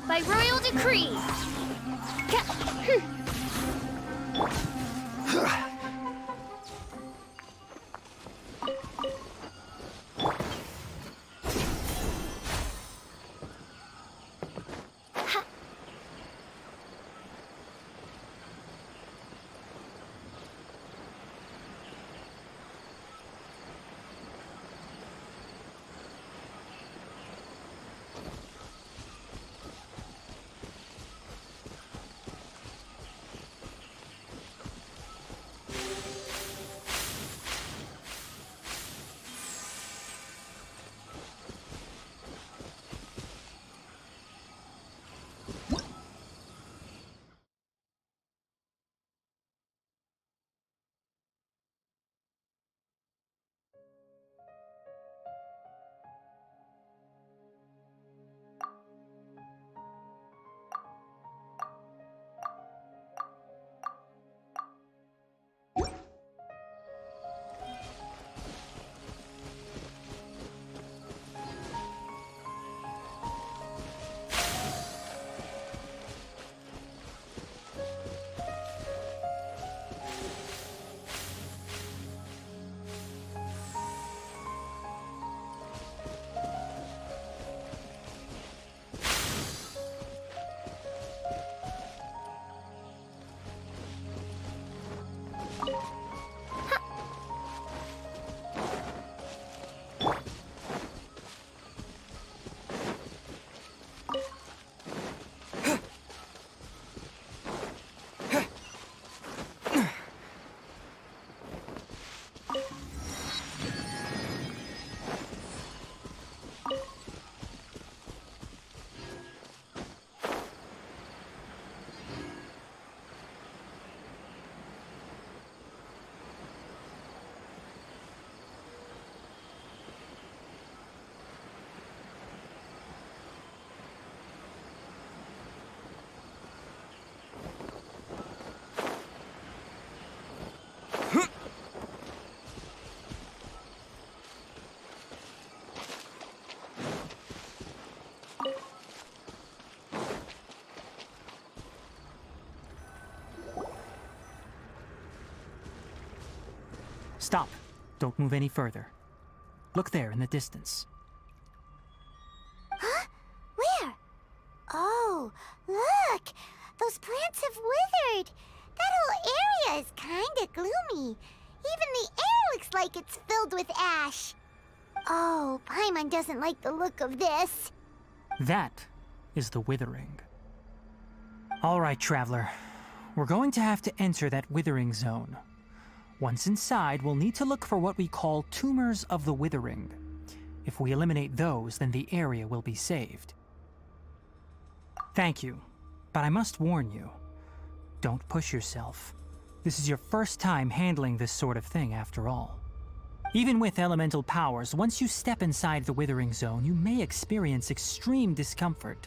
By royal decree! Stop. Don't move any further. Look there in the distance. Huh? Where? Oh, look! Those plants have withered! That whole area is kinda gloomy. Even the air looks like it's filled with ash. Oh, Paimon doesn't like the look of this. That is the withering. All right, traveler. We're going to have to enter that withering zone. Once inside, we'll need to look for what we call tumors of the withering. If we eliminate those, then the area will be saved. Thank you, but I must warn you. Don't push yourself. This is your first time handling this sort of thing, after all. Even with elemental powers, once you step inside the withering zone, you may experience extreme discomfort.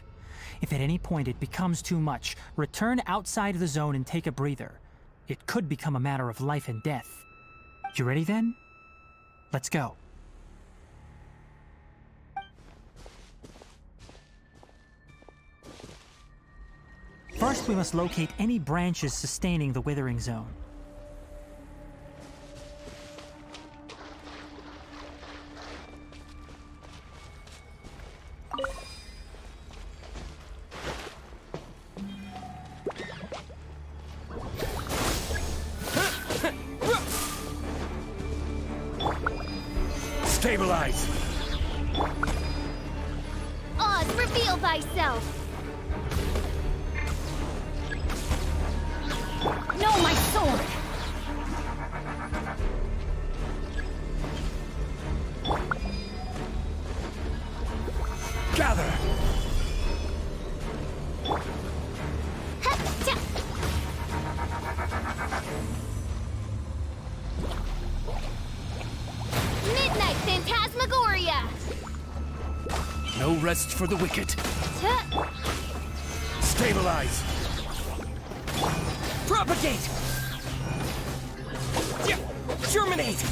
If at any point it becomes too much, return outside the zone and take a breather. It could become a matter of life and death. You ready then? Let's go. First, we must locate any branches sustaining the withering zone. Stabilize! Oz, reveal thyself! No, my sword! rest for the wicked. Stabilize. Propagate! Germinate!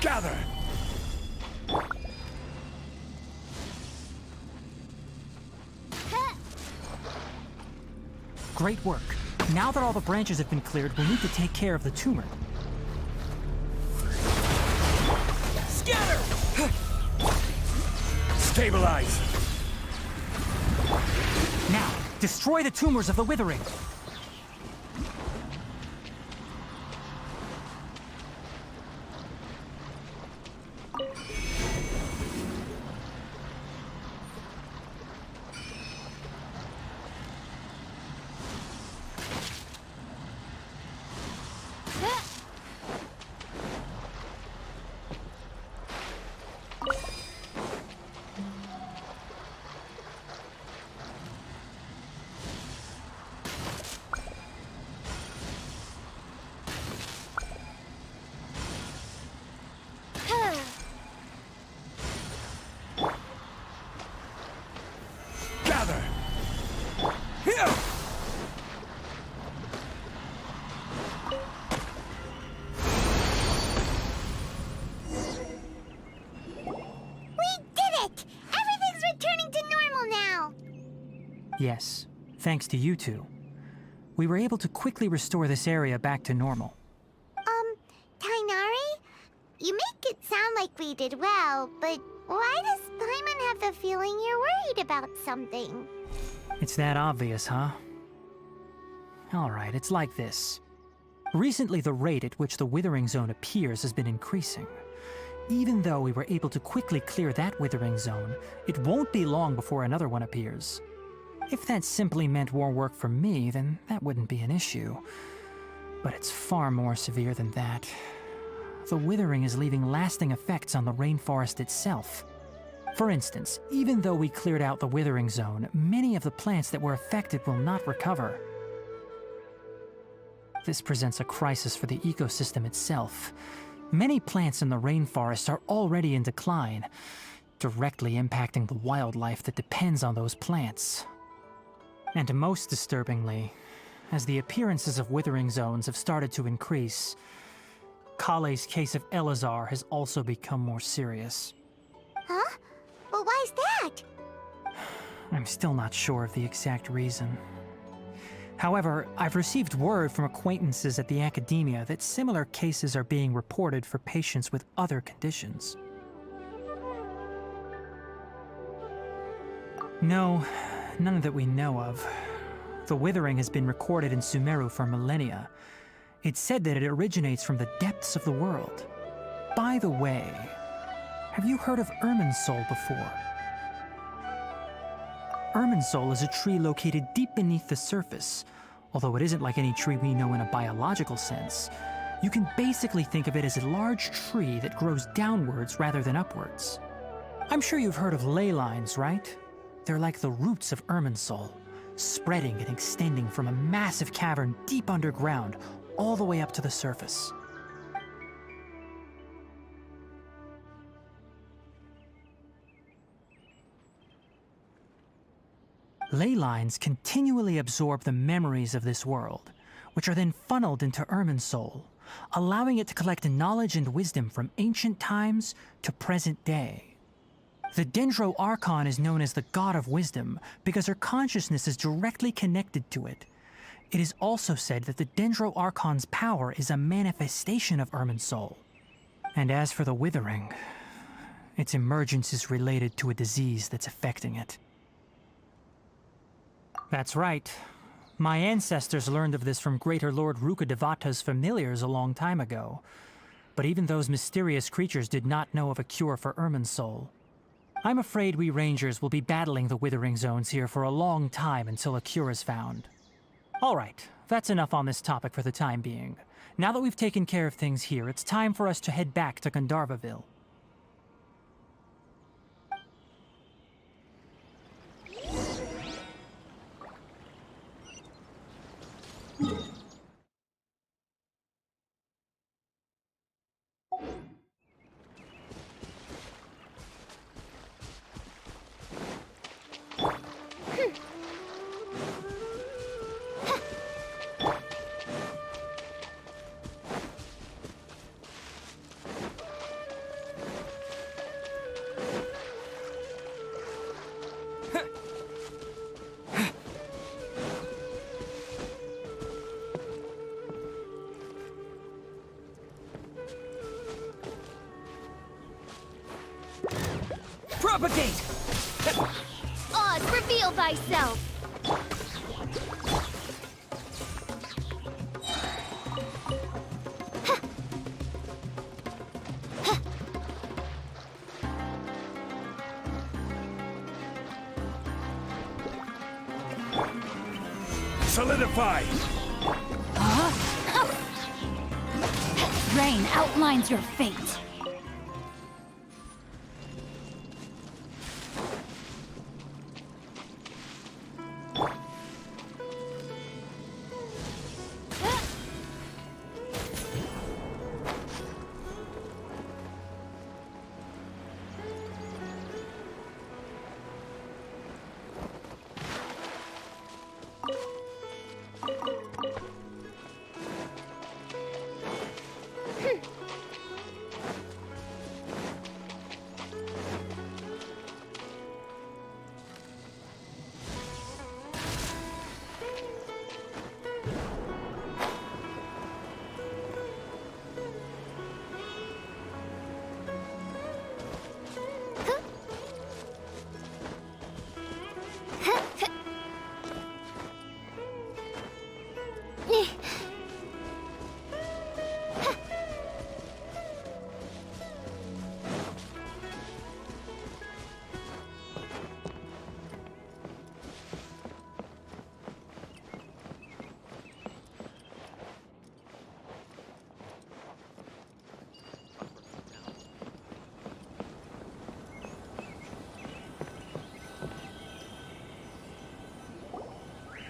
Gather. Great work. Now that all the branches have been cleared, we'll need to take care of the tumor. Scatter! Stabilize. Now, destroy the tumors of the withering. Gather. Yes, thanks to you two. We were able to quickly restore this area back to normal. Tainari? You make it sound like we did well, but why does Paimon have the feeling you're worried about something? It's that obvious, huh? Alright, it's like this. Recently, the rate at which the Withering Zone appears has been increasing. Even though we were able to quickly clear that Withering Zone, it won't be long before another one appears. If that simply meant more work for me, then that wouldn't be an issue. But it's far more severe than that. The withering is leaving lasting effects on the rainforest itself. For instance, even though we cleared out the Withering Zone, many of the plants that were affected will not recover. This presents a crisis for the ecosystem itself. Many plants in the rainforest are already in decline, directly impacting the wildlife that depends on those plants. And most disturbingly, as the appearances of Withering Zones have started to increase, Kale's case of Elazar has also become more serious. Huh? Well, why's that? I'm still not sure of the exact reason. However, I've received word from acquaintances at the academia that similar cases are being reported for patients with other conditions. No, none that we know of. The withering has been recorded in Sumeru for millennia. It's said that it originates from the depths of the world. By the way, have you heard of Irminsul before? Irminsul is a tree located deep beneath the surface. Although it isn't like any tree we know in a biological sense, you can basically think of it as a large tree that grows downwards rather than upwards. I'm sure you've heard of ley lines, right? They're like the roots of Irminsul, spreading and extending from a massive cavern deep underground all the way up to the surface. Ley lines continually absorb the memories of this world, which are then funneled into Irminsul, allowing it to collect knowledge and wisdom from ancient times to present day. The Dendro Archon is known as the God of Wisdom because her consciousness is directly connected to it. It is also said that the Dendro Archon's power is a manifestation of Irminsul. And as for the Withering, its emergence is related to a disease that's affecting it. That's right. My ancestors learned of this from Greater Lord Rukkhadevata's familiars a long time ago. But even those mysterious creatures did not know of a cure for Irminsul. I'm afraid we Rangers will be battling the Withering Zones here for a long time until a cure is found. Alright, that's enough on this topic for the time being. Now that we've taken care of things here, it's time for us to head back to Gandharvaville. Propagate! Oz, reveal thyself! Solidify! Rain outlines your fate.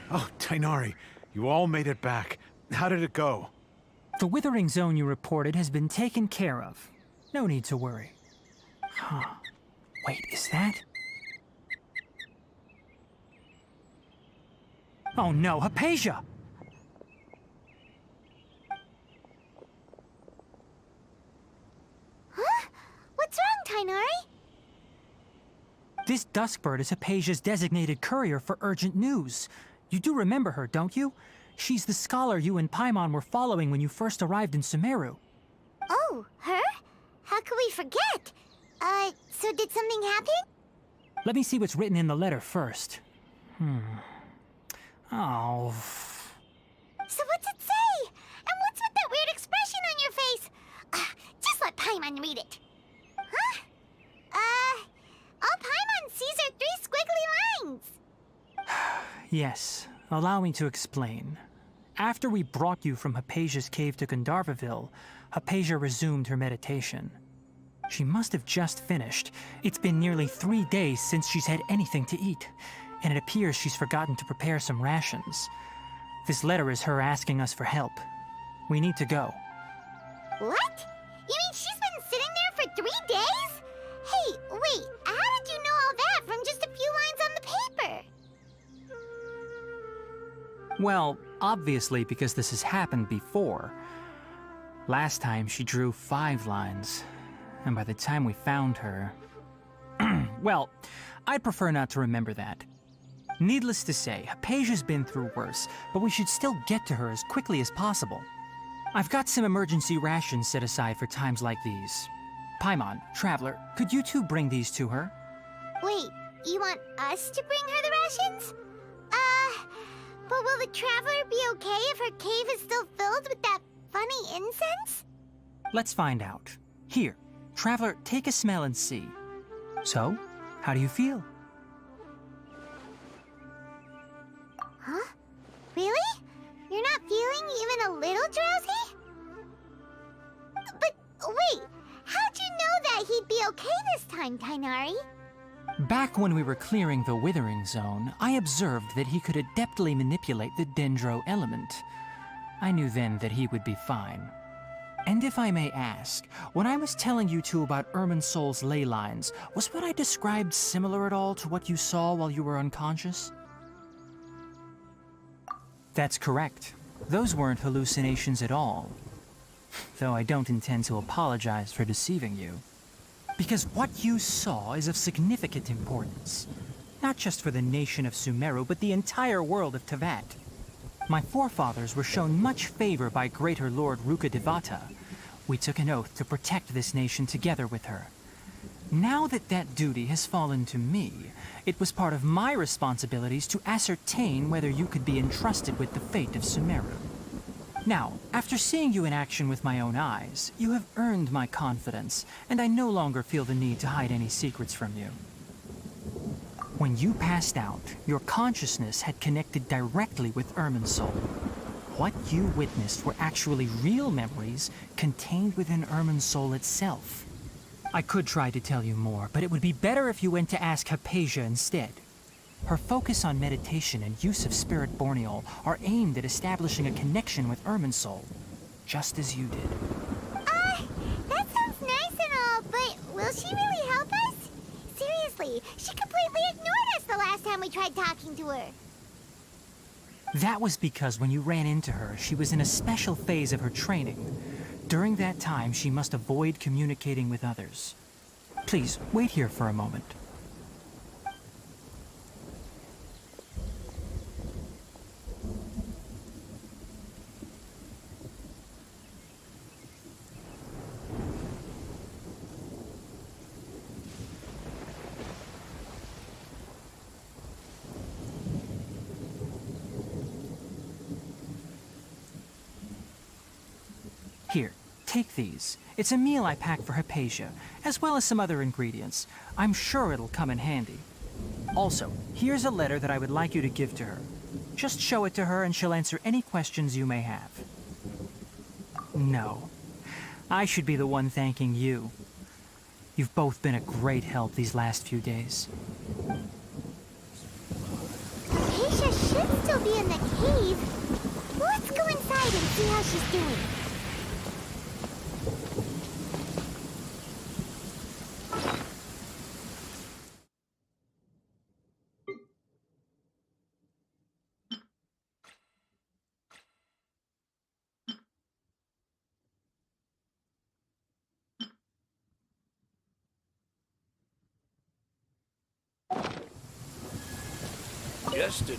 Oh, Tainari, you all made it back. How did it go? The Withering Zone you reported has been taken care of. No need to worry. Huh. Wait, is that? Oh no, Hypatia! Huh? What's wrong, Tainari? This Duskbird is Hypatia's designated courier for urgent news. You do remember her, don't you? She's the scholar you and Paimon were following when you first arrived in Sumeru. Oh, her? How could we forget? So did something happen? Let me see what's written in the letter first. Oh. So what's it say? And what's with that weird expression on your face? Just let Paimon read it. Huh? All Paimon sees are 3 squiggly lines. Yes, allow me to explain. After we brought you from Hypatia's cave to Gandharvaville, Hypatia resumed her meditation. She must have just finished. It's been nearly 3 days since she's had anything to eat, and it appears she's forgotten to prepare some rations. This letter is her asking us for help. We need to go. What? You mean she's been sitting there for 3 days? Hey, wait, how did you know all that from just a few lines on the paper? Well, obviously because this has happened before. Last time she drew 5 lines, and by the time we found her... Well, I'd prefer not to remember that. Needless to say, Hypatia's been through worse, but we should still get to her as quickly as possible. I've got some emergency rations set aside for times like these. Paimon, Traveler, could you two bring these to her? Wait, you want us to bring her the rations? But will the Traveler be okay if her cave is still filled with that funny incense? Let's find out. Here, Traveler, take a smell and see. So, how do you feel? Huh? Really? You're not feeling even a little drowsy? But wait, how'd you know that he'd be okay this time, Tainari? Back when we were clearing the Withering Zone, I observed that he could adeptly manipulate the Dendro element. I knew then that he would be fine. And if I may ask, when I was telling you two about Irminsol's ley lines, was what I described similar at all to what you saw while you were unconscious? That's correct. Those weren't hallucinations at all. Though I don't intend to apologize for deceiving you. Because what you saw is of significant importance. Not just for the nation of Sumeru, but the entire world of Tevat. My forefathers were shown much favor by Greater Lord Rukkhadevata. We took an oath to protect this nation together with her. Now that that duty has fallen to me, it was part of my responsibilities to ascertain whether you could be entrusted with the fate of Sumeru. Now, after seeing you in action with my own eyes, you have earned my confidence, and I no longer feel the need to hide any secrets from you. When you passed out, your consciousness had connected directly with Irminsul. What you witnessed were actually real memories contained within Irminsul itself. I could try to tell you more, but it would be better if you went to ask Hypatia instead. Her focus on meditation and use of Spirit Borneol are aimed at establishing a connection with Irminsul, just as you did. That sounds nice and all, but will she really help us? Seriously, she completely ignored us the last time we tried talking to her. That was because when you ran into her, she was in a special phase of her training. During that time, she must avoid communicating with others. Please, wait here for a moment. Here, take these. It's a meal I packed for Hypatia, as well as some other ingredients. I'm sure it'll come in handy. Also, here's a letter that I would like you to give to her. Just show it to her and she'll answer any questions you may have. No. I should be the one thanking you. You've both been a great help these last few days. Hypatia should still be in the cave. Let's go inside and see how she's doing.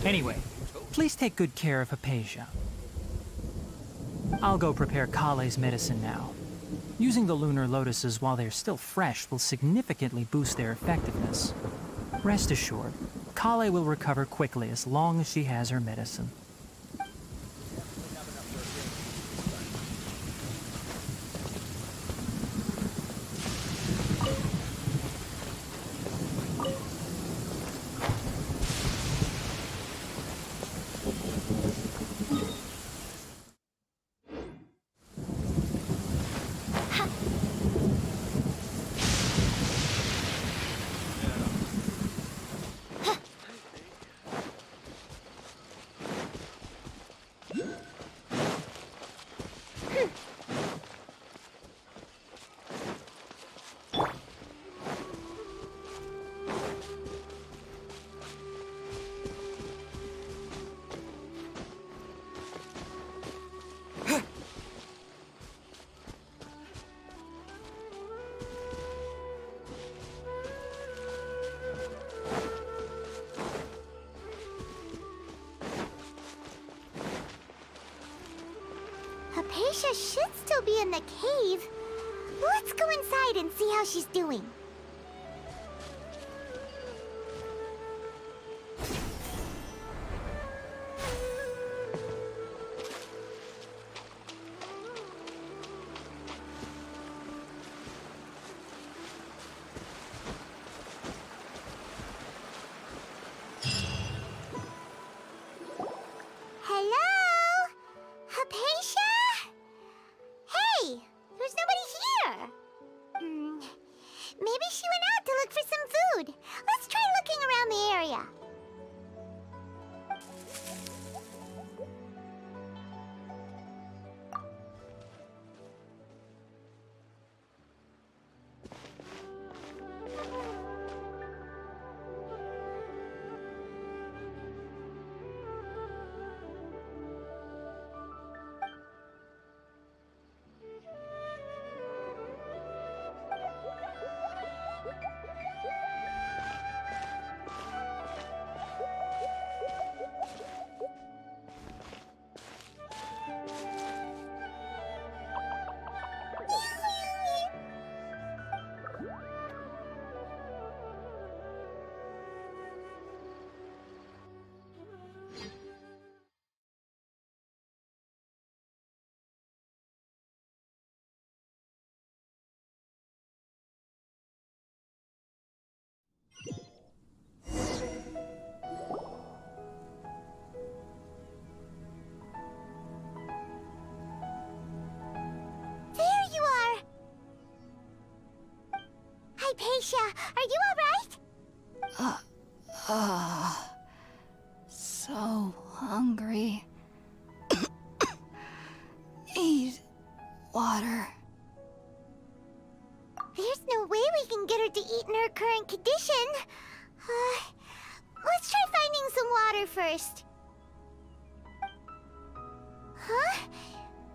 Anyway, please take good care of Hypatia. I'll go prepare Kale's medicine now. Using the lunar lotuses while they're still fresh will significantly boost their effectiveness. Rest assured, Kale will recover quickly as long as she has her medicine. Hypatia should still be in the cave. Let's go inside and see how she's doing. Hello? Hypatia? Hey, there's nobody here. Maybe she went out to look for some food. Let's try looking around the area. There you are! Hypatia, are you alright? So hungry. Need water. There's no way we can get her to eat in her current condition. Let's try finding some water first. Huh?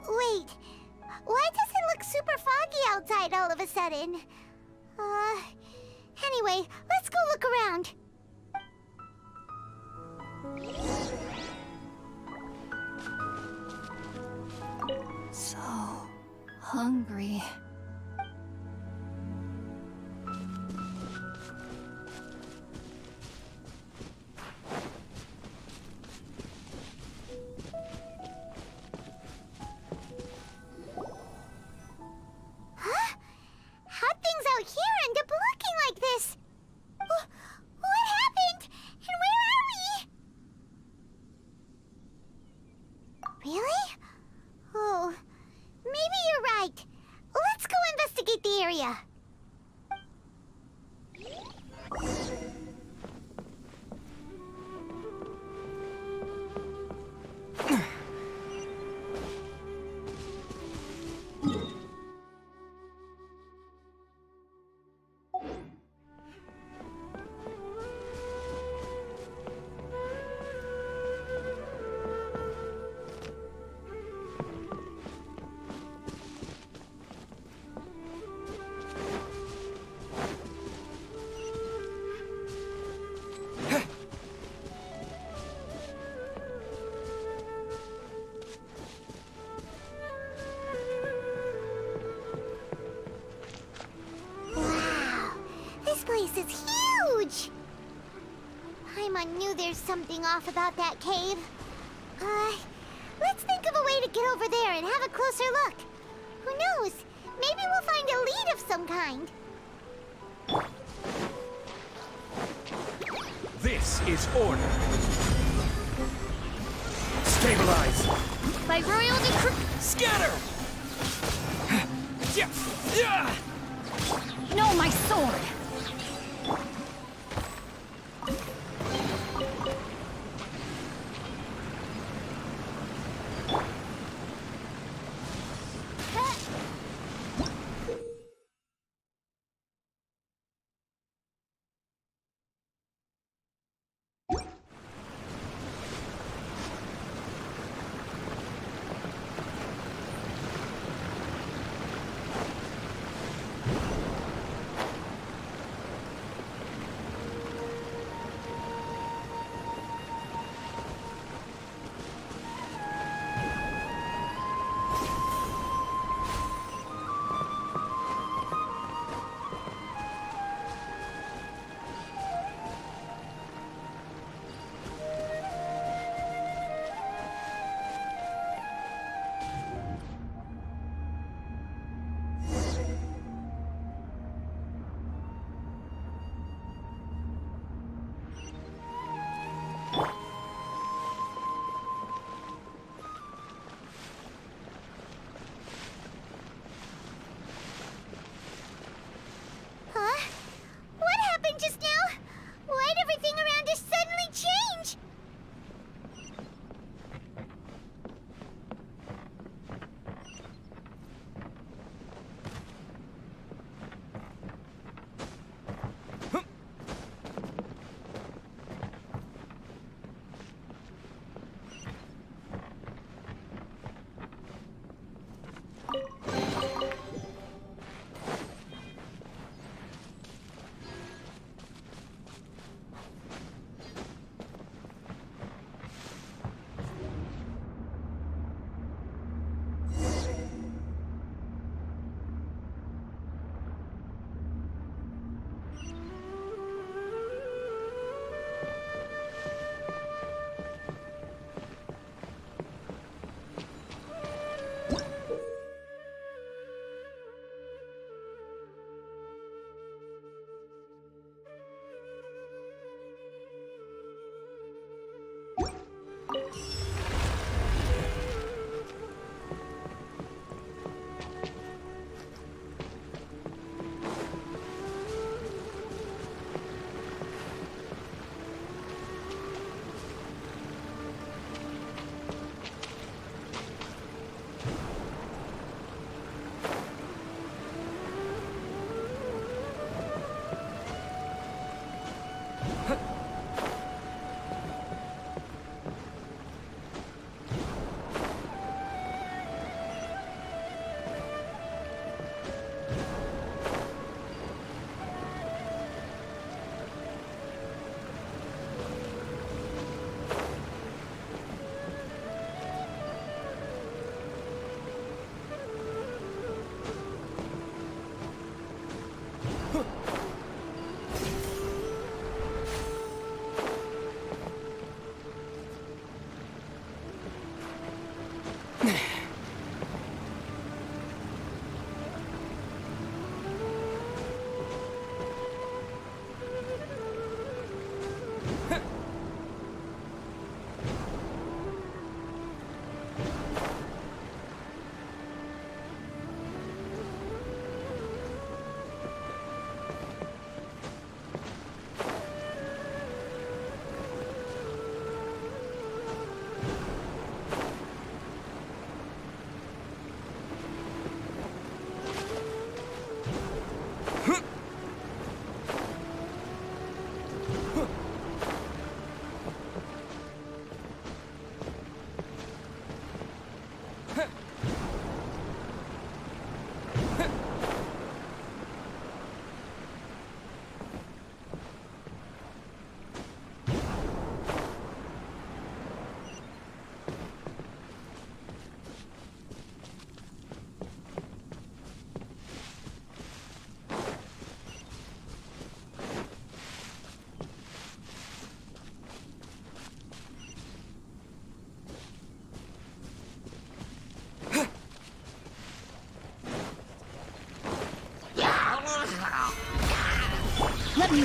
Wait, why does it look super foggy outside all of a sudden? Anyway, let's go look around. So hungry. Huh? How'd things out here end up looking like this? What happened? And where are we? Really? Oh, maybe you're right. Let's go investigate the area. Wow, this place is huge! Paimon knew there's something off about that cave. Let's think of a way to get over there and have a closer look. Who knows? Maybe we'll find a lead of some kind. This is order. Stabilize. By royal decree. Scatter. Yeah. No, my sword.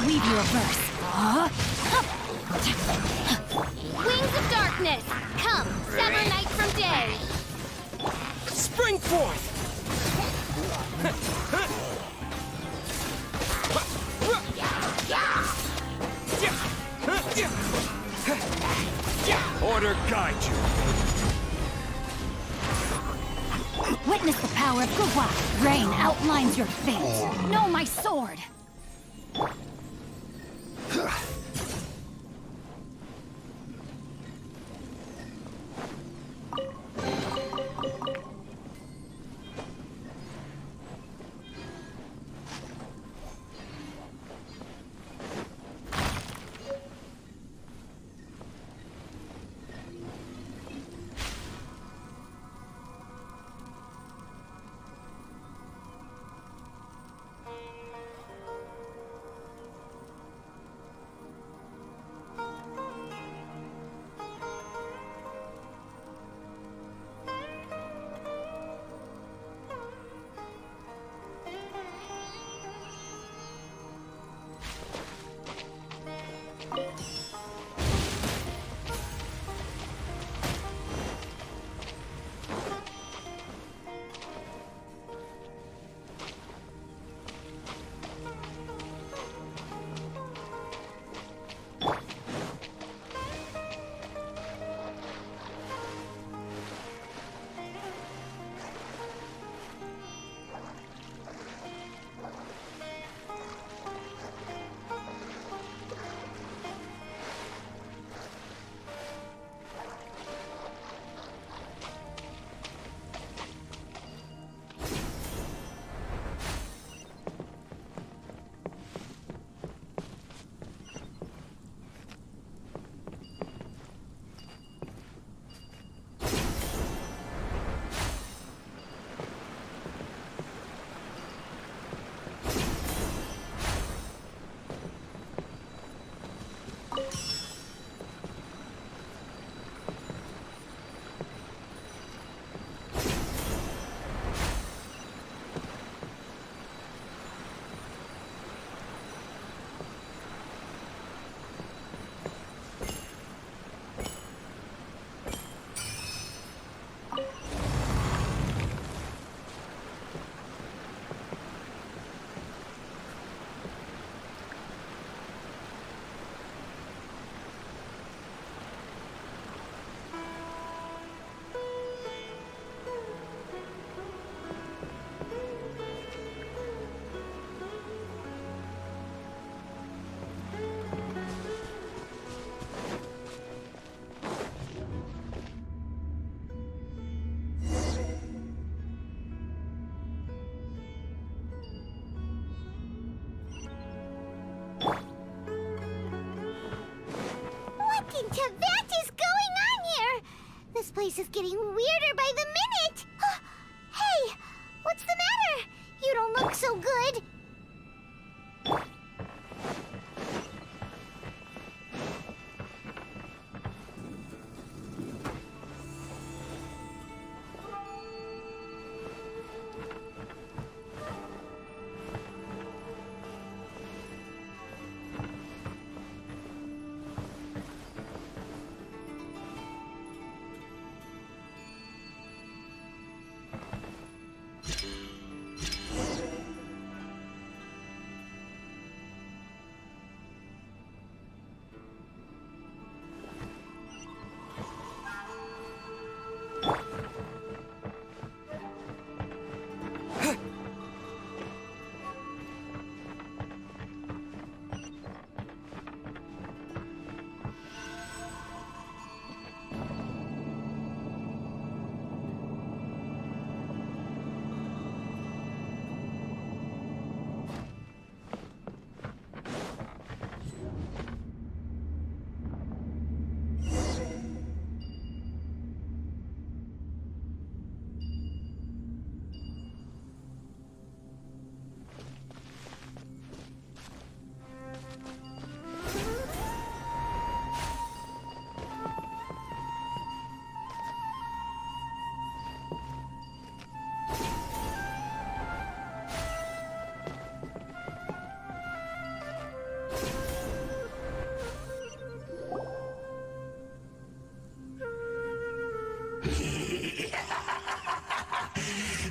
weave you a verse. Wings of darkness, come, sever night from day. Spring forth! Order guide you. Witness the power of Gugwa. Rain outlines your fate. Know my sword. What is going on here? This place is getting weirder by the minute. Hey, what's the matter? You don't look so good.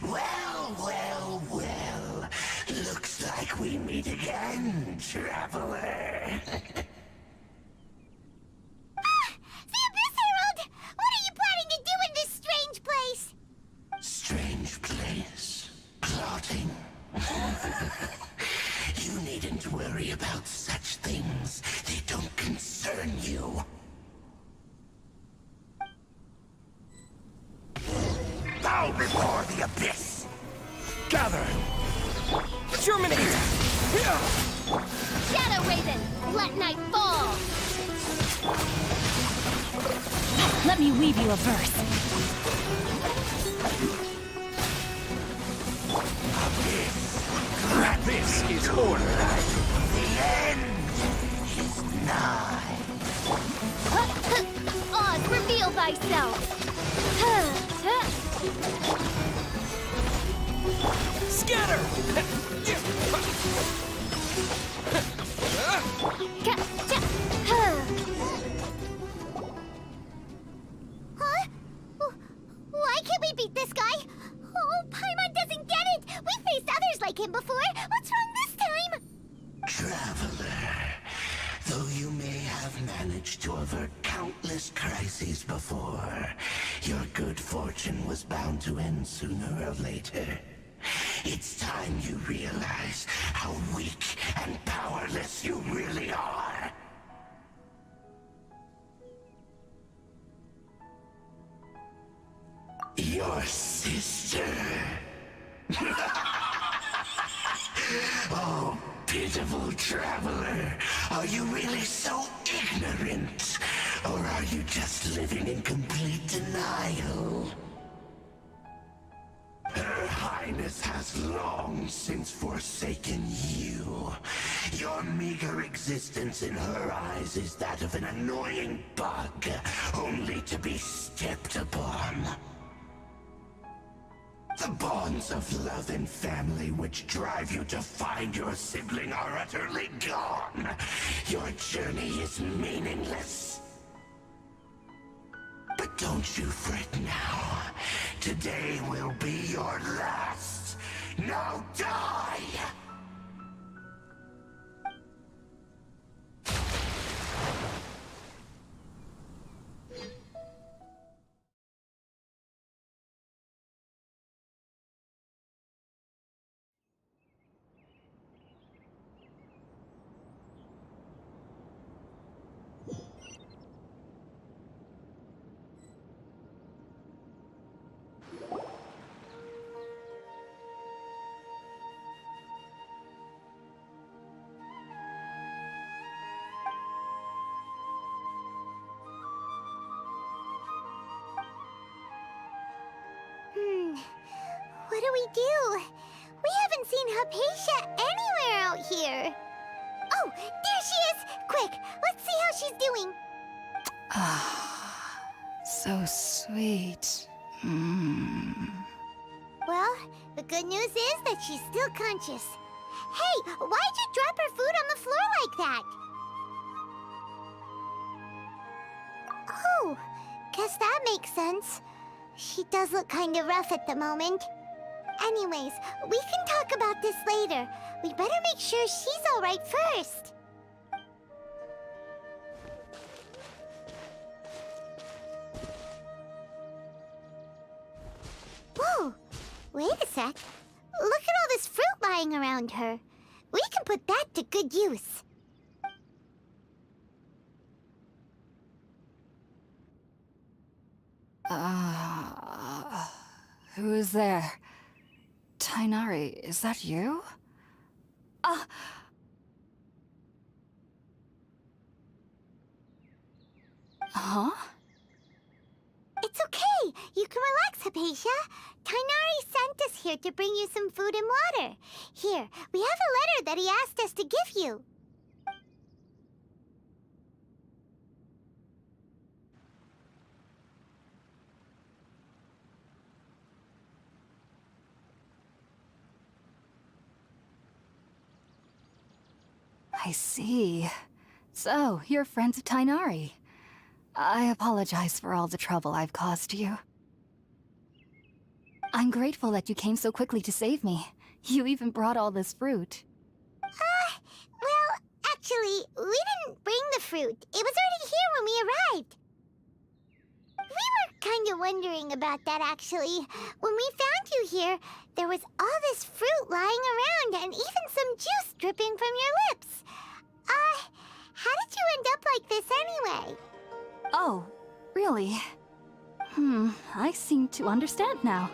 Well. Looks like we meet again, traveler. The Abyss Herald! What are you planning to do in this strange place? Strange place. Plotting. You needn't worry about such things. They don't concern you. Bow before the abyss! Gather! Germinate! Shadow Raven, let night fall! Let me weave you a verse. This is order. The end is nigh. Oz, reveal thyself! Scatter! Huh? Why can't we beat this guy? Oh, Paimon doesn't get it! We faced others like him before! What's wrong this time? Traveler, though you may have managed to avert countless crises before, your good fortune was bound to end sooner or later. It's time you realize how weak and powerless you really are. Your sister. Oh, pitiful traveler. Are you really so ignorant? Or are you just living in complete denial? Her Highness has long since forsaken you. Your meager existence in her eyes is that of an annoying bug, only to be stepped upon. The bonds of love and family which drive you to find your sibling are utterly gone. Your journey is meaningless. But don't you fret now. Today will be your last. Now die! What do we do? We haven't seen Hypatia anywhere out here. Oh, there she is! Quick, let's see how she's doing. So sweet. Well, the good news is that she's still conscious. Hey, why'd you drop her food on the floor like that? Oh, guess that makes sense. She does look kind of rough at the moment. Anyways, we can talk about this later. We better make sure she's all right first. Whoa, wait a sec. Look at all this fruit lying around her. We can put that to good use. Who is there? Tainari, is that you? Huh? It's okay. You can relax, Hypatia. Tainari sent us here to bring you some food and water. Here, we have a letter that he asked us to give you. I see. So, you're friends of Tainari. I apologize for all the trouble I've caused you. I'm grateful that you came so quickly to save me. You even brought all this fruit. Well, actually, we didn't bring the fruit. It was already here when we arrived. We were kind of wondering about that, actually. When we found you here, there was all this fruit lying around and even some juice dripping from your lips. How did you end up like this anyway? Oh, really? I seem to understand now.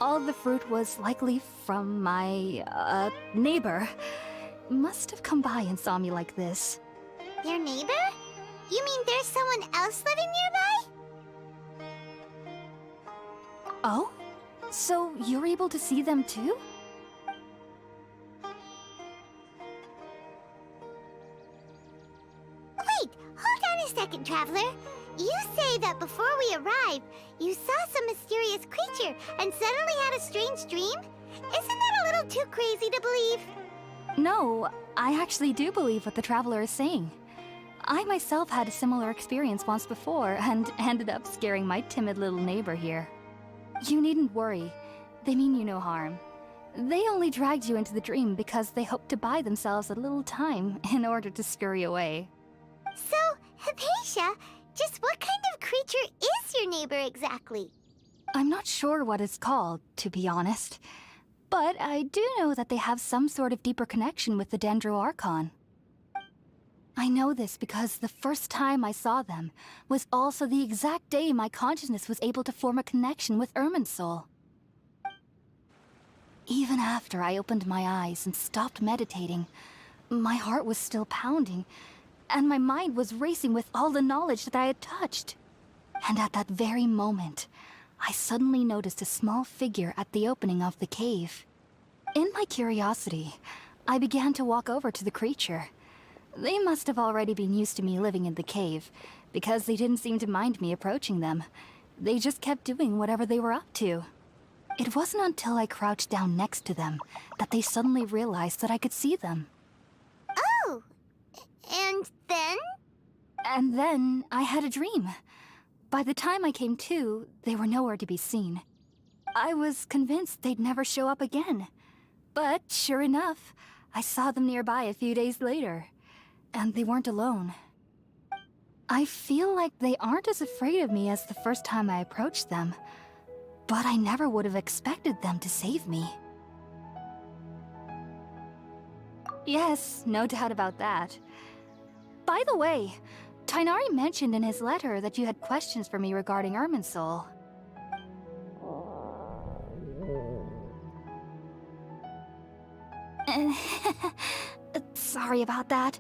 All the fruit was likely from my, neighbor. Must have come by and saw me like this. Your neighbor? You mean there's someone else living nearby? Oh? So you're able to see them too? Wait, hold on a second, Traveler. You say that before we arrived, you saw some mysterious creature and suddenly had a strange dream? Isn't that a little too crazy to believe? No, I actually do believe what the Traveler is saying. I myself had a similar experience once before and ended up scaring my timid little neighbor here. You needn't worry. They mean you no harm. They only dragged you into the dream because they hoped to buy themselves a little time in order to scurry away. So, Hypatia, just what kind of creature is your neighbor exactly? I'm not sure what it's called, to be honest. But I do know that they have some sort of deeper connection with the Dendro Archon. I know this because the first time I saw them was also the exact day my consciousness was able to form a connection with Irminsul. Even after I opened my eyes and stopped meditating, my heart was still pounding, and my mind was racing with all the knowledge that I had touched. And at that very moment, I suddenly noticed a small figure at the opening of the cave. In my curiosity, I began to walk over to the creature. They must have already been used to me living in the cave, because they didn't seem to mind me approaching them. They just kept doing whatever they were up to. It wasn't until I crouched down next to them that they suddenly realized that I could see them. Oh, and then? And then I had a dream. By the time I came to, they were nowhere to be seen. I was convinced they'd never show up again. But sure enough, I saw them nearby a few days later. And they weren't alone. I feel like they aren't as afraid of me as the first time I approached them. But I never would have expected them to save me. Yes, no doubt about that. By the way, Tighnari mentioned in his letter that you had questions for me regarding Irminsul. Sorry about that.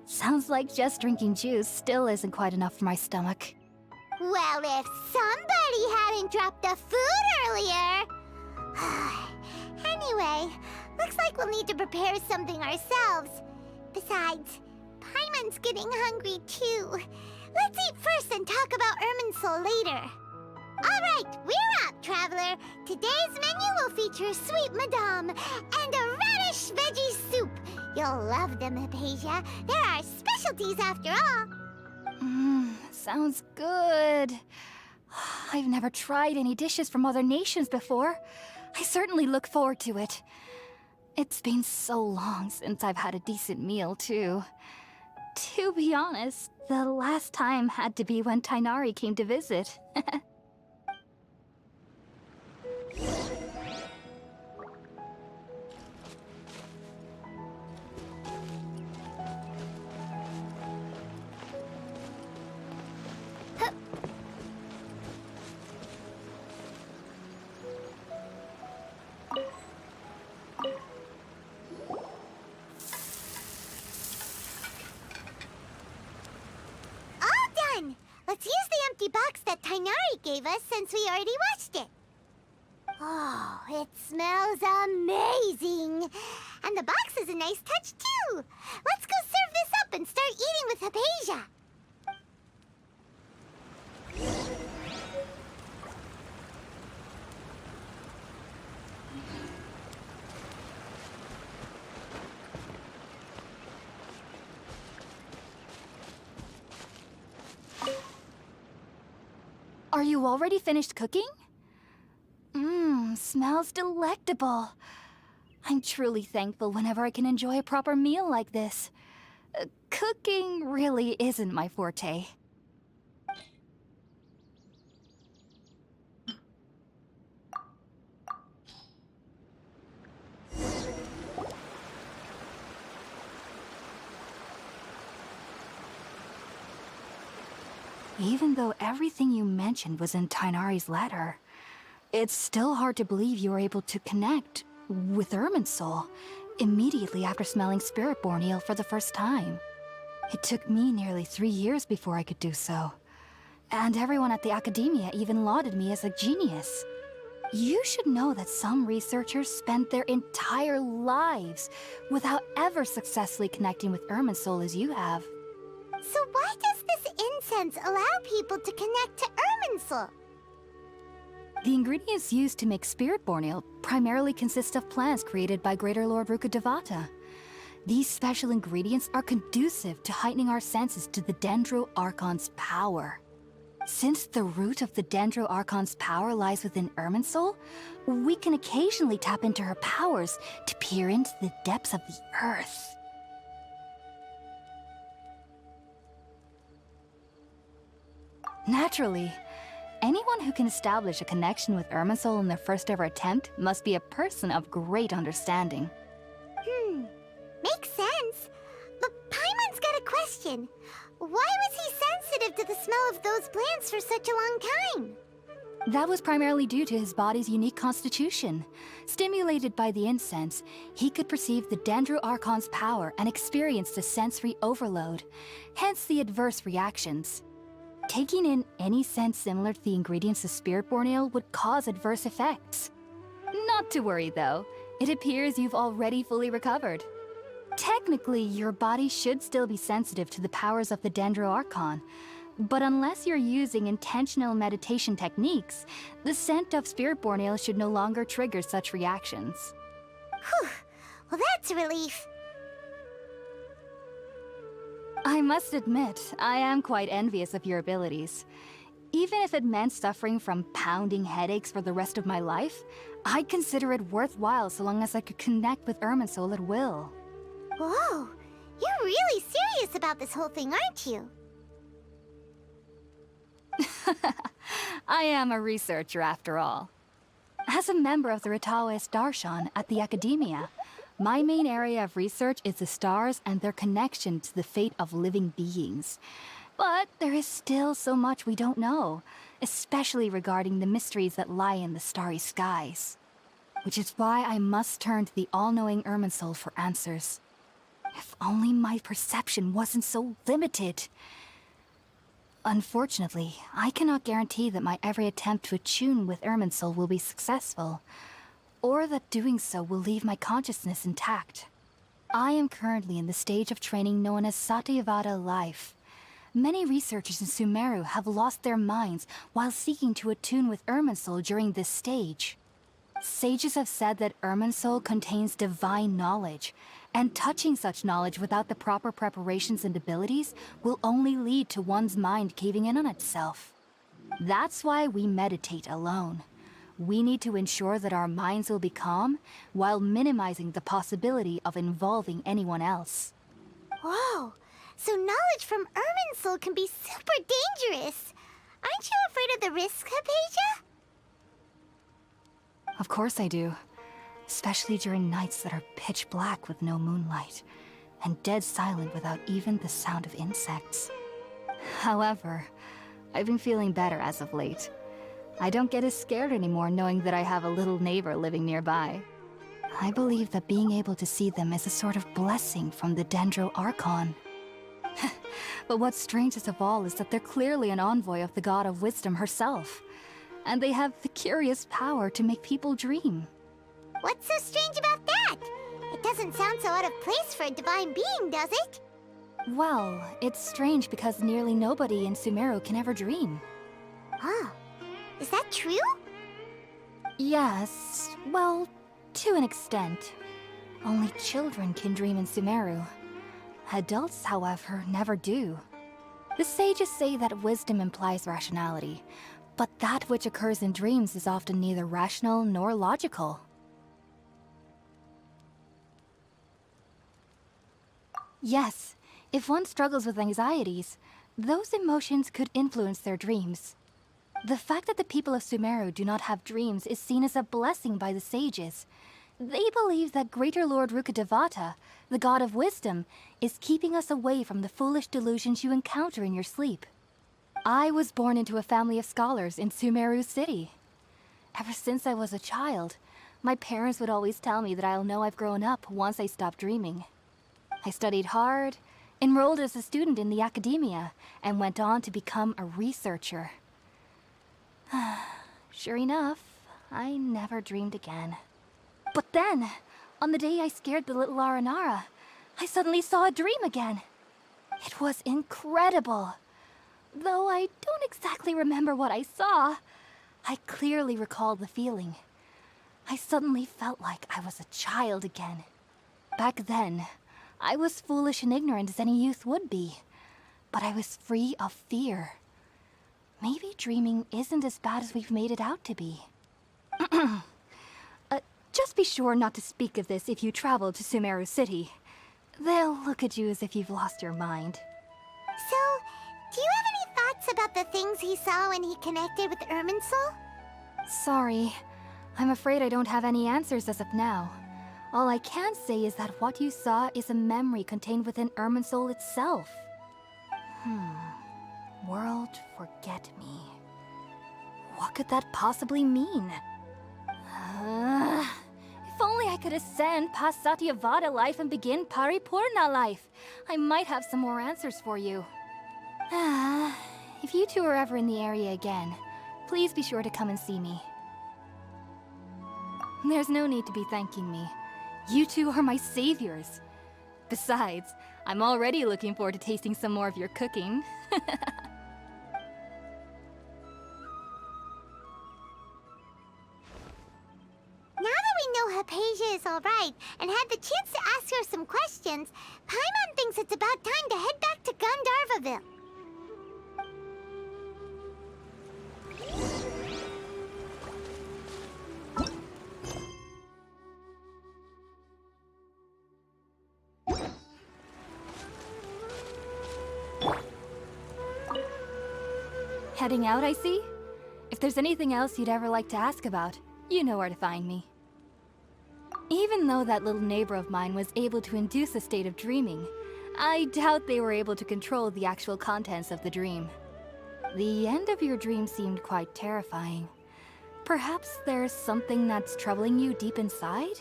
Sounds like just drinking juice still isn't quite enough for my stomach. Well, if somebody hadn't dropped the food earlier... Anyway, looks like we'll need to prepare something ourselves. Besides, Paimon's getting hungry too. Let's eat first and talk about Irminsul later. Alright, we're up, Traveler. Today's menu will feature sweet madame and a radish veggie soup. You'll love them, Hypatia. They're our specialties after all. Sounds good. I've never tried any dishes from other nations before. I certainly look forward to it. It's been so long since I've had a decent meal, too. To be honest, the last time had to be when Tighnari came to visit. Let's use the empty box that Tighnari gave us since we already watched it. Oh, it smells amazing. And the box is a nice touch, too. Let's go serve this up and start eating with Hypatia. Are you already finished cooking? Smells delectable. I'm truly thankful whenever I can enjoy a proper meal like this. Cooking really isn't my forte. Even though everything you mentioned was in Tighnari's letter, it's still hard to believe you were able to connect with Irminsul immediately after smelling Spiritborn eel for the first time. It took me nearly 3 years before I could do so. And everyone at the Academia even lauded me as a genius. You should know that some researchers spent their entire lives without ever successfully connecting with Irminsul as you have. So why does this incense allow people to connect to Irminsul? The ingredients used to make Spiritborn eel primarily consist of plants created by Greater Lord Rukkhadevata. These special ingredients are conducive to heightening our senses to the Dendro Archon's power. Since the root of the Dendro Archon's power lies within Irminsul, we can occasionally tap into her powers to peer into the depths of the earth. Naturally, anyone who can establish a connection with Irminsul in their first ever attempt must be a person of great understanding. Makes sense. But Paimon's got a question. Why was he sensitive to the smell of those plants for such a long time? That was primarily due to his body's unique constitution. Stimulated by the incense, he could perceive the Dendro Archon's power and experienced a sensory overload, hence the adverse reactions. Taking in any scent similar to the ingredients of Spiritborn ale would cause adverse effects. Not to worry though, it appears you've already fully recovered. Technically, your body should still be sensitive to the powers of the Dendro Archon, but unless you're using intentional meditation techniques, the scent of Spiritborn ale should no longer trigger such reactions. Whew. Well, that's a relief. I must admit, I am quite envious of your abilities. Even if it meant suffering from pounding headaches for the rest of my life, I'd consider it worthwhile so long as I could connect with Irminsul at will. Whoa, you're really serious about this whole thing, aren't you? I am a researcher after all. As a member of the Ritaoist Archon at the Academia, my main area of research is the stars and their connection to the fate of living beings. But there is still so much we don't know, especially regarding the mysteries that lie in the starry skies. Which is why I must turn to the all-knowing Irminsul for answers. If only my perception wasn't so limited. Unfortunately, I cannot guarantee that my every attempt to attune with Irminsul will be successful, or that doing so will leave my consciousness intact. I am currently in the stage of training known as Satyavada life. Many researchers in Sumeru have lost their minds while seeking to attune with Irminsul during this stage. Sages have said that Irminsul contains divine knowledge, and touching such knowledge without the proper preparations and abilities will only lead to one's mind caving in on itself. That's why we meditate alone. We need to ensure that our minds will be calm while minimizing the possibility of involving anyone else. Whoa, so knowledge from Irminsul can be super dangerous. Aren't you afraid of the risks, Hypatia? Of course I do. Especially during nights that are pitch black with no moonlight, and dead silent without even the sound of insects. However, I've been feeling better as of late. I don't get as scared anymore knowing that I have a little neighbor living nearby. I believe that being able to see them is a sort of blessing from the Dendro Archon. But what's strangest of all is that they're clearly an envoy of the God of Wisdom herself, and they have the curious power to make people dream. What's so strange about that? It doesn't sound so out of place for a divine being, does it? Well, it's strange because nearly nobody in Sumeru can ever dream. Huh. Is that true? Yes, well, to an extent. Only children can dream in Sumeru. Adults, however, never do. The sages say that wisdom implies rationality, But that which occurs in dreams is often neither rational nor logical. Yes, if one struggles with anxieties, those emotions could influence their dreams. The fact that the people of Sumeru do not have dreams is seen as a blessing by the sages. They believe that Greater Lord Rukkhadevata, the god of wisdom, is keeping us away from the foolish delusions you encounter in your sleep. I was born into a family of scholars in Sumeru City. Ever since I was a child, my parents would always tell me that I'll know I've grown up once I stop dreaming. I studied hard, enrolled as a student in the academia, and went on to become a researcher. Sure enough, I never dreamed again. But then, on the day I scared the little Aranara, I suddenly saw a dream again. It was incredible. Though I don't exactly remember what I saw, I clearly recall the feeling. I suddenly felt like I was a child again. Back then, I was foolish and ignorant as any youth would be, but I was free of fear. Maybe dreaming isn't as bad as we've made it out to be. Just be sure not to speak of this if you travel to Sumeru City. They'll look at you as if you've lost your mind. So, do you have any thoughts about the things he saw when he connected with Irminsul? Sorry. I'm afraid I don't have any answers as of now. All I can say is that what you saw is a memory contained within Irminsul itself. World forget me. What could that possibly mean? If only I could ascend past Satyavada life and begin Paripurna life. I might have some more answers for you. If you two are ever in the area again, please be sure to come and see me. There's no need to be thanking me. You two are my saviors. Besides, I'm already looking forward to tasting some more of your cooking. Now that we know Hypatia is alright and had the chance to ask her some questions, Paimon thinks it's about time to head back to Gandharvaville. Heading out, I see? If there's anything else you'd ever like to ask about, you know where to find me. Even though that little neighbor of mine was able to induce a state of dreaming, I doubt they were able to control the actual contents of the dream. The end of your dream seemed quite terrifying. Perhaps there's something that's troubling you deep inside?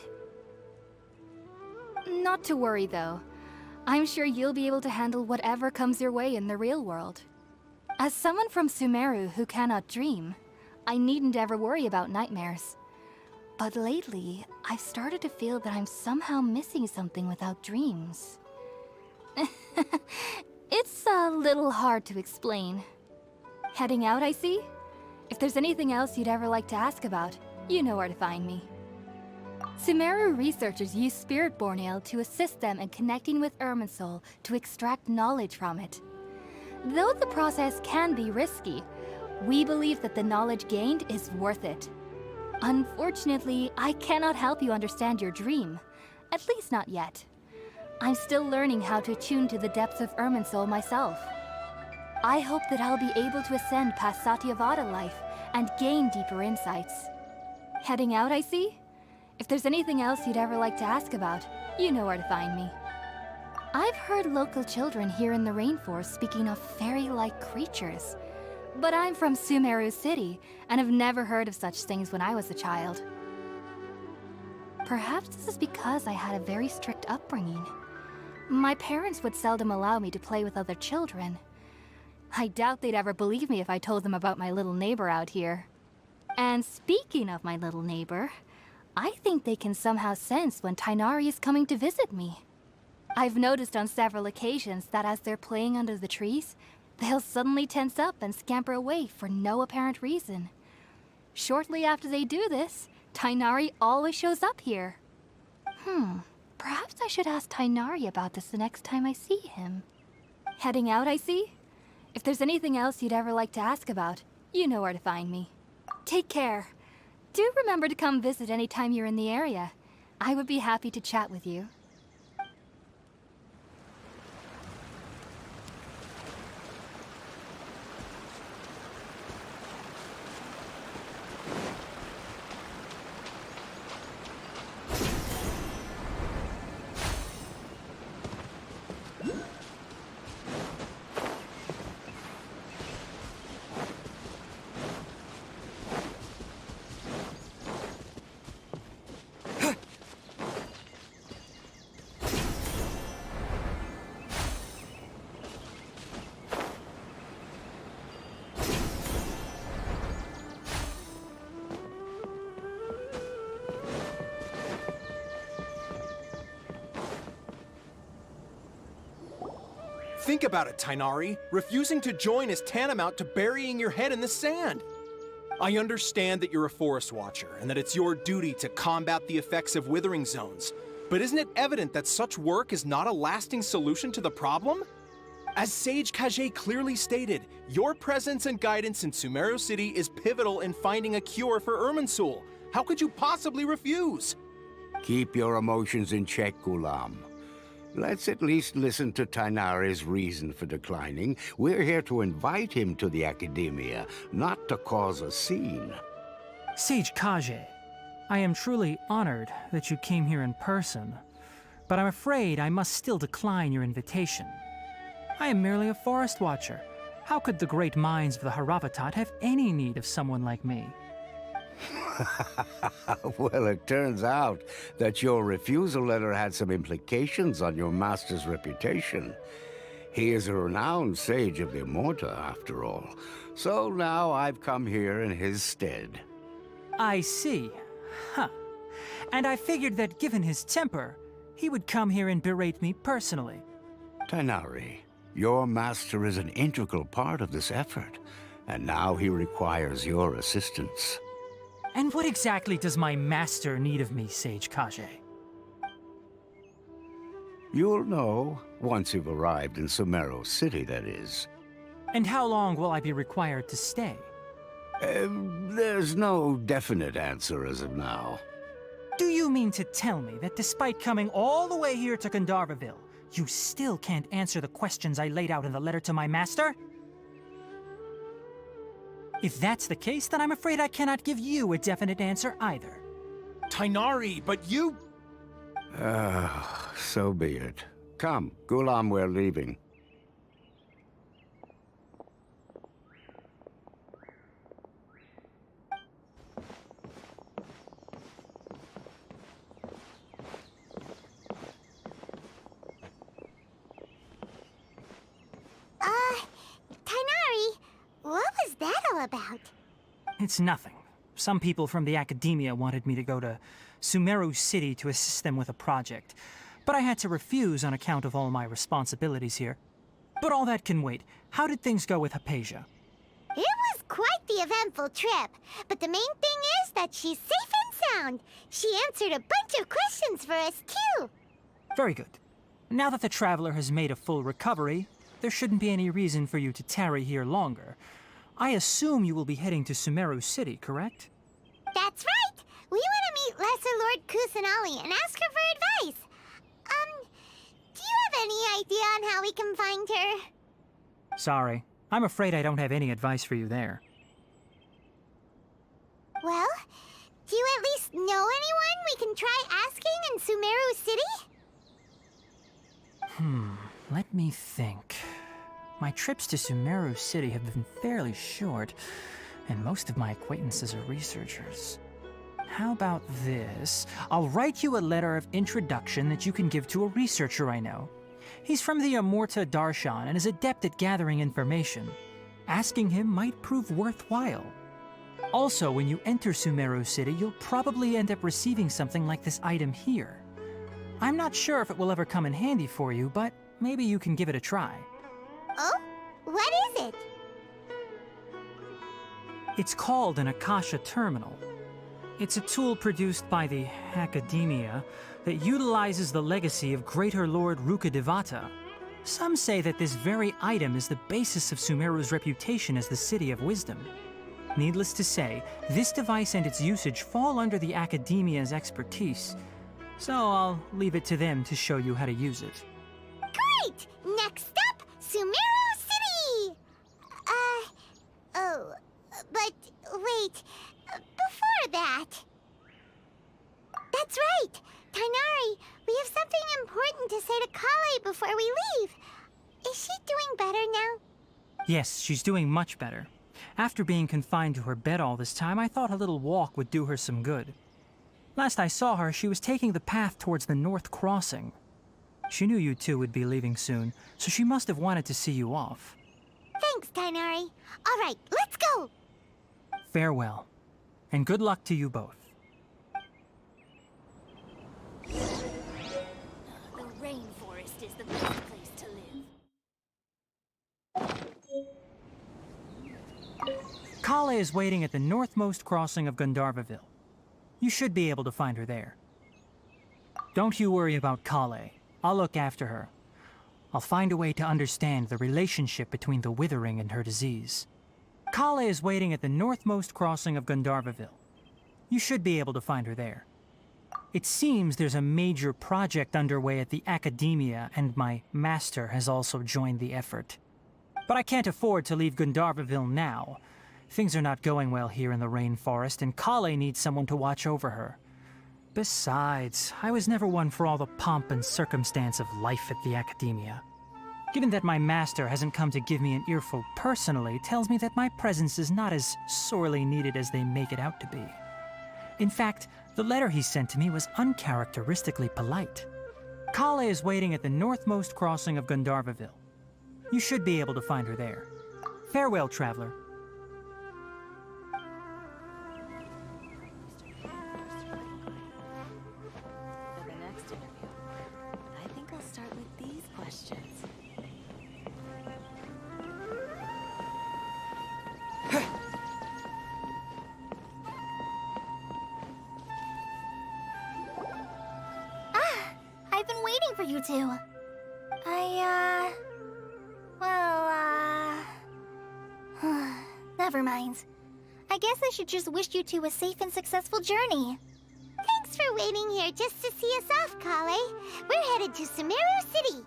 Not to worry, though. I'm sure you'll be able to handle whatever comes your way in the real world. As someone from Sumeru who cannot dream, I needn't ever worry about nightmares. But lately, I've started to feel that I'm somehow missing something without dreams. It's a little hard to explain. Heading out, I see? If there's anything else you'd ever like to ask about, you know where to find me. Sumeru researchers use Spiritborn Ale to assist them in connecting with Irminsul to extract knowledge from it. Though the process can be risky, we believe that the knowledge gained is worth it. Unfortunately, I cannot help you understand your dream. At least not yet. I'm still learning how to attune to the depths of Irminsul myself. I hope that I'll be able to ascend past Satyavada life and gain deeper insights. Heading out, I see? If there's anything else you'd ever like to ask about, you know where to find me. I've heard local children here in the rainforest speaking of fairy-like creatures. But I'm from Sumeru City, and have never heard of such things when I was a child. Perhaps this is because I had a very strict upbringing. My parents would seldom allow me to play with other children. I doubt they'd ever believe me if I told them about my little neighbor out here. And speaking of my little neighbor, I think they can somehow sense when Tighnari is coming to visit me. I've noticed on several occasions that as they're playing under the trees, they'll suddenly tense up and scamper away for no apparent reason. Shortly after they do this, Tighnari always shows up here. Perhaps I should ask Tighnari about this the next time I see him. Heading out, I see? If there's anything else you'd ever like to ask about, You know where to find me. Take care. Do remember to come visit anytime you're in the area. I would be happy to chat with you. Think about it, Tainari. Refusing to join is tantamount to burying your head in the sand. I understand that you're a forest watcher and that it's your duty to combat the effects of withering zones. But isn't it evident that such work is not a lasting solution to the problem? As Sage Kage clearly stated, your presence and guidance in Sumeru City is pivotal in finding a cure for Irminsul. How could you possibly refuse? Keep your emotions in check, Ghulam. Let's at least listen to Tainari's reason for declining. We're here to invite him to the Academia, not to cause a scene. Sage Kage, I am truly honored that you came here in person, but I'm afraid I must still decline your invitation. I am merely a forest watcher. How could the great minds of the Haravatat have any need of someone like me? Well, it turns out that your refusal letter had some implications on your master's reputation. He is a renowned sage of the Immorta, after all. So now I've come here in his stead. I see. Huh. And I figured that given his temper, he would come here and berate me personally. Tainari, your master is an integral part of this effort, and now he requires your assistance. And what exactly does my master need of me, Sage Kage? You'll know once you've arrived in Sumeru City, that is. And how long will I be required to stay? There's no definite answer as of now. Do you mean to tell me that despite coming all the way here to Gandharvaville, you still can't answer the questions I laid out in the letter to my master? If that's the case, then I'm afraid I cannot give you a definite answer either. Tainari, but you... So be it. Come, Ghulam, we're leaving. Tainari, what was that all about? It's nothing. Some people from the Academia wanted me to go to Sumeru City to assist them with a project, but I had to refuse on account of all my responsibilities here. But all that can wait. How did things go with Hypatia? It was quite the eventful trip, but the main thing is that she's safe and sound. She answered a bunch of questions for us, too. Very good. Now that the traveler has made a full recovery, there shouldn't be any reason for you to tarry here longer. I assume you will be heading to Sumeru City, correct? That's right! We want to meet Lesser Lord Kusanali and ask her for advice. Do you have any idea on how we can find her? Sorry. I'm afraid I don't have any advice for you there. Well, do you at least know anyone we can try asking in Sumeru City? Let me think. My trips to Sumeru City have been fairly short, and most of my acquaintances are researchers. How about this? I'll write you a letter of introduction that you can give to a researcher I know. He's from the Immorta Darshan and is adept at gathering information. Asking him might prove worthwhile. Also, when you enter Sumeru City, you'll probably end up receiving something like this item here. I'm not sure if it will ever come in handy for you, but maybe you can give it a try. Oh? What is it? It's called an Akasha Terminal. It's a tool produced by the Academia that utilizes the legacy of Greater Lord Rukkhadevata. Some say that this very item is the basis of Sumeru's reputation as the City of Wisdom. Needless to say, this device and its usage fall under the Academia's expertise, so I'll leave it to them to show you how to use it. Great! Next up, Sumeru City! But wait, before that... That's right! Tainari, we have something important to say to Kale before we leave. Is she doing better now? Yes, she's doing much better. After being confined to her bed all this time, I thought a little walk would do her some good. Last I saw her, she was taking the path towards the North Crossing. She knew you two would be leaving soon, so she must have wanted to see you off. Thanks, Tainari. All right, let's go! Farewell, and good luck to you both. The rainforest is the best place to live. Kale is waiting at the northmost crossing of Gandharvaville. You should be able to find her there. Don't you worry about Kale. I'll look after her. I'll find a way to understand the relationship between the withering and her disease. Kale is waiting at the northmost crossing of Gandharvaville. You should be able to find her there. It seems there's a major project underway at the Academia, and my master has also joined the effort. But I can't afford to leave Gandharvaville now. Things are not going well here in the rainforest, and Kale needs someone to watch over her. Besides, I was never one for all the pomp and circumstance of life at the Academia. Given that my master hasn't come to give me an earful personally, tells me that my presence is not as sorely needed as they make it out to be. In fact, the letter he sent to me was uncharacteristically polite. Kale is waiting at the northmost crossing of Gandharvaville. You should be able to find her there. Farewell, traveler. For the next interview, I think I'll start with these questions. I've been waiting for you two. Never mind. I guess I should just wish you two a safe and successful journey. Thanks for waiting here just to see us off, Kale. We're headed to Sumeru City.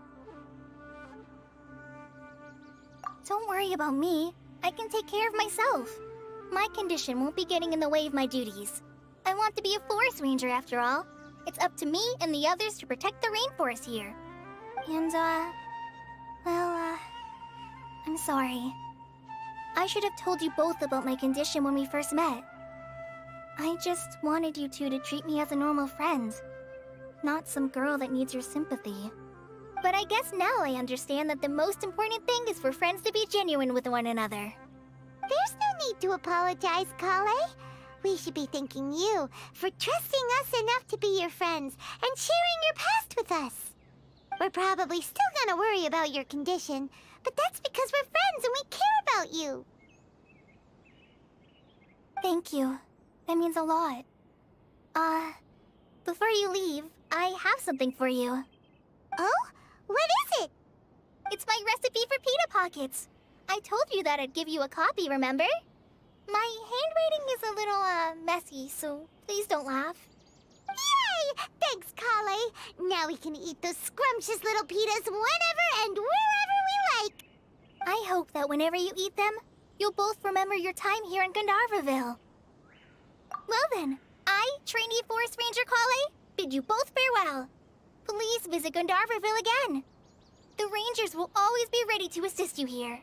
Don't worry about me. I can take care of myself. My condition won't be getting in the way of my duties. I want to be a forest ranger after all. It's up to me and the others to protect the rainforest here. And, I'm sorry. I should have told you both about my condition when we first met. I just wanted you two to treat me as a normal friend, not some girl that needs your sympathy. But I guess now I understand that the most important thing is for friends to be genuine with one another. There's no need to apologize, Kale. We should be thanking you for trusting us enough to be your friends and sharing your past with us. We're probably still gonna worry about your condition, but that's because we're friends and we care about you. Thank you. That means a lot. Before you leave, I have something for you. Oh? What is it? It's my recipe for pita pockets. I told you that I'd give you a copy, remember? My handwriting is a little, messy, so please don't laugh. Yay! Thanks, Kale. Now we can eat those scrumptious little pitas whenever and wherever we like. I hope that whenever you eat them, you'll both remember your time here in Gandharvaville. Well then, I, trainee Forest Ranger Kale, bid you both farewell. Please visit Gandharvaville again. The Rangers will always be ready to assist you here.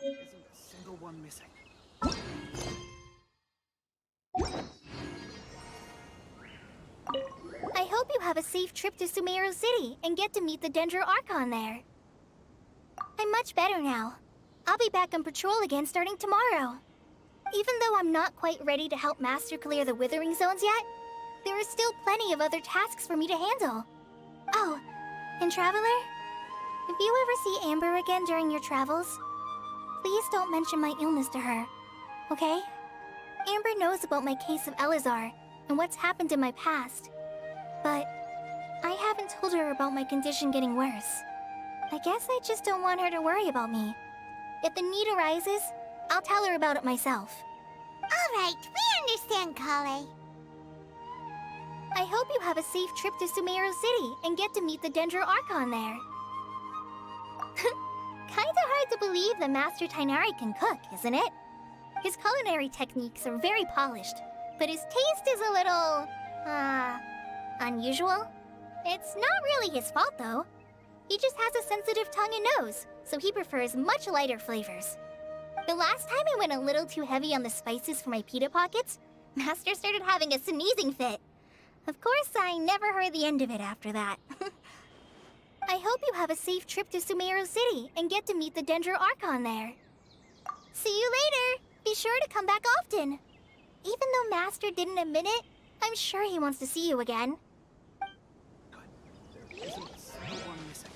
Isn't a single one missing. I hope you have a safe trip to Sumeru City and get to meet the Dendro Archon there. I'm much better now. I'll be back on patrol again starting tomorrow. Even though I'm not quite ready to help Master clear the Withering Zones yet, there are still plenty of other tasks for me to handle. Oh, and Traveler, if you ever see Amber again during your travels, please don't mention my illness to her, okay? Amber knows about my case of Elazar and what's happened in my past. But I haven't told her about my condition getting worse. I guess I just don't want her to worry about me. If the need arises, I'll tell her about it myself. All right, we understand, Kale. I hope you have a safe trip to Sumeru City and get to meet the Dendro Archon there. Kinda hard to believe that Master Tighnari can cook, isn't it? His culinary techniques are very polished, but his taste is a little, unusual. It's not really his fault, though. He just has a sensitive tongue and nose, so he prefers much lighter flavors. The last time I went a little too heavy on the spices for my pita pockets, Master started having a sneezing fit. Of course, I never heard the end of it after that. I hope you have a safe trip to Sumeru City and get to meet the Dendro Archon there. See you later! Be sure to come back often. Even though Master didn't admit it, I'm sure he wants to see you again. There isn't a single one missing.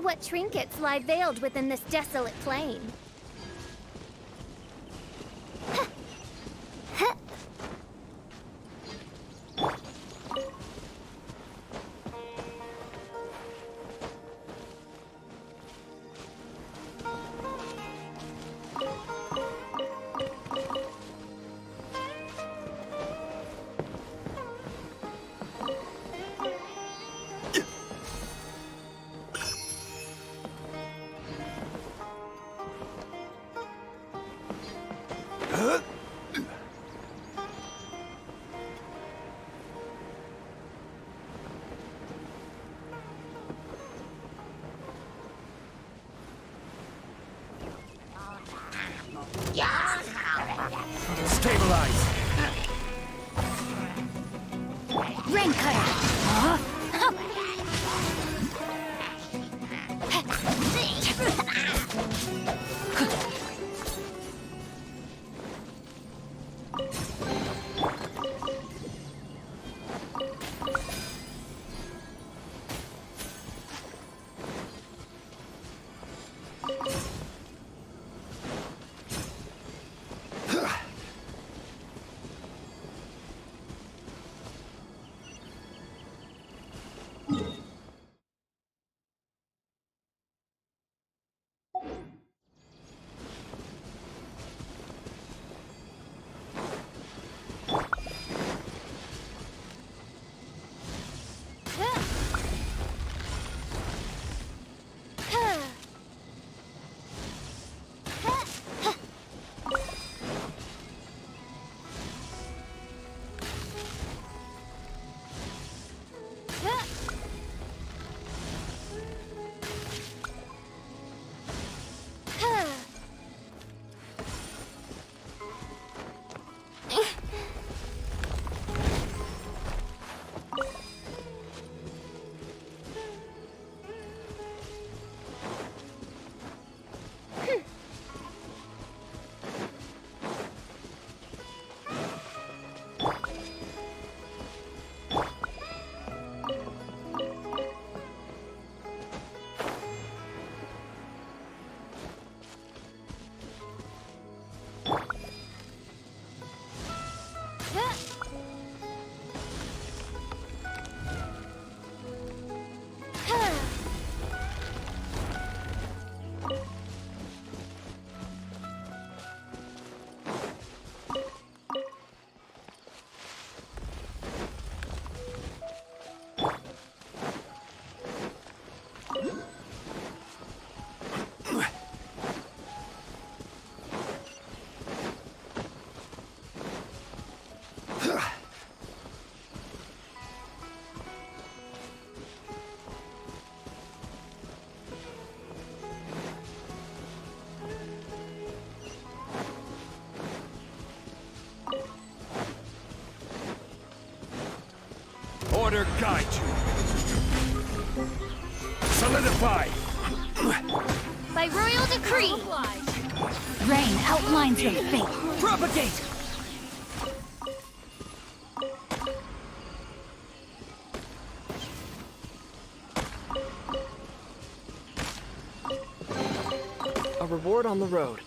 What trinkets lie veiled within this desolate plain? Stabilize! Rain cutter! letter guide you. Solidify! By royal decree, rain outlines your fate. Propagate! A reward on the road.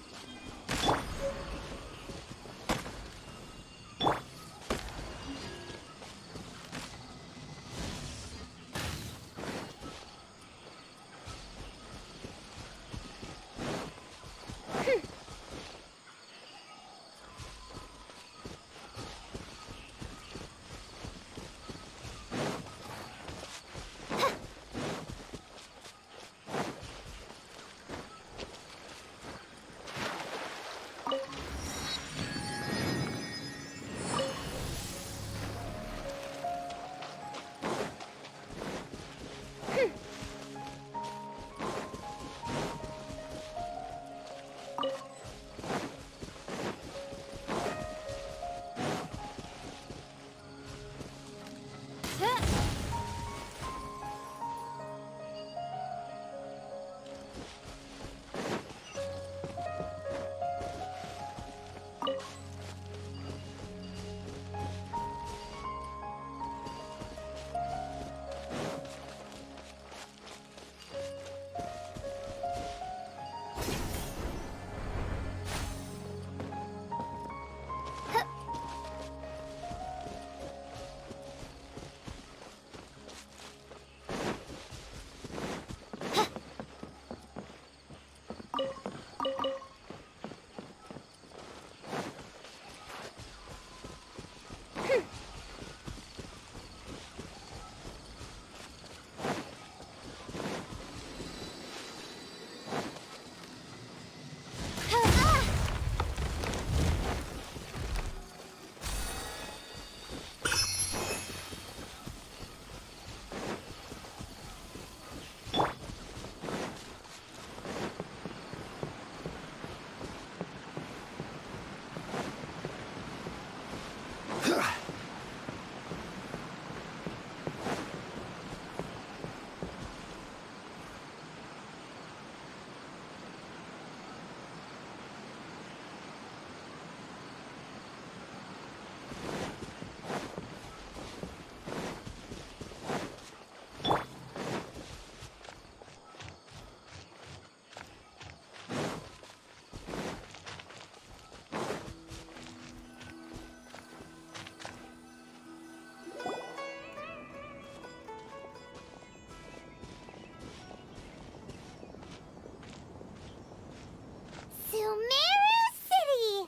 Sumeru City!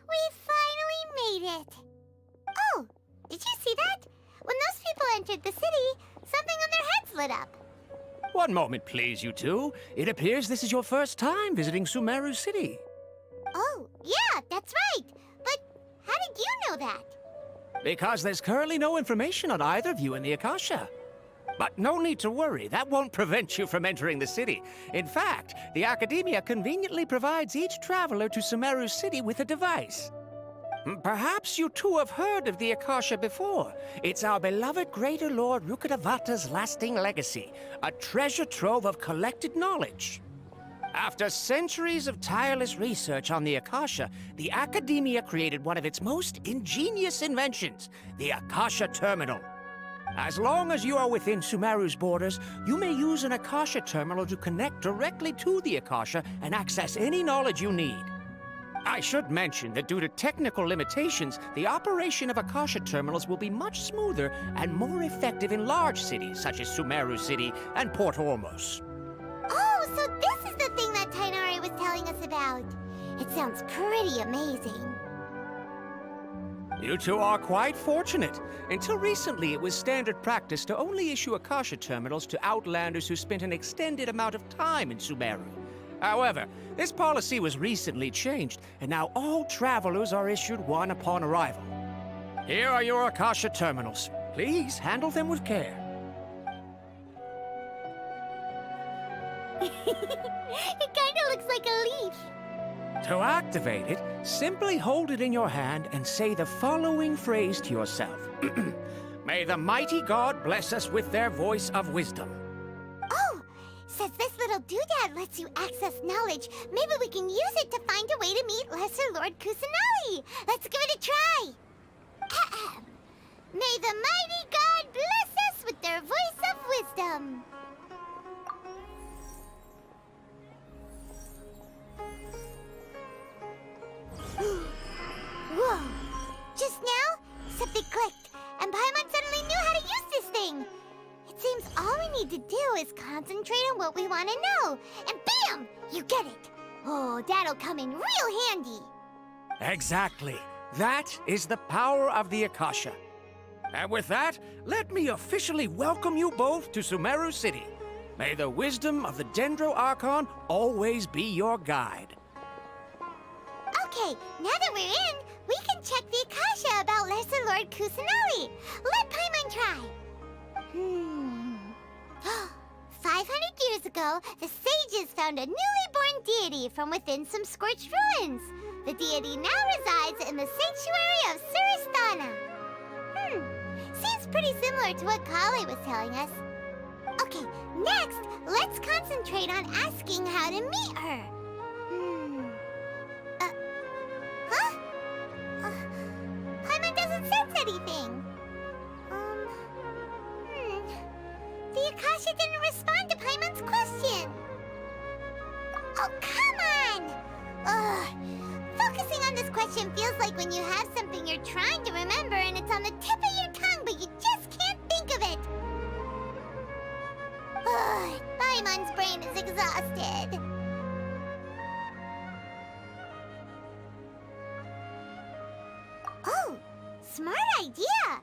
We finally made it! Oh, did you see that? When those people entered the city, something on their heads lit up. One moment, please, you two. It appears this is your first time visiting Sumeru City. Oh, yeah, that's right. But how did you know that? Because there's currently no information on either of you in the Akasha. But no need to worry, that won't prevent you from entering the city. In fact, the Academia conveniently provides each traveler to Sumeru City with a device. Perhaps you two have heard of the Akasha before. It's our beloved Greater Lord Rukkhadevata's lasting legacy, a treasure trove of collected knowledge. After centuries of tireless research on the Akasha, the Academia created one of its most ingenious inventions, the Akasha Terminal. As long as you are within Sumeru's borders, you may use an Akasha terminal to connect directly to the Akasha and access any knowledge you need. I should mention that due to technical limitations, the operation of Akasha terminals will be much smoother and more effective in large cities such as Sumeru City and Port Ormos. Oh, so this is the thing that Tainari was telling us about. It sounds pretty amazing. You two are quite fortunate. Until recently, it was standard practice to only issue Akasha terminals to outlanders who spent an extended amount of time in Sumeru. However, this policy was recently changed, and now all travelers are issued one upon arrival. Here are your Akasha terminals. Please handle them with care. It kinda looks like a leaf. To activate it, simply hold it in your hand and say the following phrase to yourself. May the mighty god bless us with their voice of wisdom. Oh, since this little doodad lets you access knowledge, maybe we can use it to find a way to meet Lesser Lord Kusanali. Let's give it a try. Ahem. May the mighty god bless us with their voice of wisdom. Whoa! Just now, something clicked, and Paimon suddenly knew how to use this thing. It seems all we need to do is concentrate on what we want to know, and bam! You get it. Oh, that'll come in real handy. Exactly. That is the power of the Akasha. And with that, let me officially welcome you both to Sumeru City. May the wisdom of the Dendro Archon always be your guide. Okay, now that we're in, we can check the Akasha about Lesser Lord Kusanali. Let Paimon try. 500 years ago, the sages found a newly born deity from within some scorched ruins. The deity now resides in the sanctuary of Suristana. Seems pretty similar to what Kale was telling us. Okay, next, let's concentrate on asking how to meet her. Paimon doesn't sense anything. The Akasha didn't respond to Paimon's question. Oh, come on! Ugh. Focusing on this question feels like when you have something you're trying to remember and it's on the tip of your tongue, but you just can't think of it. Ugh. Paimon's brain is exhausted. Oh, smart idea.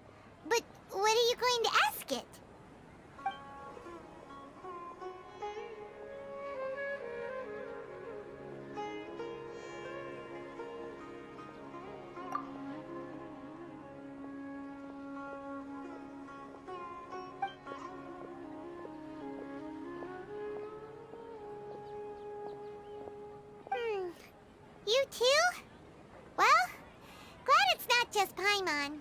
But what are you going to ask it? You too? Well, glad it's not just Paimon.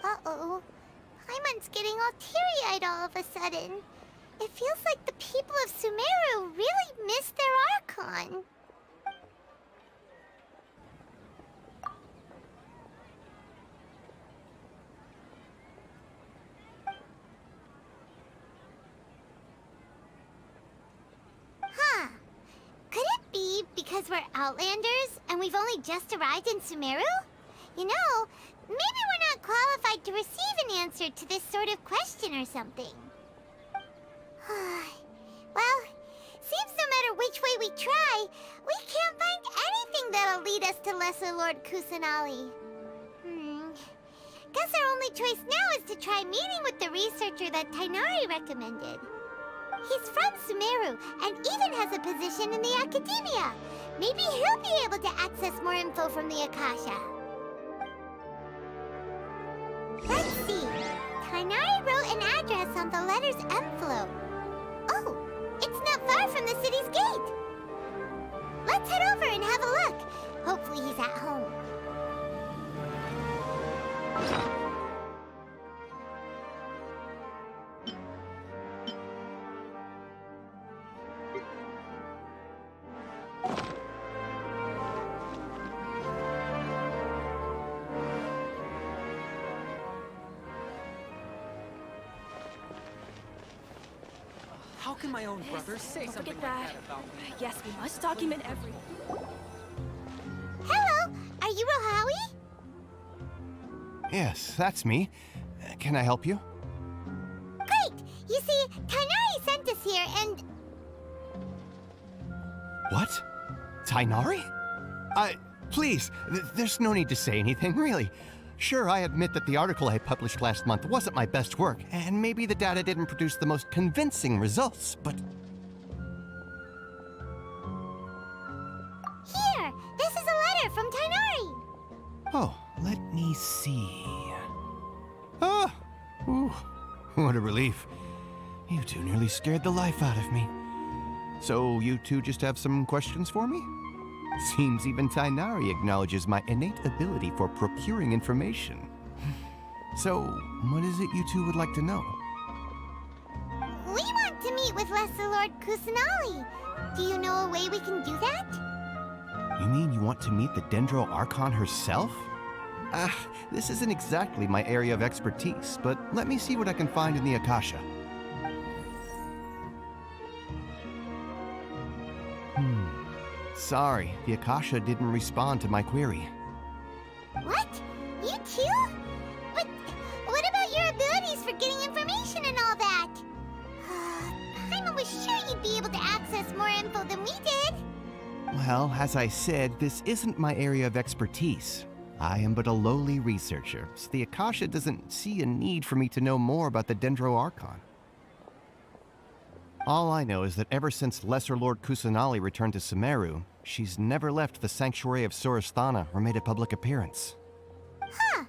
Uh-oh. Paimon's getting all teary-eyed all of a sudden. It feels like the people of Sumeru really miss their Archon. Could it be because we're Outlanders and we've only just arrived in Sumeru? You know, maybe we're not qualified to receive an answer to this sort of question or something. Well, seems no matter which way we try, we can't find anything that'll lead us to Lesser Lord Kusanali. Guess our only choice now is to try meeting with the researcher that Tainari recommended. He's from Sumeru and even has a position in the Academia. Maybe he'll be able to access more info from the Akasha. Let's see. Tainari wrote an address on the letter's envelope. Oh, it's not far from the city's gate. Let's head over and have a look. Hopefully he's at home. How can my own brother say something like that about me? Yes, we must document every... Hello, are you Rohawi? Yes, that's me. Can I help you? Great! You see, Tainari sent us here and... What? Tainari? Please, there's no need to say anything, really. Sure, I admit that the article I published last month wasn't my best work, and maybe the data didn't produce the most convincing results, but... Here! This is a letter from Tainari! Oh, let me see... Oh! Ooh. What a relief. You two nearly scared the life out of me. So you two just have some questions for me? Seems even Tainari acknowledges my innate ability for procuring information. So, what is it you two would like to know? We want to meet with Lesser Lord Kusanali. Do you know a way we can do that? You mean you want to meet the Dendro Archon herself? This isn't exactly my area of expertise, but let me see what I can find in the Akasha. Sorry, the Akasha didn't respond to my query. What? You too? But what about your abilities for getting information and all that? Paimon was sure you'd be able to access more info than we did. Well, as I said, this isn't my area of expertise. I am but a lowly researcher, so the Akasha doesn't see a need for me to know more about the Dendro Archon. All I know is that ever since Lesser Lord Kusanali returned to Sumeru, she's never left the Sanctuary of Sorasthana or made a public appearance. Huh.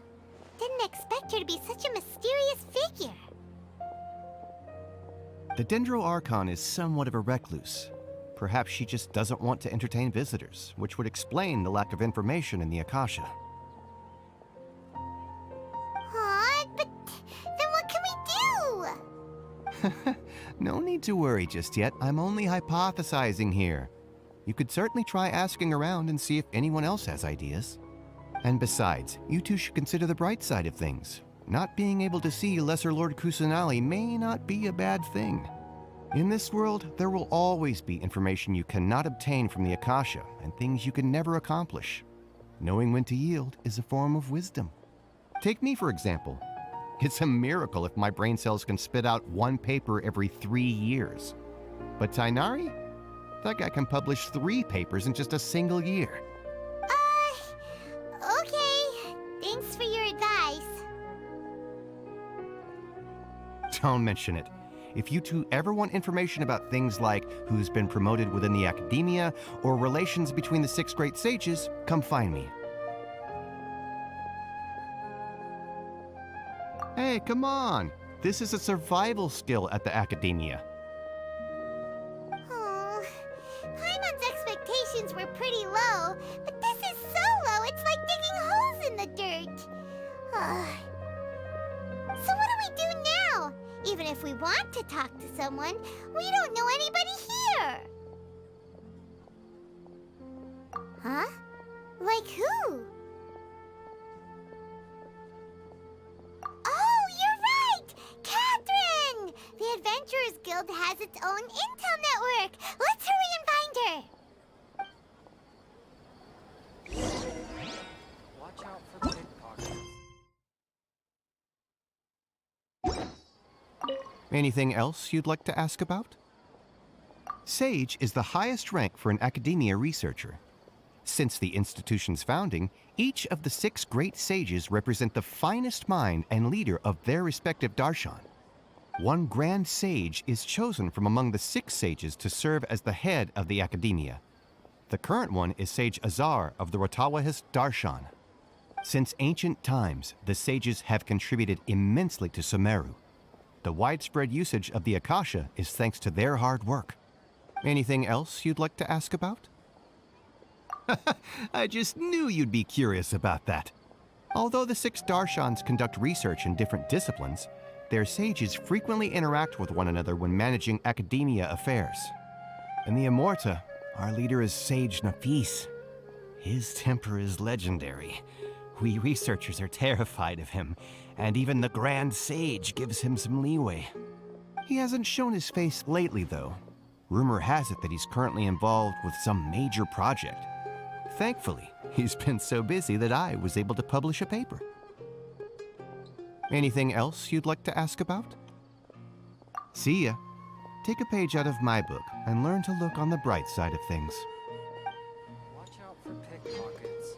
Didn't expect her to be such a mysterious figure. The Dendro Archon is somewhat of a recluse. Perhaps she just doesn't want to entertain visitors, which would explain the lack of information in the Akasha. But then what can we do? No need to worry just yet. I'm only hypothesizing here. You could certainly try asking around and see if anyone else has ideas. And besides, you two should consider the bright side of things. Not being able to see Lesser Lord Kusanali may not be a bad thing. In this world, there will always be information you cannot obtain from the Akasha and things you can never accomplish. Knowing when to yield is a form of wisdom. Take me, for example. It's a miracle if my brain cells can spit out one paper every 3 years. But Tainari? That guy can publish 3 papers in just a single year. Okay. Thanks for your advice. Don't mention it. If you two ever want information about things like who's been promoted within the academia or relations between the 6 great sages, come find me. Hey, come on! This is a survival skill at the academia. Oh, Paimon's expectations were pretty low, but this is so low it's like digging holes in the dirt. So what do we do now? Even if we want to talk to someone, we don't know anybody here. Huh? Like who? Oh, you're right! Catherine! The Adventurers Guild has its own intel network. Let's hurry and find her. Watch out for pickpockets. Anything else you'd like to ask about? Sage is the highest rank for an academia researcher. Since the institution's founding, each of the 6 great sages represent the finest mind and leader of their respective darshan. One grand sage is chosen from among the 6 sages to serve as the head of the academia. The current one is Sage Azar of the Rotawahist darshan. Since ancient times, the sages have contributed immensely to Sumeru. The widespread usage of the Akasha is thanks to their hard work. Anything else you'd like to ask about? I just knew you'd be curious about that. Although the 6 darshans conduct research in different disciplines, their sages frequently interact with one another when managing academia affairs. In the Immorta, our leader is Sage Nafis. His temper is legendary. We researchers are terrified of him, and even the Grand Sage gives him some leeway. He hasn't shown his face lately, though. Rumor has it that he's currently involved with some major project. Thankfully, he's been so busy that I was able to publish a paper. Anything else you'd like to ask about? See ya. Take a page out of my book and learn to look on the bright side of things. Watch out for pickpockets.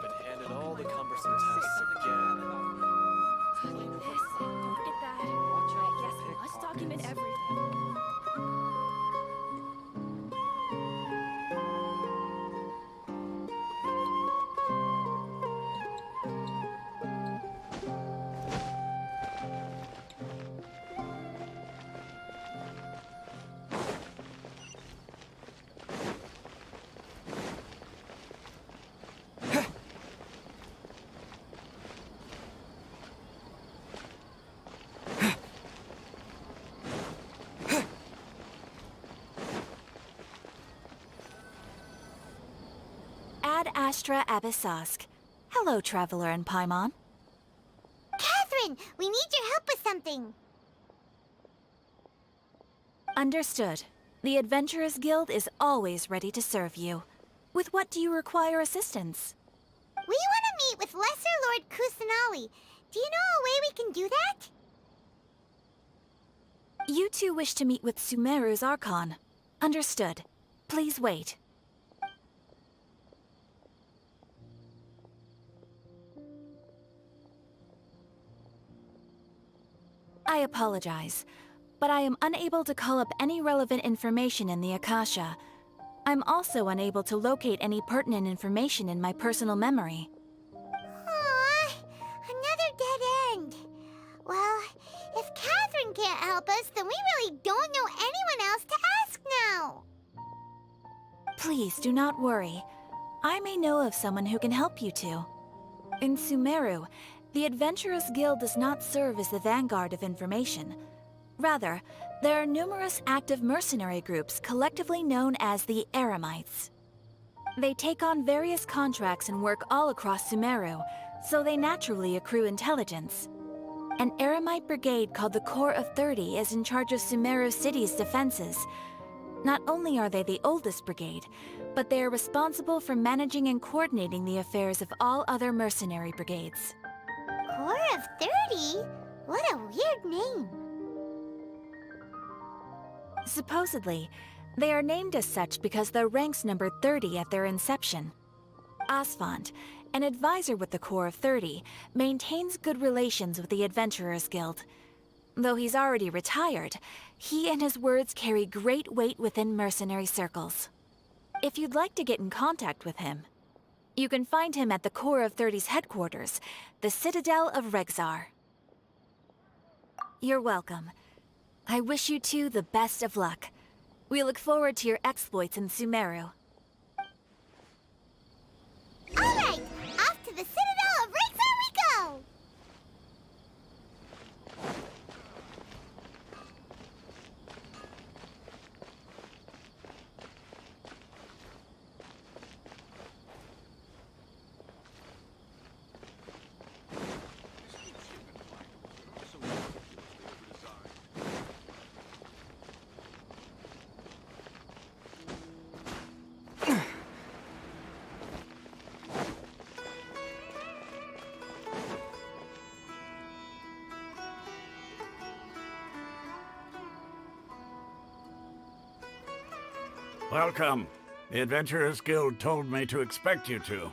Been handed all the cumbersome tests again. Don't forget that. Watch Astra Abyssosk. Hello, Traveler and Paimon. Catherine, we need your help with something. Understood. The Adventurers Guild is always ready to serve you. With what do you require assistance? We want to meet with Lesser Lord Kusanali. Do you know a way we can do that? You two wish to meet with Sumeru's Archon. Understood. Please wait. I apologize, but I am unable to call up any relevant information in the Akasha. I'm also unable to locate any pertinent information in my personal memory. Aww, another dead end. Well, if Catherine can't help us, then we really don't know anyone else to ask now. Please do not worry. I may know of someone who can help you two. In Sumeru, the Adventurers Guild does not serve as the vanguard of information. Rather, there are numerous active mercenary groups collectively known as the Eremites. They take on various contracts and work all across Sumeru, so they naturally accrue intelligence. An Eremite brigade called the Corps of 30 is in charge of Sumeru City's defenses. Not only are they the oldest brigade, but they are responsible for managing and coordinating the affairs of all other mercenary brigades. Corps of 30? What a weird name. Supposedly, they are named as such because their ranks numbered 30 at their inception. Asphalt, an advisor with the Corps of 30, maintains good relations with the Adventurers Guild. Though he's already retired, he and his words carry great weight within mercenary circles. If you'd like to get in contact with him, you can find him at the Corps of 30's headquarters, the Citadel of Rexar. You're welcome. I wish you two the best of luck. We look forward to your exploits in Sumeru. All right, off to the Citadel of Rexar we go! Welcome. The Adventurers Guild told me to expect you two.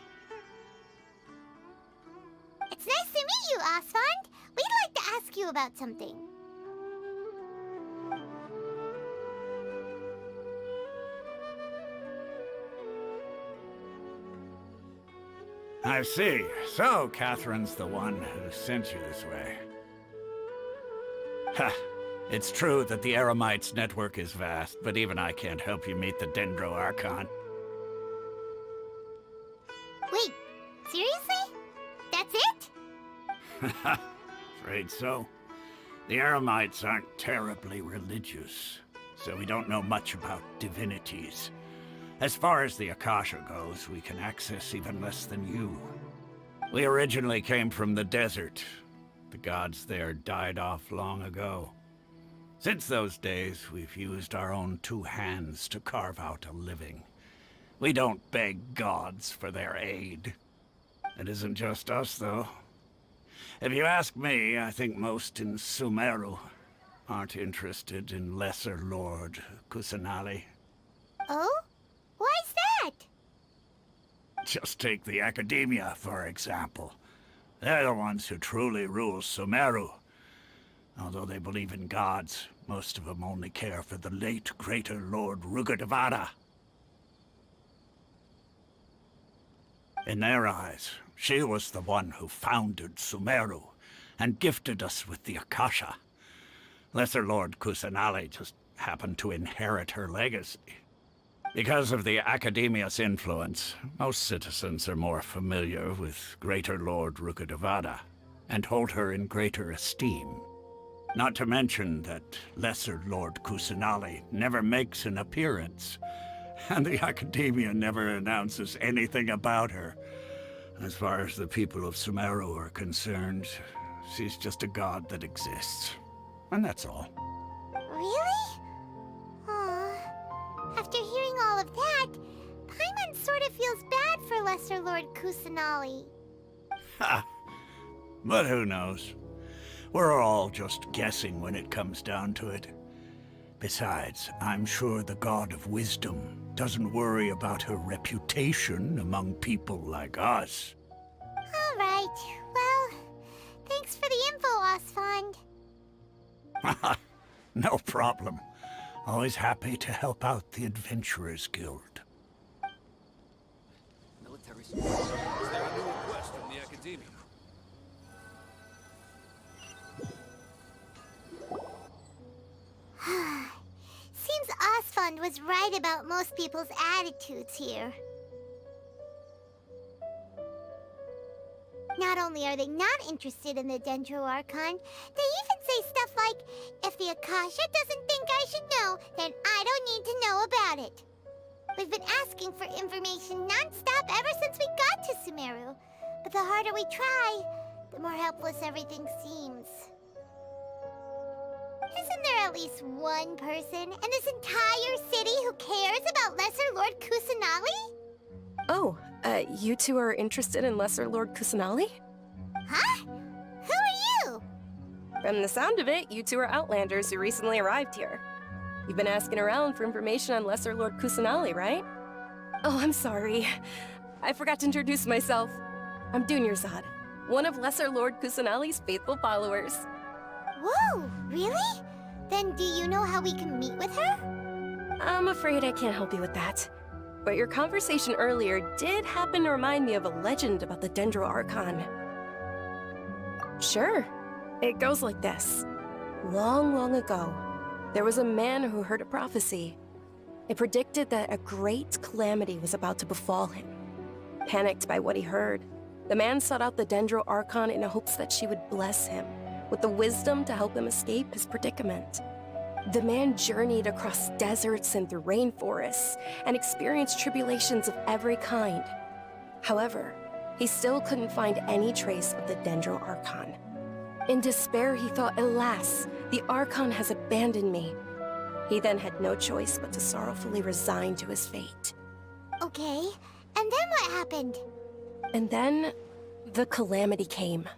It's nice to meet you, Asphalt. We'd like to ask you about something. I see. So, Catherine's the one who sent you this way. Ha! It's true that the Eremites' network is vast, but even I can't help you meet the Dendro Archon. Wait, seriously? That's it? Afraid so. The Eremites aren't terribly religious, so we don't know much about divinities. As far as the Akasha goes, we can access even less than you. We originally came from the desert. The gods there died off long ago. Since those days, we've used our own two hands to carve out a living. We don't beg gods for their aid. It isn't just us, though. If you ask me, I think most in Sumeru aren't interested in Lesser Lord Kusanali. Oh? Why's that? Just take the Academia, for example. They're the ones who truly rule Sumeru. Although they believe in gods, most of them only care for the late Greater Lord Rugurdevada. In their eyes, she was the one who founded Sumeru and gifted us with the Akasha. Lesser Lord Kusanali just happened to inherit her legacy. Because of the Academia's influence, most citizens are more familiar with Greater Lord Rugurdevada and hold her in greater esteem. Not to mention that Lesser Lord Kusanali never makes an appearance, And the Academia never announces anything about her. As far as the people of Sumeru are concerned, she's just a god that exists. And that's all. Really? Aw. After hearing all of that, Paimon sort of feels bad for Lesser Lord Kusanali. Ha! But who knows? We're all just guessing when it comes down to it. Besides, I'm sure the God of Wisdom doesn't worry about her reputation among people like us. All right. Well, thanks for the info, Osfond. No problem. Always happy to help out the Adventurers Guild. Military support. Is there a new request from the Academia? Seems Osfond was right about most people's attitudes here. Not only are they not interested in the Dendro Archon, they even say stuff like, if the Akasha doesn't think I should know, then I don't need to know about it. We've been asking for information non-stop ever since we got to Sumeru. But the harder we try, the more helpless everything seems. Isn't there at least one person in this entire city who cares about Lesser Lord Kusanali? Oh, you two are interested in Lesser Lord Kusanali? Huh? Who are you? From the sound of it, you two are Outlanders who recently arrived here. You've been asking around for information on Lesser Lord Kusanali, right? Oh, I'm sorry. I forgot to introduce myself. I'm Dunyarzad, one of Lesser Lord Kusanali's faithful followers. Whoa, really? Then do you know how we can meet with her? I'm afraid I can't help you with that. But your conversation earlier did happen to remind me of a legend about the Dendro Archon. Sure. It goes like this. Long, long ago, there was a man who heard a prophecy. It predicted that a great calamity was about to befall him. Panicked by what he heard, the man sought out the Dendro Archon in hopes that she would bless him with the wisdom to help him escape his predicament. The man journeyed across deserts and through rainforests and experienced tribulations of every kind. However, he still couldn't find any trace of the Dendro Archon. In despair, he thought, alas, the Archon has abandoned me. He then had no choice but to sorrowfully resign to his fate. Okay, and then what happened? And then, the calamity came.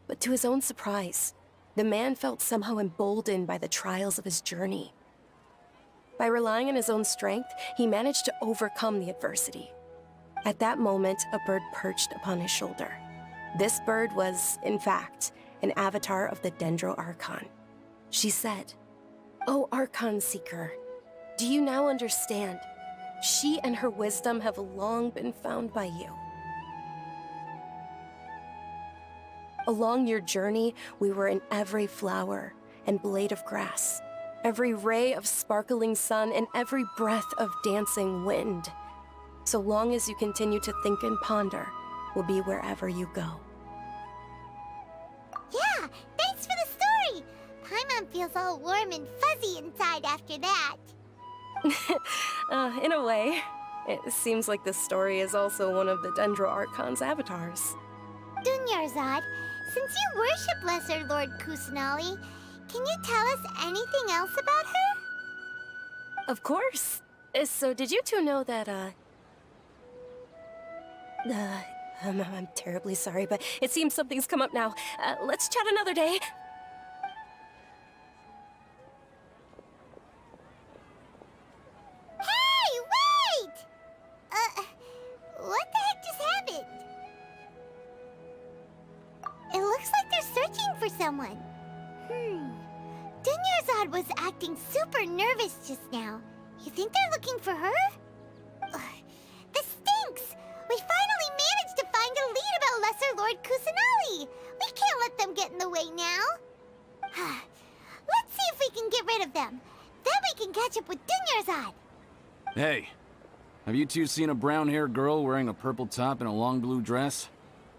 But to his own surprise, the man felt somehow emboldened by the trials of his journey. By relying on his own strength, he managed to overcome the adversity. At that moment, a bird perched upon his shoulder. This bird was, in fact, an avatar of the Dendro Archon. She said, "O Archon Seeker, do you now understand? She and her wisdom have long been found by you. Along your journey, we were in every flower and blade of grass, every ray of sparkling sun, and every breath of dancing wind. So long as you continue to think and ponder, we'll be wherever you go." Yeah, thanks for the story! Paimon feels all warm and fuzzy inside after that. In a way, it seems like this story is also one of the Dendro Archon's avatars. Dunyarzad, since you worship Lesser Lord Kusanali, can you tell us anything else about her? Of course. So did you two know that, I'm terribly sorry, but it seems something's come up now. Let's chat another day. Hey, wait! What the heck just happened? It looks like they're searching for someone. Dunyarzad was acting super nervous just now. You think they're looking for her? Ugh, this stinks! We finally managed to find a lead about Lesser Lord Kusanali! We can't let them get in the way now. Let's see if we can get rid of them. Then we can catch up with Dunyarzad. Hey, have you two seen a brown-haired girl wearing a purple top and a long blue dress?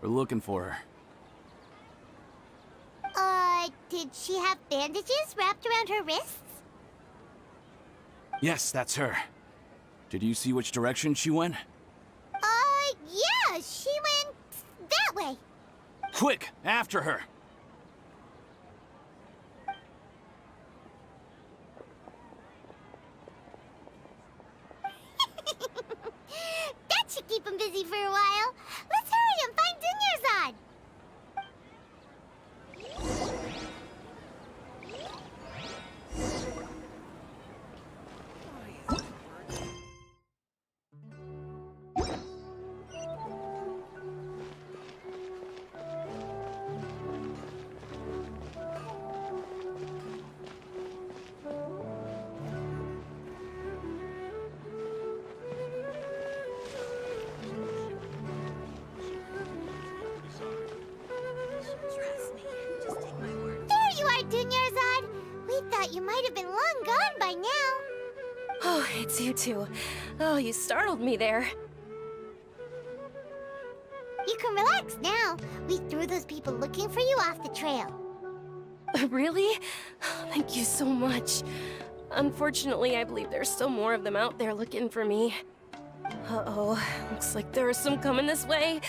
We're looking for her. Did she have bandages wrapped around her wrists? Yes, that's her. Did you see which direction she went? Yeah, she went that way. Quick, after her! That should keep him busy for a while. Let's hurry and find Dunyarzad. Dunyarzad, we thought you might have been long gone by now. Oh, it's you two. Oh, you startled me there. You can relax now. We threw those people looking for you off the trail. Really? Thank you so much. Unfortunately, I believe there's still more of them out there looking for me. Uh-oh, looks like there are some coming this way.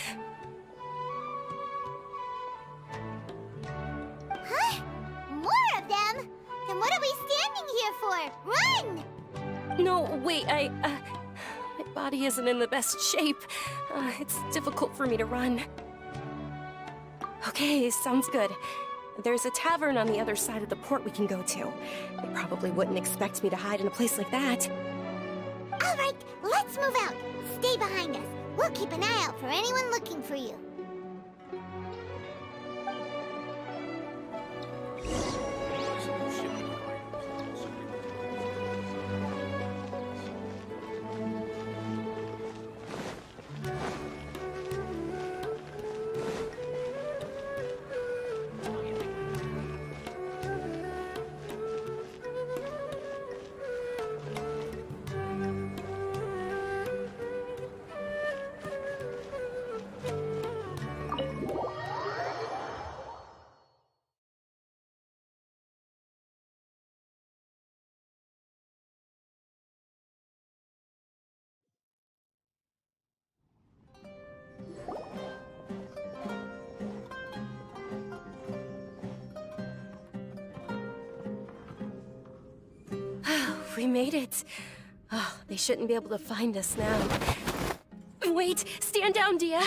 Huh? More of them? Then what are we standing here for? Run! No, wait, my body isn't in the best shape. It's difficult for me to run. Okay, sounds good. There's a tavern on the other side of the port we can go to. They probably wouldn't expect me to hide in a place like that. All right, let's move out. Stay behind us. We'll keep an eye out for anyone looking for you. We made it. Oh, they shouldn't be able to find us now. Wait, stand down, Dia.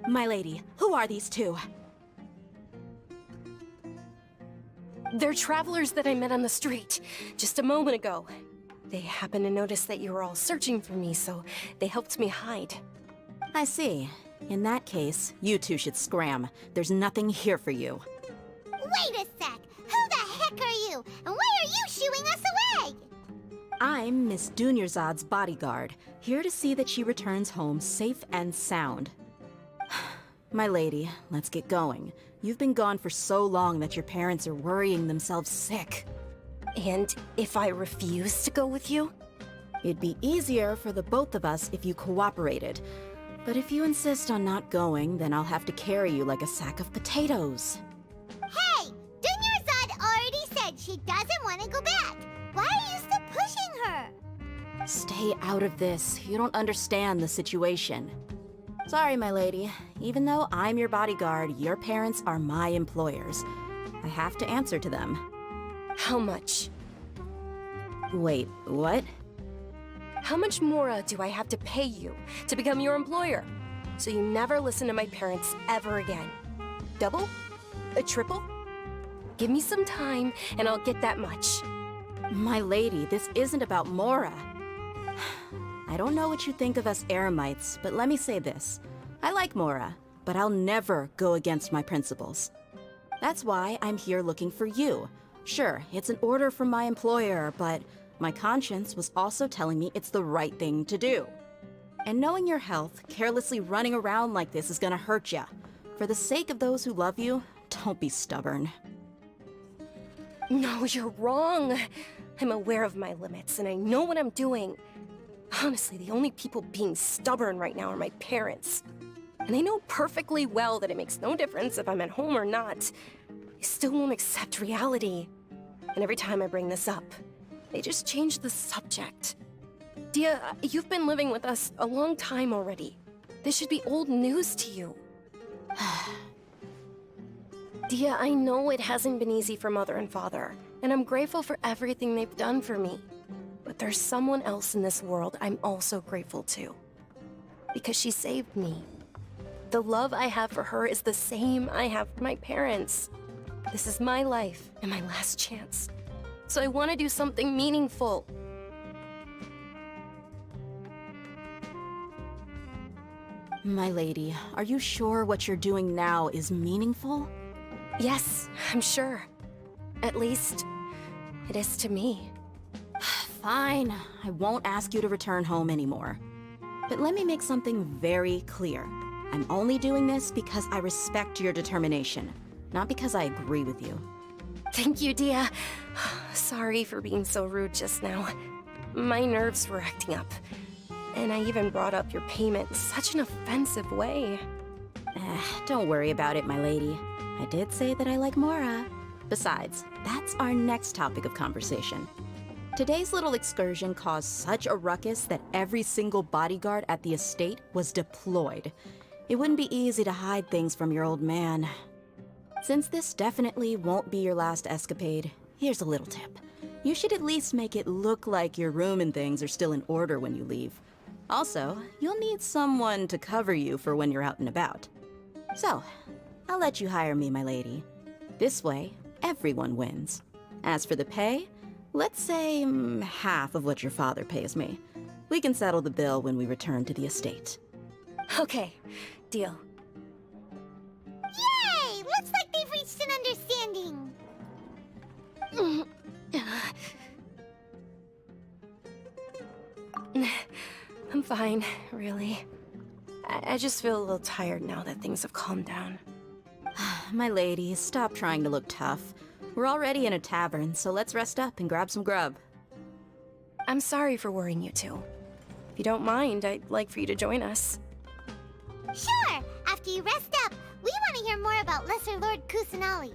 My lady, who are these two? They're travelers that I met on the street just a moment ago. They happened to notice that you were all searching for me, so they helped me hide. I see. In that case, you two should scram. There's nothing here for you. Wait a sec! Who the heck are you? And why are you shooing us away? I'm Miss Dunyarzad's bodyguard, here to see that she returns home safe and sound. My lady, let's get going. You've been gone for so long that your parents are worrying themselves sick. And if I refuse to go with you? It'd be easier for the both of us if you cooperated. But if you insist on not going, then I'll have to carry you like a sack of potatoes. Hey! Dunyarzad already said she doesn't want to go back. Why are you still pushing her? Stay out of this. You don't understand the situation. Sorry, my lady. Even though I'm your bodyguard, your parents are my employers. I have to answer to them. How much? Wait, what? How much more do I have to pay you to become your employer? So you never listen to my parents ever again. Double? A triple? Give me some time and I'll get that much. My lady, this isn't about Mora. I don't know what you think of us Eremites, but let me say this. I like Mora, but I'll never go against my principles. That's why I'm here looking for you. Sure, it's an order from my employer, but my conscience was also telling me it's the right thing to do. And knowing your health, carelessly running around like this is gonna hurt ya. For the sake of those who love you, don't be stubborn. No, you're wrong. I'm aware of my limits and I know what I'm doing. Honestly, the only people being stubborn right now are my parents. And they know perfectly well that it makes no difference if I'm at home or not. They still won't accept reality. And every time I bring this up, they just change the subject. Dia, you've been living with us a long time already. This should be old news to you. Dia, I know it hasn't been easy for Mother and Father, and I'm grateful for everything they've done for me. But there's someone else in this world I'm also grateful to. Because she saved me. The love I have for her is the same I have for my parents. This is my life and my last chance. So I want to do something meaningful. My lady, are you sure what you're doing now is meaningful? Yes, I'm sure. At least, it is to me. Fine, I won't ask you to return home anymore. But let me make something very clear. I'm only doing this because I respect your determination, not because I agree with you. Thank you, Dia. Sorry for being so rude just now. My nerves were acting up. And I even brought up your payment in such an offensive way. Don't worry about it, my lady. I did say that I like Mora. Besides, that's our next topic of conversation. Today's little excursion caused such a ruckus that every single bodyguard at the estate was deployed. It wouldn't be easy to hide things from your old man. Since this definitely won't be your last escapade, here's a little tip. You should at least make it look like your room and things are still in order when you leave. Also, you'll need someone to cover you for when you're out and about. So, I'll let you hire me, my lady. This way, everyone wins. As for the pay, let's say half of what your father pays me. We can settle the bill when we return to the estate. Okay, deal. Yay! Looks like they've reached an understanding. I'm fine, really. I just feel a little tired now that things have calmed down. My lady, stop trying to look tough. We're already in a tavern, so let's rest up and grab some grub. I'm sorry for worrying you two. If you don't mind, I'd like for you to join us. Sure! After you rest up, we want to hear more about Lesser Lord Kusanali.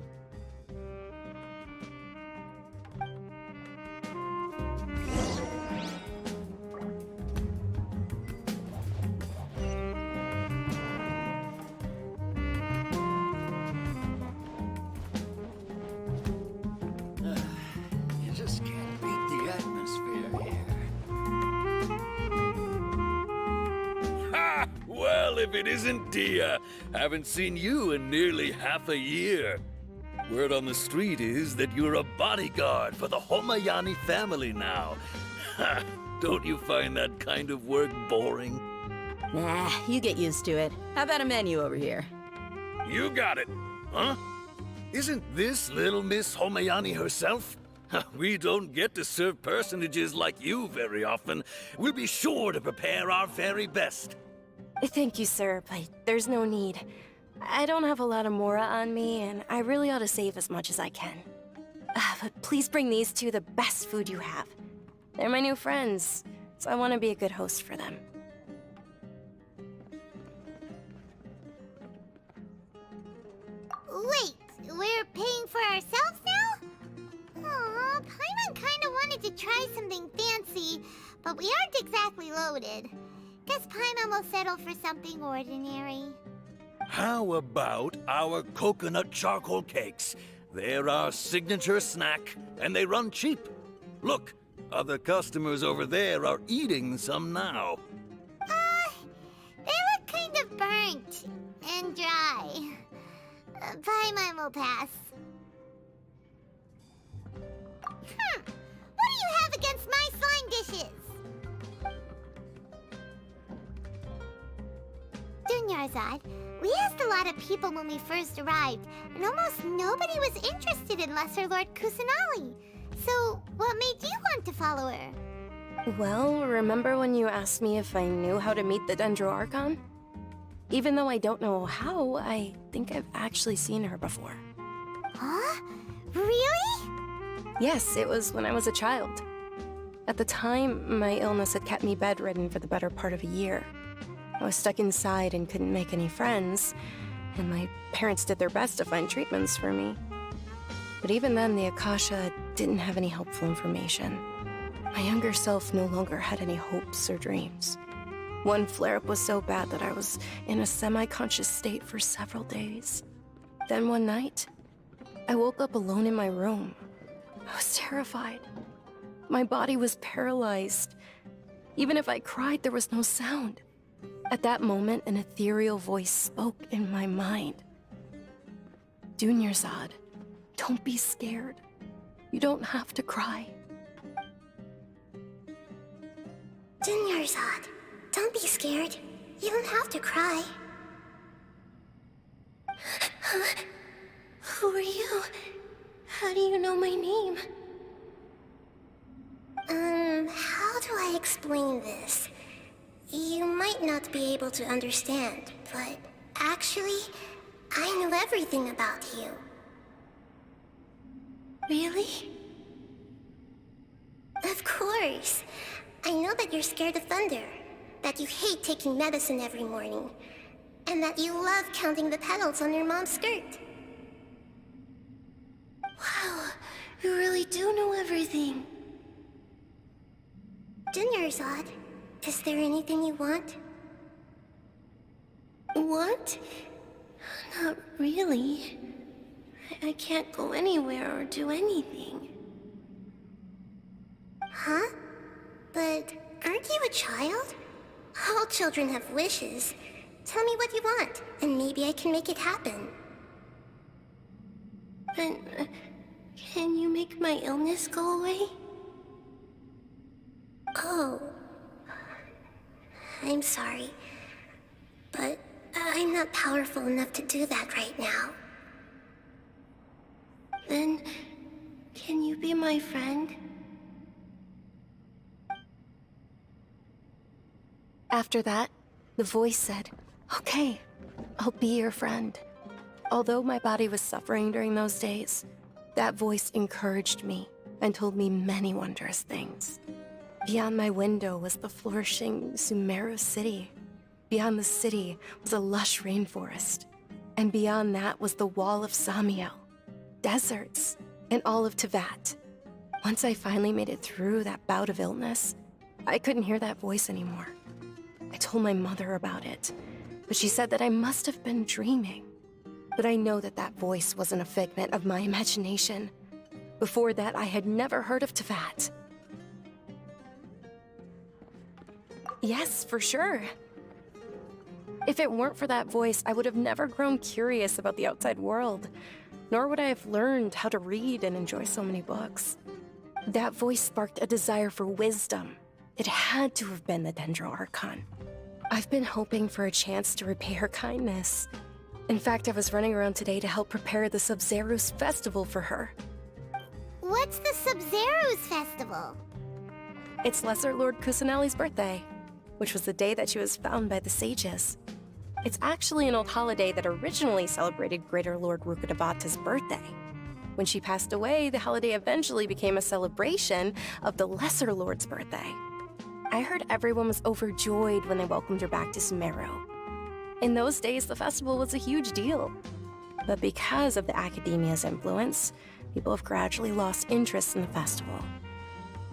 You just can't beat the atmosphere here. Ha! Well, if it isn't Dia, haven't seen you in nearly half a year. Word on the street is that you're a bodyguard for the Homayani family now. Ha! Don't you find that kind of work boring? Nah, you get used to it. How about a menu over here? You got it, huh? Isn't this little Miss Homayani herself? We don't get to serve personages like you very often. We'll be sure to prepare our very best. Thank you, sir, but there's no need. I don't have a lot of Mora on me, and I really ought to save as much as I can. But please bring these two the best food you have. They're my new friends, so I want to be a good host for them. Wait, we're paying for ourselves now? Aw, Paimon kinda wanted to try something fancy, but we aren't exactly loaded. Guess Paimon will settle for something ordinary. How about our coconut charcoal cakes? They're our signature snack, and they run cheap. Look, other customers over there are eating some now. They look kind of burnt and dry. Paimon will pass. What do you have against my slime dishes? Dunyarzad, we asked a lot of people when we first arrived, and almost nobody was interested in Lesser Lord Kusanali. So, what made you want to follow her? Well, remember when you asked me if I knew how to meet the Dendro Archon? Even though I don't know how, I think I've actually seen her before. Huh? Really? Yes, it was when I was a child. At the time, my illness had kept me bedridden for the better part of a year. I was stuck inside and couldn't make any friends, and my parents did their best to find treatments for me. But even then, the Akasha didn't have any helpful information. My younger self no longer had any hopes or dreams. One flare-up was so bad that I was in a semi-conscious state for several days. Then one night, I woke up alone in my room. I was terrified. My body was paralyzed. Even if I cried, there was no sound. At that moment, an ethereal voice spoke in my mind. Dunyarzad, don't be scared. You don't have to cry. Dunyarzad, don't be scared. You don't have to cry. Who are you? How do you know my name? How do I explain this? You might not be able to understand, but actually, I know everything about you. Really? Of course. I know that you're scared of thunder, that you hate taking medicine every morning, and that you love counting the petals on your mom's skirt. Wow, you really do know everything. Dunyarzad, is there anything you want? Want? Not really. I can't go anywhere or do anything. Huh? But aren't you a child? All children have wishes. Tell me what you want, and maybe I can make it happen. But, can you make my illness go away? Oh. I'm sorry. But I'm not powerful enough to do that right now. Then, can you be my friend? After that, the voice said, "Okay, I'll be your friend." Although my body was suffering during those days, that voice encouraged me and told me many wondrous things. Beyond my window was the flourishing Sumeru city. Beyond the city was a lush rainforest. And beyond that was the wall of Samiel, deserts, and all of Tevat. Once I finally made it through that bout of illness, I couldn't hear that voice anymore. I told my mother about it, but she said that I must have been dreaming. But I know that that voice wasn't a figment of my imagination. Before that, I had never heard of Tevat. Yes, for sure. If it weren't for that voice, I would have never grown curious about the outside world, nor would I have learned how to read and enjoy so many books. That voice sparked a desire for wisdom. It had to have been the Dendro Archon. I've been hoping for a chance to repay her kindness. In fact, I was running around today to help prepare the Sub-Zerus festival for her. What's the Sub-Zerus festival? It's Lesser Lord Kusanali's birthday, which was the day that she was found by the sages. It's actually an old holiday that originally celebrated Greater Lord Rukkhadevata's birthday. When she passed away, the holiday eventually became a celebration of the Lesser Lord's birthday. I heard everyone was overjoyed when they welcomed her back to Sumeru. In those days, the festival was a huge deal. But because of the Academia's influence, people have gradually lost interest in the festival.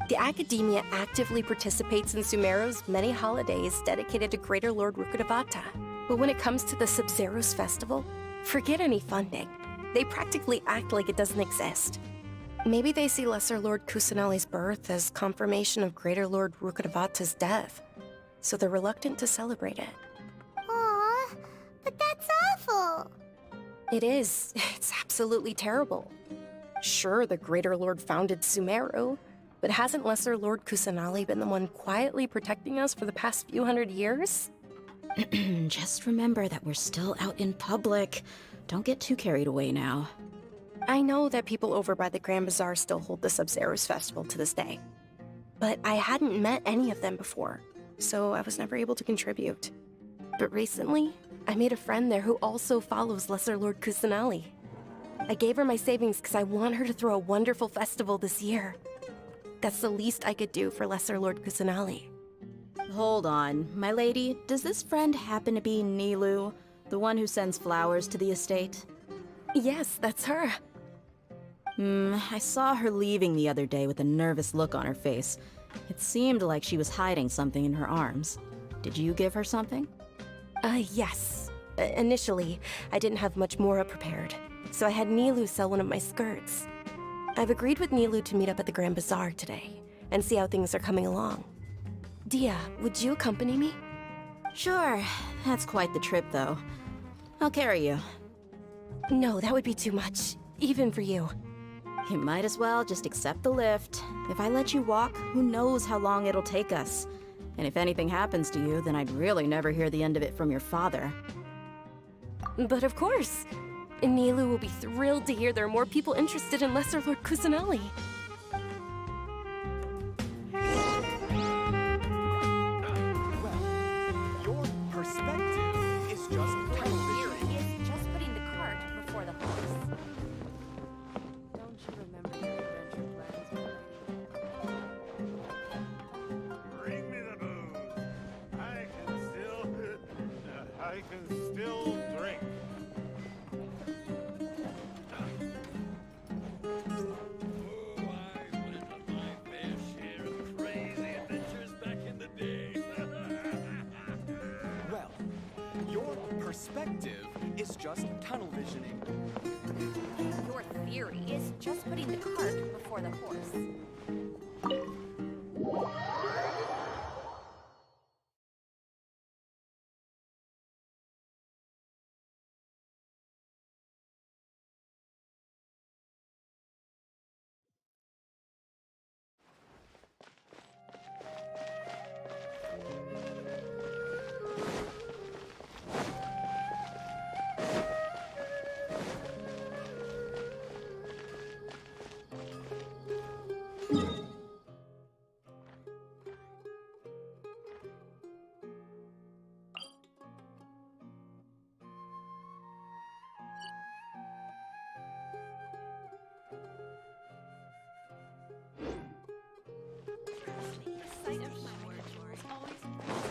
The Academia actively participates in Sumeru's many holidays dedicated to Greater Lord Rukkhadevata. But when it comes to the Sub-Zerus festival, forget any funding. They practically act like it doesn't exist. Maybe they see Lesser Lord Kusanali's birth as confirmation of Greater Lord Rukkhadevata's death, so they're reluctant to celebrate it. Aw, but that's awful. It is. It's absolutely terrible. Sure, the Greater Lord founded Sumeru, but hasn't Lesser Lord Kusanali been the one quietly protecting us for the past few hundred years? Just remember that we're still out in public. Don't get too carried away now. I know that people over by the Grand Bazaar still hold the Sub-Zerus festival to this day. But I hadn't met any of them before, so I was never able to contribute. But recently, I made a friend there who also follows Lesser Lord Kusanali. I gave her my savings because I want her to throw a wonderful festival this year. That's the least I could do for Lesser Lord Kusanali. Hold on, my lady. Does this friend happen to be Nilu, the one who sends flowers to the estate? Yes, that's her. I saw her leaving the other day with a nervous look on her face. It seemed like she was hiding something in her arms. Did you give her something? Yes. Initially, I didn't have much Mora prepared, so I had Nilu sell one of my skirts. I've agreed with Nilu to meet up at the Grand Bazaar today, and see how things are coming along. Dia, would you accompany me? Sure. That's quite the trip, though. I'll carry you. No, that would be too much, even for you. You might as well just accept the lift. If I let you walk, who knows how long it'll take us. And if anything happens to you, then I'd really never hear the end of it from your father. But of course. Nilu will be thrilled to hear there are more people interested in Lesser Lord Kusanali. Your perspective is just television. Is just putting the cart before the horse. Don't you remember your adventure plans, Bring me the booze. I can still drink. Well, your perspective is just tunnel visioning. Your theory is just putting the cart before the horse.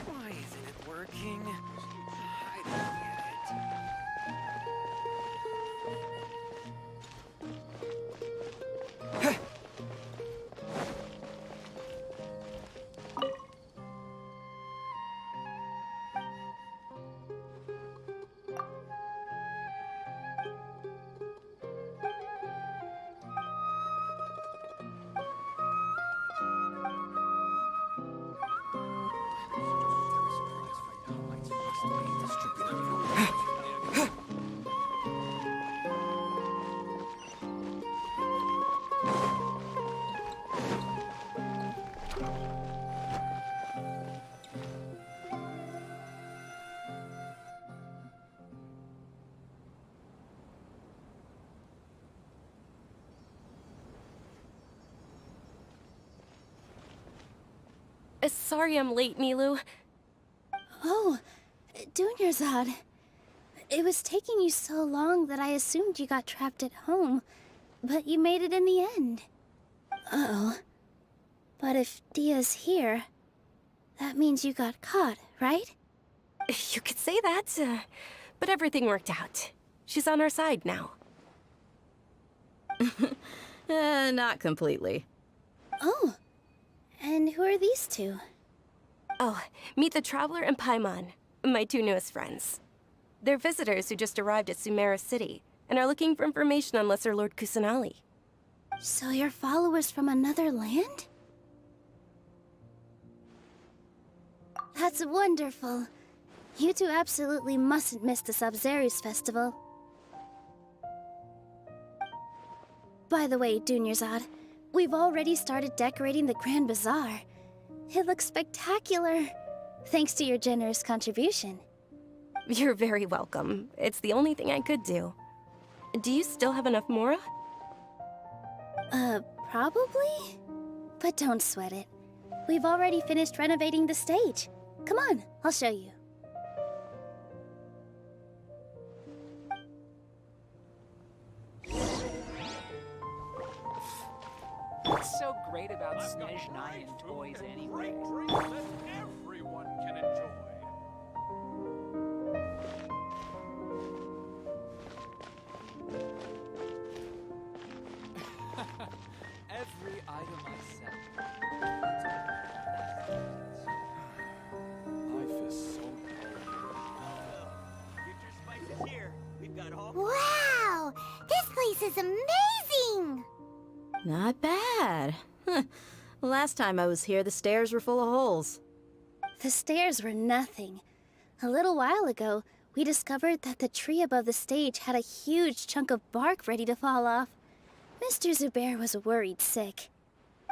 Why isn't it working? I don't get it. Sorry I'm late, Nilu. Oh, Dunyarzad. It was taking you so long that I assumed you got trapped at home, but you made it in the end. Uh-oh. But if Dia's here, that means you got caught, right? You could say that, but everything worked out. She's on our side now. Not completely. Oh, and who are these two? Oh, meet the Traveler and Paimon, my two newest friends. They're visitors who just arrived at Sumeru City and are looking for information on Lesser Lord Kusanali. So you're followers from another land? That's wonderful. You two absolutely mustn't miss the Sabzeri's festival. By the way, Dunyarzad, we've already started decorating the Grand Bazaar. It looks spectacular, thanks to your generous contribution. You're very welcome. It's the only thing I could do. Do you still have enough Mora? Probably? But don't sweat it. We've already finished renovating the stage. Come on, I'll show you. What's so great about Snezhnayan toys anyway? Let everyone Every item I sell. Life is so Get your spices here. We've got all. Wow! This place is amazing! Not bad. Last time I was here, the stairs were full of holes. The stairs were nothing. A little while ago, we discovered that the tree above the stage had a huge chunk of bark ready to fall off. Mr. Zubair was worried sick.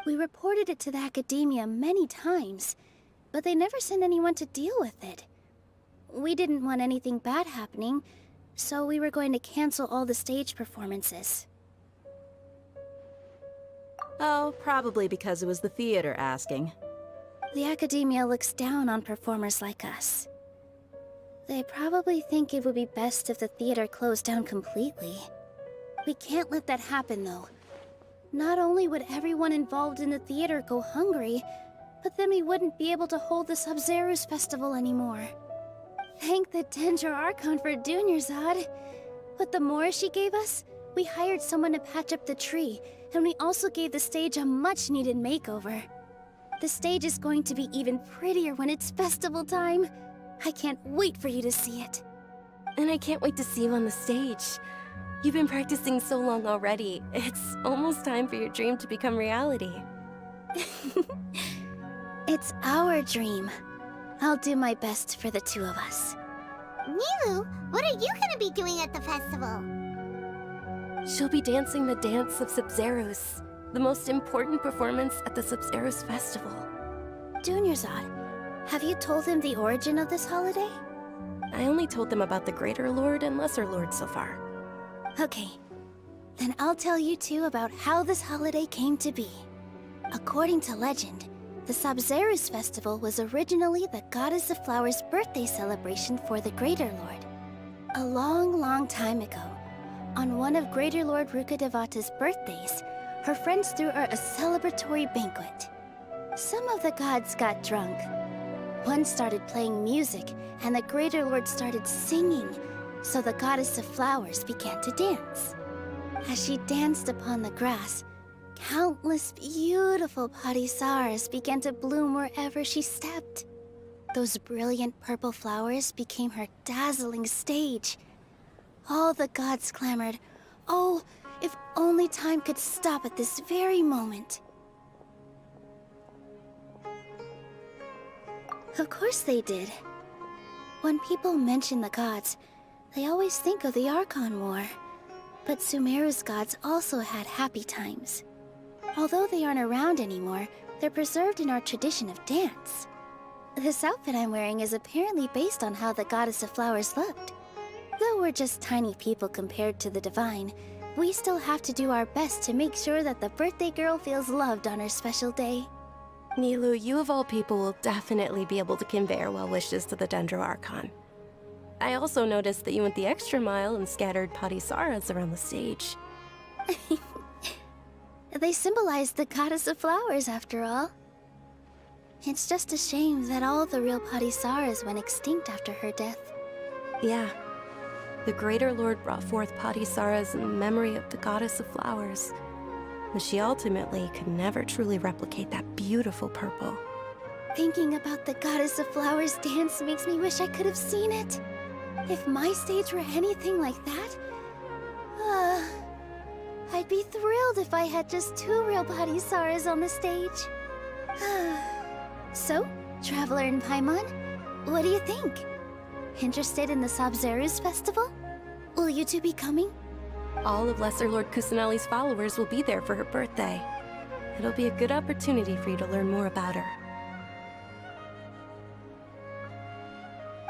We reported it to the academia many times, but they never sent anyone to deal with it. We didn't want anything bad happening, so we were going to cancel all the stage performances. Oh, probably because it was the theater asking. The academia looks down on performers like us. They probably think it would be best if the theater closed down completely. We can't let that happen, though. Not only would everyone involved in the theater go hungry, but then we wouldn't be able to hold the Sub-Zero's festival anymore. Thank the Dendro Archon for Dunyarzad. With the Mora she gave us, we hired someone to patch up the tree, and we also gave the stage a much-needed makeover. The stage is going to be even prettier when it's festival time. I can't wait for you to see it. And I can't wait to see you on the stage. You've been practicing so long already. It's almost time for your dream to become reality. It's our dream. I'll do my best for the two of us. Nilu, what are you gonna be doing at the festival? She'll be dancing the dance of Sub-Zeros, the most important performance at the Sub-Zeros festival. Dunyarzad, have you told him the origin of this holiday? I only told them about the Greater Lord and Lesser Lord so far. Okay, then I'll tell you two about how this holiday came to be. According to legend, the Sub-Zeros festival was originally the Goddess of Flowers' birthday celebration for the Greater Lord. A long, long time ago, on one of Greater Lord Rukkhadevata's birthdays, her friends threw her a celebratory banquet. Some of the gods got drunk. One started playing music, and the Greater Lord started singing, so the Goddess of Flowers began to dance. As she danced upon the grass, countless beautiful parisaras began to bloom wherever she stepped. Those brilliant purple flowers became her dazzling stage. All the gods clamored, "Oh, if only time could stop at this very moment." Of course they did. When people mention the gods, they always think of the Archon War. But Sumeru's gods also had happy times. Although they aren't around anymore, they're preserved in our tradition of dance. This outfit I'm wearing is apparently based on how the Goddess of Flowers looked. Though we're just tiny people compared to the Divine, we still have to do our best to make sure that the birthday girl feels loved on her special day. Nilu, you of all people will definitely be able to convey our well wishes to the Dendro Archon. I also noticed that you went the extra mile and scattered parisaras around the stage. They symbolize the Goddess of Flowers, after all. It's just a shame that all the real parisaras went extinct after her death. Yeah. The Greater Lord brought forth parisaras in memory of the Goddess of Flowers, but she ultimately could never truly replicate that beautiful purple. Thinking about the Goddess of Flowers dance makes me wish I could have seen it. If my stage were anything like that, I'd be thrilled if I had just 2 real parisaras on the stage. So, Traveler and Paimon, what do you think? Interested in the Sub-Zero's festival? Will you two be coming? All of Lesser Lord Kusanali's followers will be there for her birthday. It'll be a good opportunity for you to learn more about her.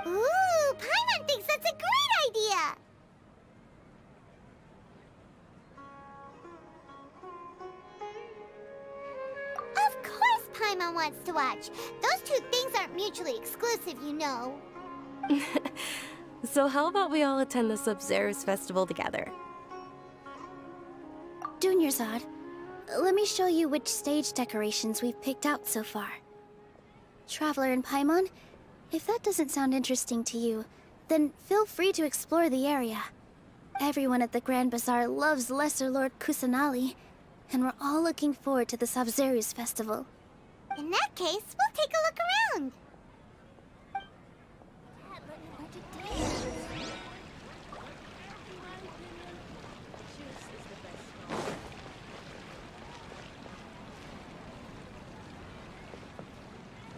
Ooh, Paimon thinks that's a great idea! Of course Paimon wants to watch. Those two things aren't mutually exclusive, you know. So how about we all attend the Sub-Zero's festival together? Dunyarzad, let me show you which stage decorations we've picked out so far. Traveler and Paimon, If that doesn't sound interesting to you, then feel free to explore the area. Everyone at the Grand Bazaar loves Lesser Lord Kusanali, and we're all looking forward to the Sabzeruz festival. In that case, we'll take a look around.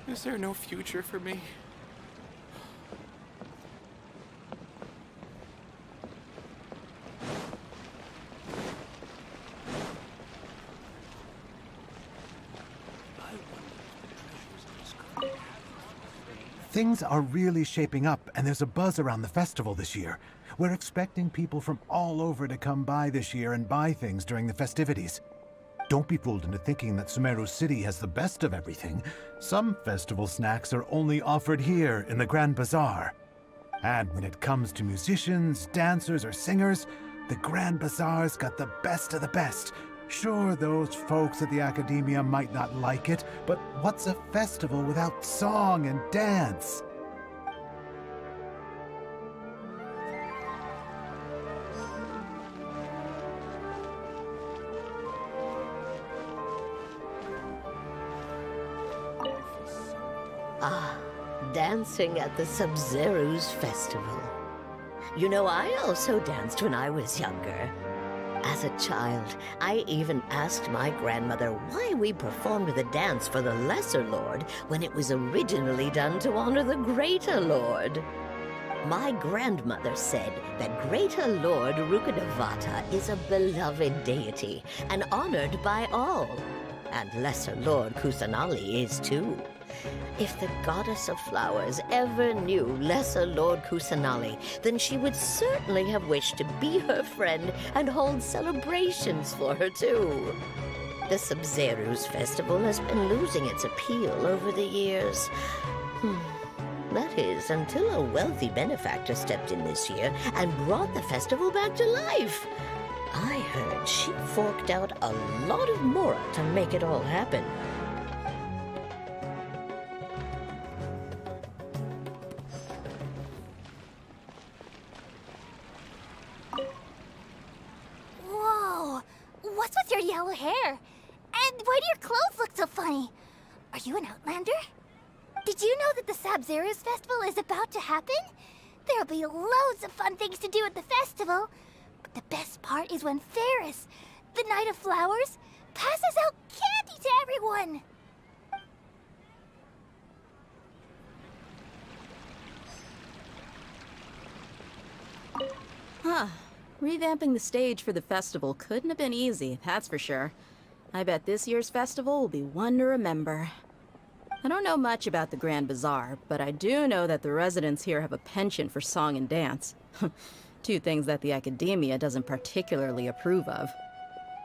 Is there no future for me? Things are really shaping up, and there's a buzz around the festival this year. We're expecting people from all over to come by this year and buy things during the festivities. Don't be fooled into thinking that Sumeru City has the best of everything. Some festival snacks are only offered here in the Grand Bazaar. And when it comes to musicians, dancers, or singers, the Grand Bazaar's got the best of the best. Sure, those folks at the Academia might not like it, but what's a festival without song and dance? Ah, dancing at the Sabzeruz festival. You know, I also danced when I was younger. As a child, I even asked my grandmother why we performed the dance for the Lesser Lord when it was originally done to honor the Greater Lord. My grandmother said that Greater Lord Rukkhadevata is a beloved deity and honored by all. And Lesser Lord Kusanali is too. If the goddess of flowers ever knew Lesser Lord Kusanali, then she would certainly have wished to be her friend and hold celebrations for her too. The Sabzeruz festival has been losing its appeal over the years. That is, until a wealthy benefactor stepped in this year and brought the festival back to life. I heard she forked out a lot of mora to make it all happen. Whoa! What's with your yellow hair? And why do your clothes look so funny? Are you an Outlander? Did you know that the Sabzeruz festival is about to happen? There'll be loads of fun things to do at the festival. But the best part is when Ferris, the Knight of Flowers, passes out candy to everyone. Huh. Revamping the stage for the festival couldn't have been easy, that's for sure. I bet this year's festival will be one to remember. I don't know much about the Grand Bazaar, but I do know that the residents here have a penchant for song and dance. Two things that the Academia doesn't particularly approve of.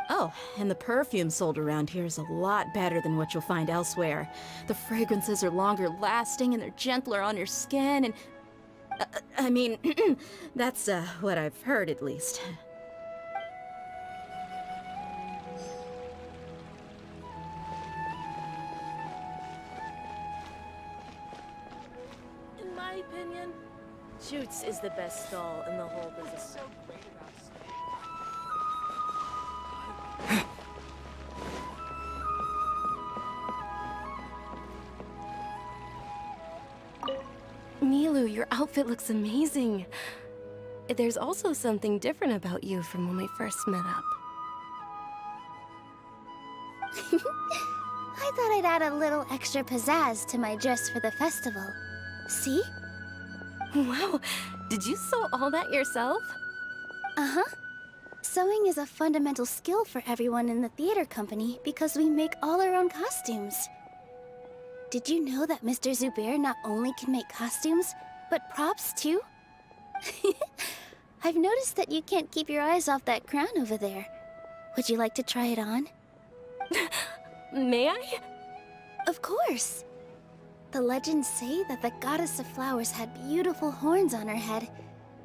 Oh, and the perfume sold around here is a lot better than what you'll find elsewhere. The fragrances are longer lasting and they're gentler on your skin and... I mean, that's what I've heard at least. In my opinion, Shoots is the best stall in the whole business. So great about Nilu, your outfit looks amazing. There's also something different about you from when we first met up. I thought I'd add a little extra pizzazz to my dress for the festival. See? Wow, did you sew all that yourself? Uh-huh. Sewing is a fundamental skill for everyone in the theater company because we make all our own costumes. Did you know that Mr. Zubair not only can make costumes, but props too? I've noticed that you can't keep your eyes off that crown over there. Would you like to try it on? May I? Of course. The legends say that the Goddess of Flowers had beautiful horns on her head,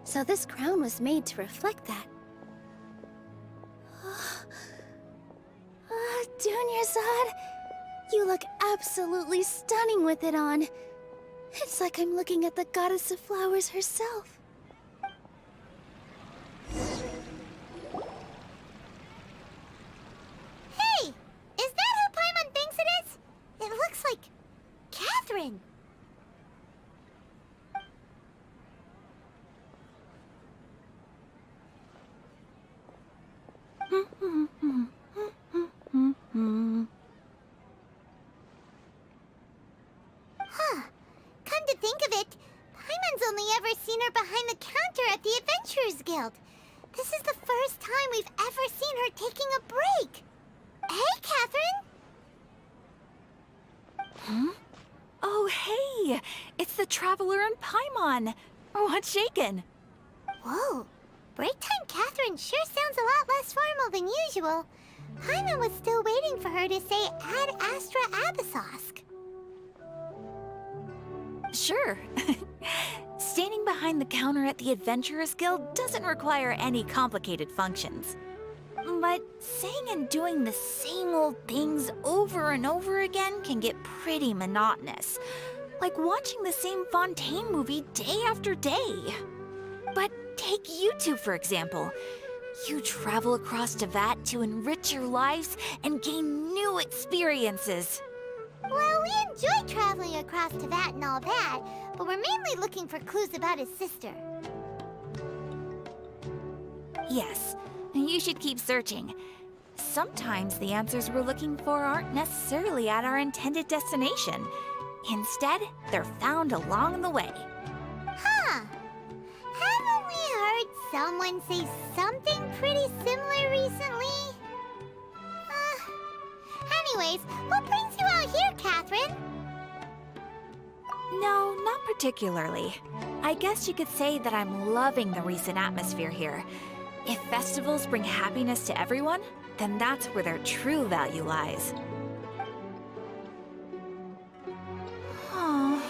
so this crown was made to reflect that. Dunyarzad, you look absolutely stunning with it on. It's like I'm looking at the goddess of flowers herself. Hey! Is that who Paimon thinks it is? It looks like Catherine. Huh. Come to think of it, Paimon's only ever seen her behind the counter at the Adventurers Guild. This is the first time we've ever seen her taking a break. Hey, Catherine! Huh? Oh, hey! It's the Traveler and Paimon! What's shaken? Whoa. Break time Catherine sure sounds a lot less formal than usual. Paimon was still waiting for her to say Ad Astra Abyssosk. Sure. Standing behind the counter at the Adventurers Guild doesn't require any complicated functions. But saying and doing the same old things over and over again can get pretty monotonous. Like watching the same Fontaine movie day after day. But take you two, for example. You travel across Teyvat to enrich your lives and gain new experiences. Well, we enjoy traveling across Teyvat and all that, but we're mainly looking for clues about his sister. Yes, you should keep searching. Sometimes the answers we're looking for aren't necessarily at our intended destination. Instead, they're found along the way. Huh. Haven't we heard someone say something pretty similar recently? Anyways, what brings you out here, Catherine? No, not particularly. I guess you could say that I'm loving the recent atmosphere here. If festivals bring happiness to everyone, then that's where their true value lies. Oh,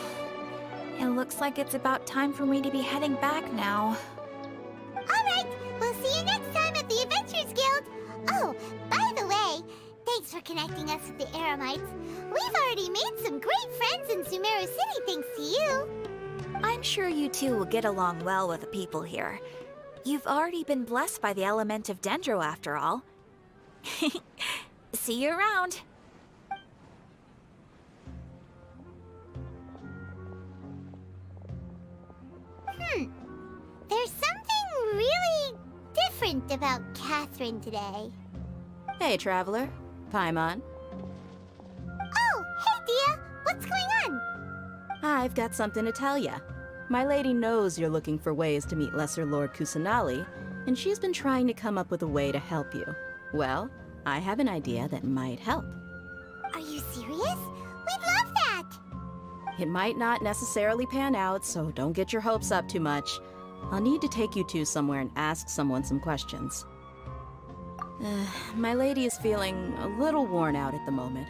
it looks like it's about time for me to be heading back now. Alright, we'll see you next time at the Adventurers Guild. Oh, by the way, thanks for connecting us with the Eremites. We've already made some great friends in Sumeru City thanks to you. I'm sure you two will get along well with the people here. You've already been blessed by the element of Dendro after all. See you around. There's something really different about Catherine today. Hey, Traveler. Paimon. Oh, hey, Dia! What's going on? I've got something to tell ya. My lady knows you're looking for ways to meet Lesser Lord Kusanali, and she's been trying to come up with a way to help you. Well, I have an idea that might help. Are you serious? We'd love that! It might not necessarily pan out, so don't get your hopes up too much. I'll need to take you two somewhere and ask someone some questions. My lady is feeling a little worn out at the moment.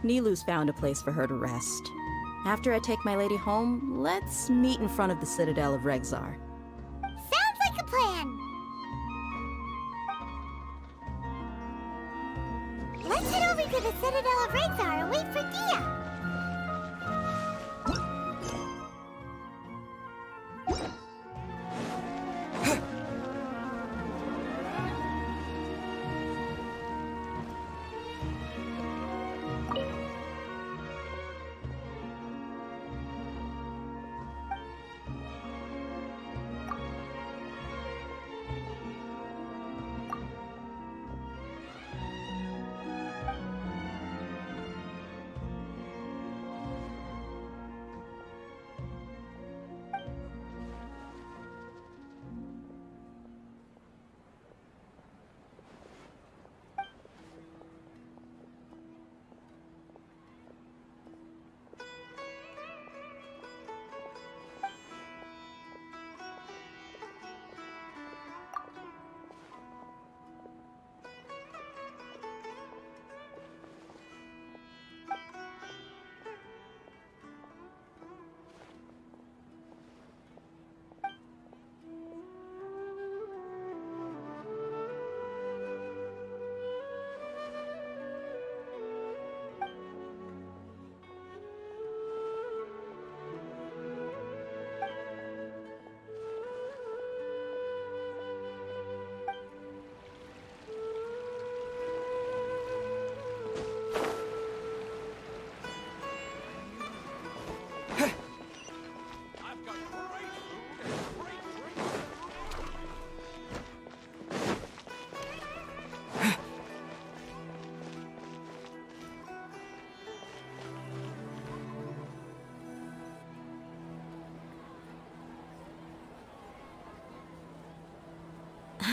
Nilu's found a place for her to rest. After I take my lady home, let's meet in front of the Citadel of Regzar. Sounds like a plan! Let's head over to the Citadel of Regzar and wait for Dia!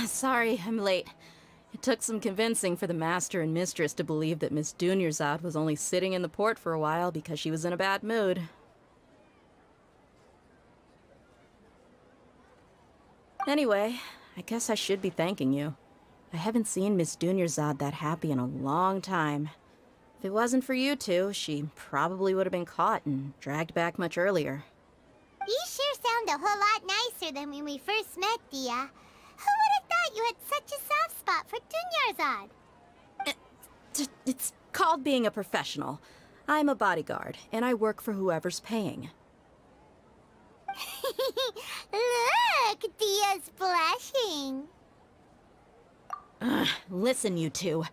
Sorry, I'm late. It took some convincing for the Master and Mistress to believe that Miss Dunyarzad was only sitting in the port for a while because she was in a bad mood. Anyway, I guess I should be thanking you. I haven't seen Miss Dunyarzad that happy in a long time. If it wasn't for you two, she probably would have been caught and dragged back much earlier. You sure sound a whole lot nicer than when we first met, Dia. Who would have thought you had such a soft spot for Dunyarzad? It's called being a professional. I'm a bodyguard, and I work for whoever's paying. Look, Dia's blushing. Listen, you two.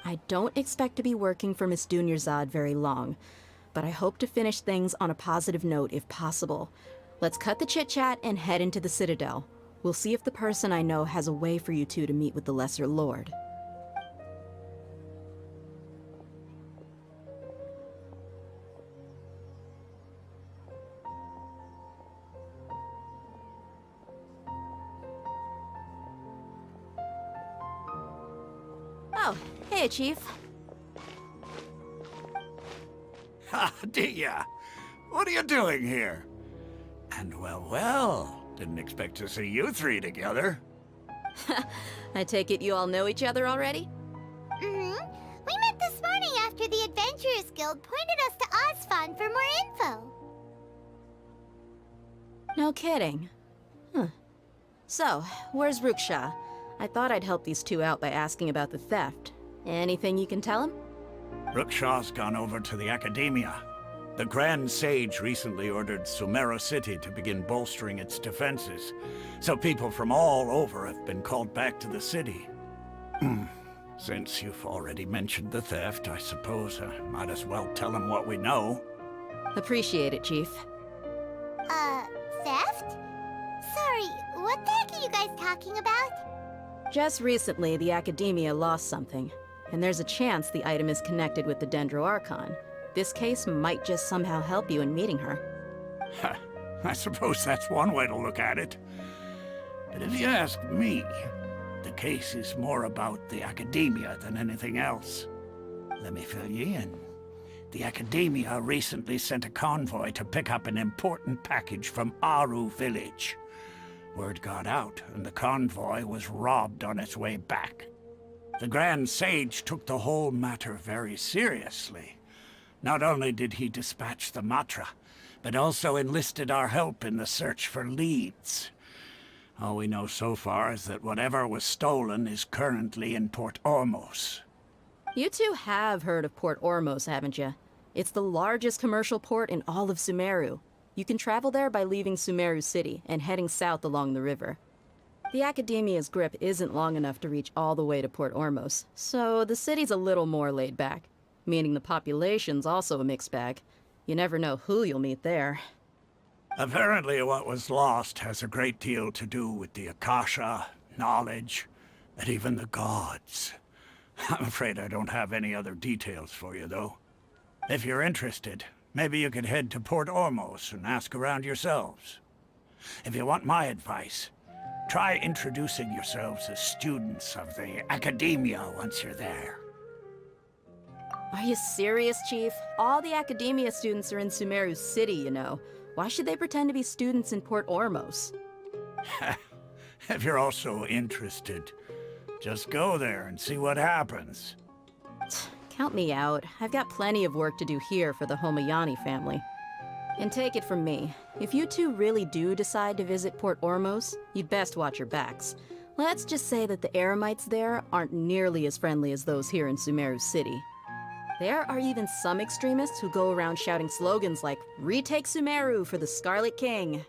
I don't expect to be working for Miss Dunyarzad very long, but I hope to finish things on a positive note if possible. Let's cut the chit-chat and head into the Citadel. We'll see if the person I know has a way for you two to meet with the Lesser Lord. Oh, hey, Chief. Ha, Dia! What are you doing here? And well, didn't expect to see you three together. I take it you all know each other already? We met this morning after the Adventurers Guild pointed us to Osfon for more info. No kidding. Huh. So, where's Ruksha? I thought I'd help these two out by asking about the theft. Anything you can tell him? Ruksha's gone over to the Academia. The Grand Sage recently ordered Sumeru City to begin bolstering its defenses, so people from all over have been called back to the city. Since you've already mentioned the theft, I suppose I might as well tell him what we know. Appreciate it, Chief. Theft? Sorry, what the heck are you guys talking about? Just recently, the Academia lost something, and there's a chance the item is connected with the Dendro Archon. This case might just somehow help you in meeting her. I suppose that's one way to look at it. But if you ask me, the case is more about the Academia than anything else. Let me fill you in. The Academia recently sent a convoy to pick up an important package from Aru village. Word got out, and the convoy was robbed on its way back. The Grand Sage took the whole matter very seriously. Not only did he dispatch the Matra, but also enlisted our help in the search for leads. All we know so far is that whatever was stolen is currently in Port Ormos. You two have heard of Port Ormos, haven't you? It's the largest commercial port in all of Sumeru. You can travel there by leaving Sumeru City and heading south along the river. The Academia's grip isn't long enough to reach all the way to Port Ormos, so the city's a little more laid back, meaning the population's also a mixed bag. You never know who you'll meet there. Apparently what was lost has a great deal to do with the Akasha, knowledge, and even the gods. I'm afraid I don't have any other details for you, though. If you're interested, maybe you could head to Port Ormos and ask around yourselves. If you want my advice, try introducing yourselves as students of the Academia once you're there. Are you serious, Chief? All the Academia students are in Sumeru City, you know. Why should they pretend to be students in Port Ormos? If you're also interested, just go there and see what happens. Count me out. I've got plenty of work to do here for the Homayani family. And take it from me, if you two really do decide to visit Port Ormos, you'd best watch your backs. Let's just say that the Eremites there aren't nearly as friendly as those here in Sumeru City. There are even some extremists who go around shouting slogans like, "Retake Sumeru for the Scarlet King."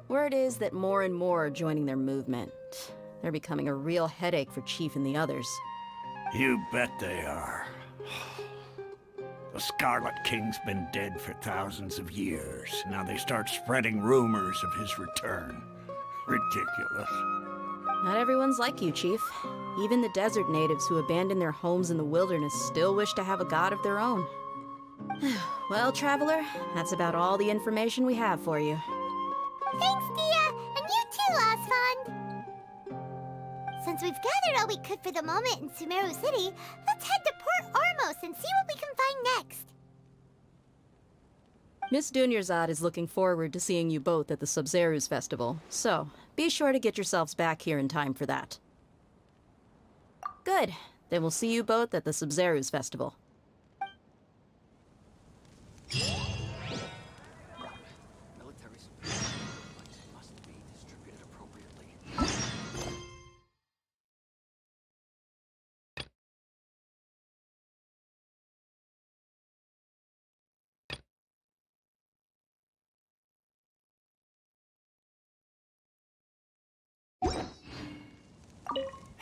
Word is that more and more are joining their movement. They're becoming a real headache for Chief and the others. You bet they are. The Scarlet King's been dead for thousands of years. Now they start spreading rumors of his return. Ridiculous. Not everyone's like you, Chief. Even the desert natives who abandoned their homes in the wilderness still wish to have a god of their own. Well, Traveler, that's about all the information we have for you. Thanks, Dia! And you too, Osfond! Since we've gathered all we could for the moment in Sumeru City, let's head to Port Ormos and see what we can find next. Miss Dunyarzad is looking forward to seeing you both at the Sub-Zeru's festival, so be sure to get yourselves back here in time for that. Good. Then we'll see you both at the Sub-Zeru's festival. Military supplies must be distributed appropriately.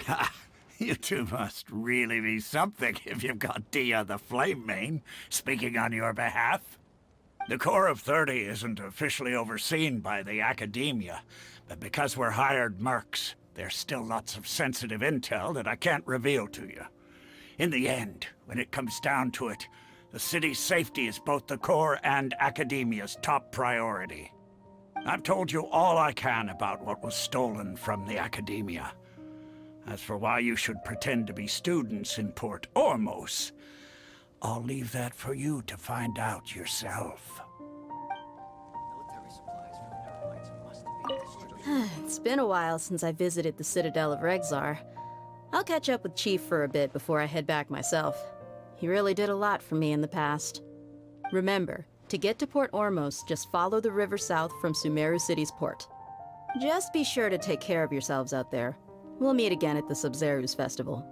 Ha! You two must really be something if you've got Dia the Flame Mane speaking on your behalf. The Corps of 30 isn't officially overseen by the Academia, but because we're hired mercs, there's still lots of sensitive intel that I can't reveal to you. In the end, when it comes down to it, the city's safety is both the Corps and Academia's top priority. I've told you all I can about what was stolen from the Academia. As for why you should pretend to be students in Port Ormos, I'll leave that for you to find out yourself. Military supplies for the Nervites must be distributed. It's been a while since I visited the Citadel of Regzar. I'll catch up with Chief for a bit before I head back myself. He really did a lot for me in the past. Remember, to get to Port Ormos, just follow the river south from Sumeru City's port. Just be sure to take care of yourselves out there. We'll meet again at the Sub-Zeru's festival.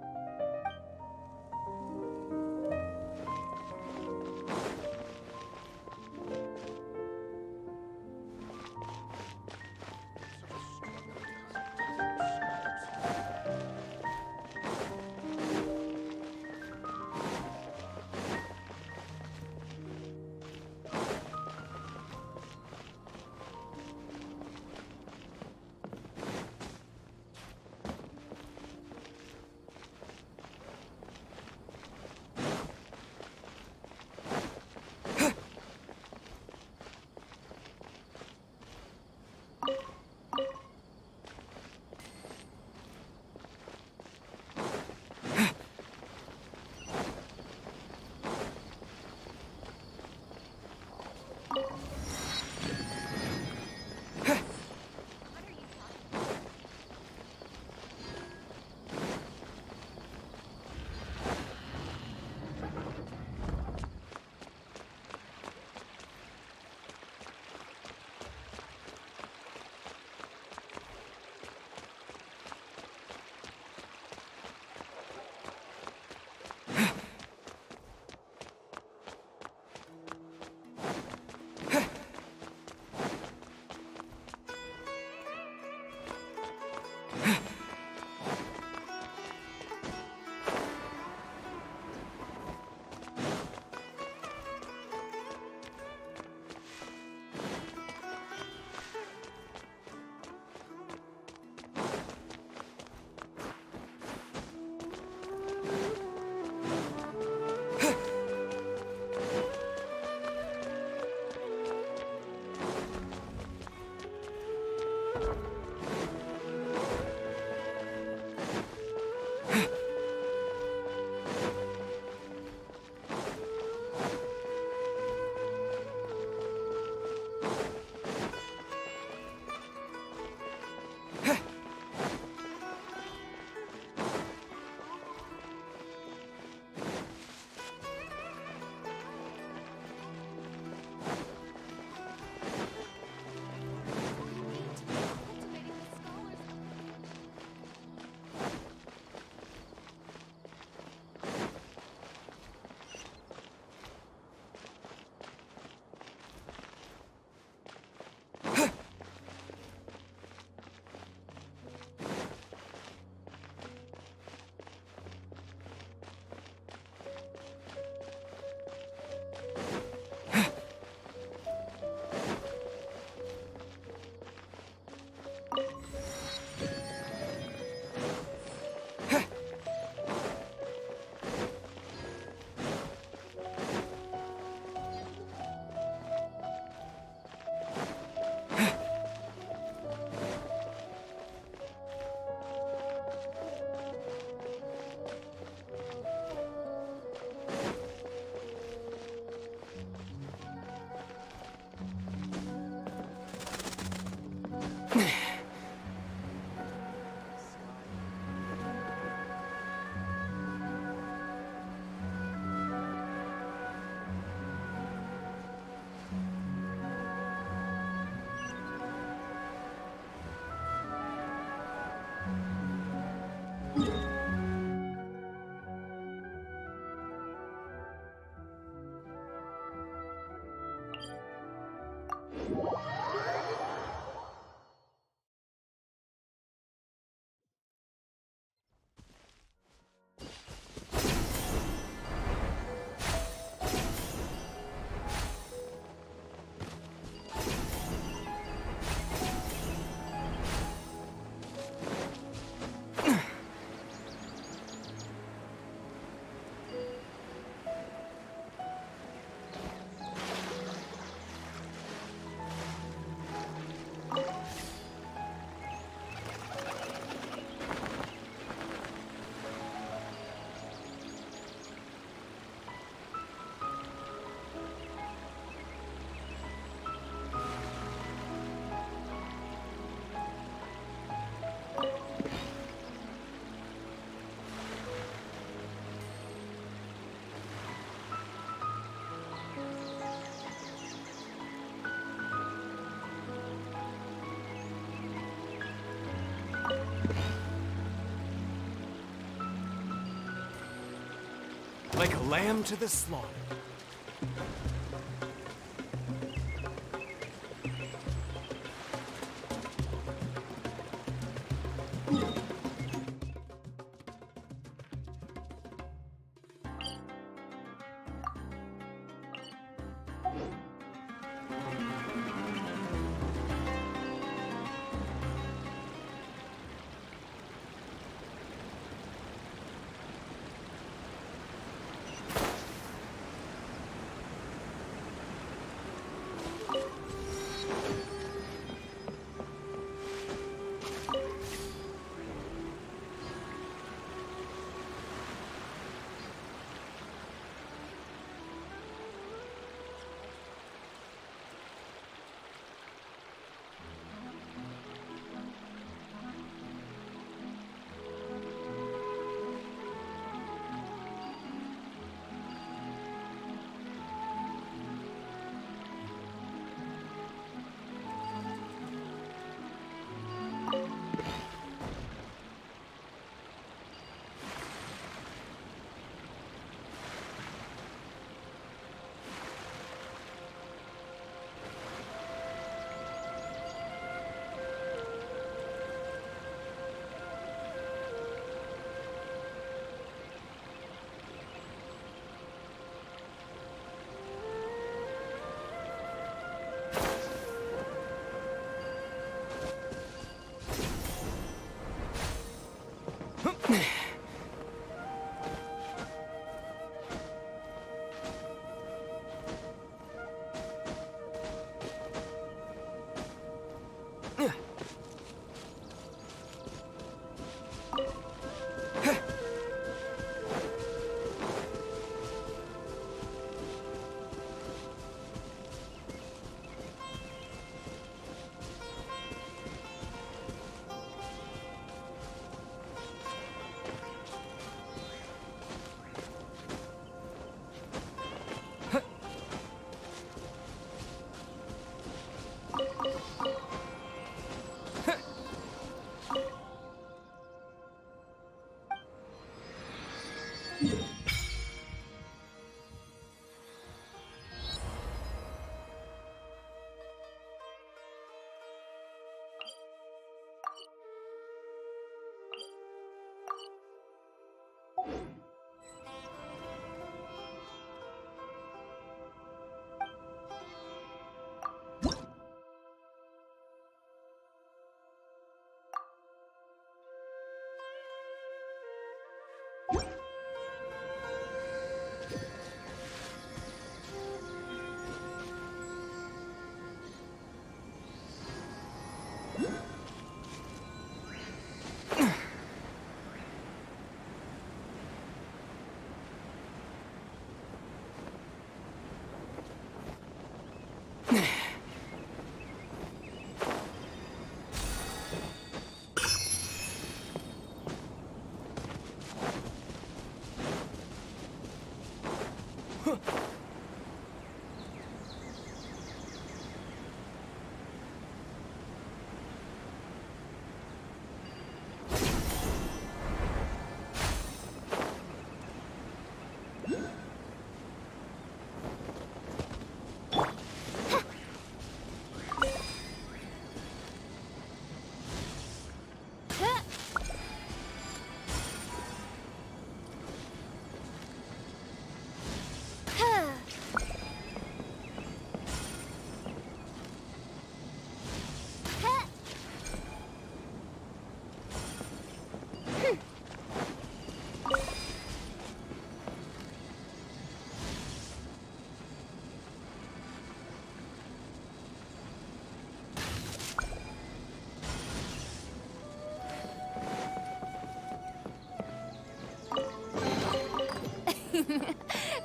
like a lamb to the slaughter.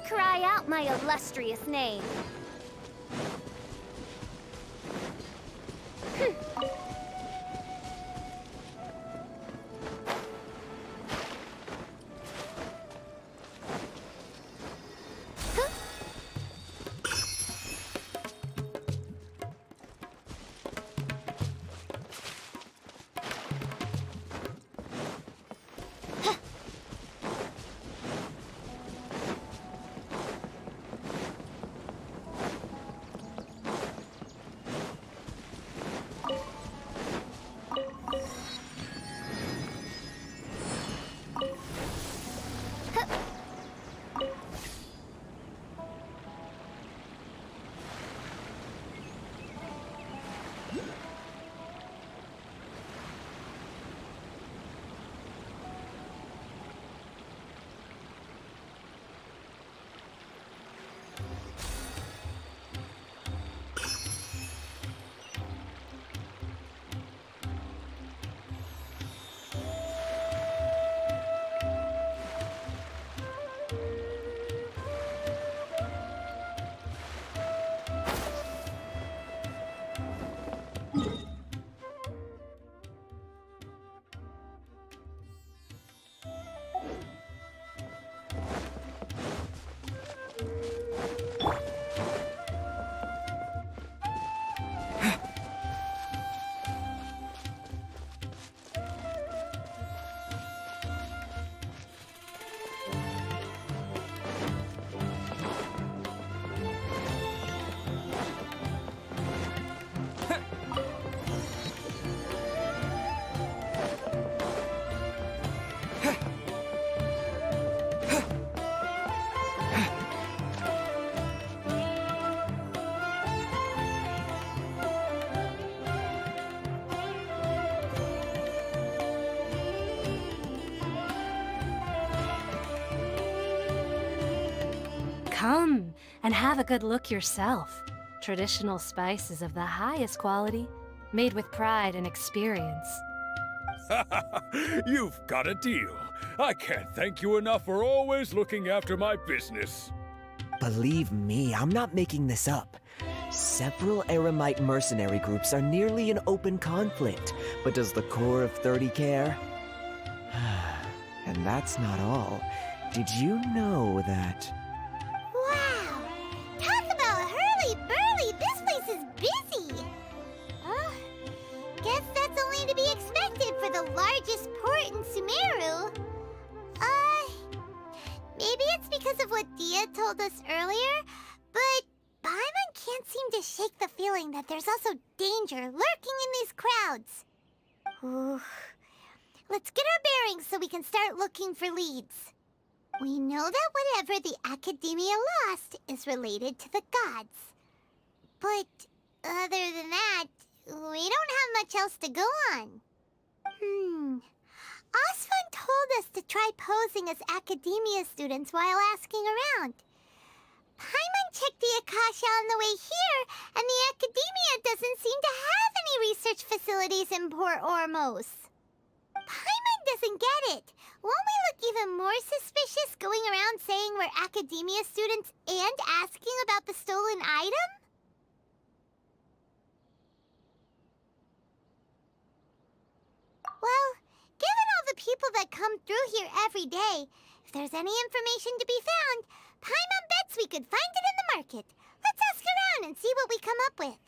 Cry out my illustrious name. Come and have a good look yourself. Traditional spices of the highest quality, made with pride and experience. You've got a deal. I can't thank you enough for always looking after my business. Believe me, I'm not making this up. Several Eremite mercenary groups are nearly in open conflict, but does the core of 30 care? And that's not all. Did you know that... Wow! Talk about hurly-burly! This place is busy! Guess that's only to be expected for the largest port in Sumeru. Maybe it's because of what Dia told us earlier, but Paimon can't seem to shake the feeling that there's also danger lurking in these crowds. Ooh. Let's get our bearings so we can start looking for leads. We know that whatever the Academia lost is related to the gods. But other than that, we don't have much else to go on. Osvan told us to try posing as Academia students while asking around. Paimon checked the Akasha on the way here, and the Academia doesn't seem to have any research facilities in Port Ormos. Paimon doesn't get it. Won't we look even more suspicious going around saying we're Academia students and asking about the stolen item? Well, given all the people that come through here every day, if there's any information to be found, Paimon bets we could find it in the market. Let's ask around and see what we come up with.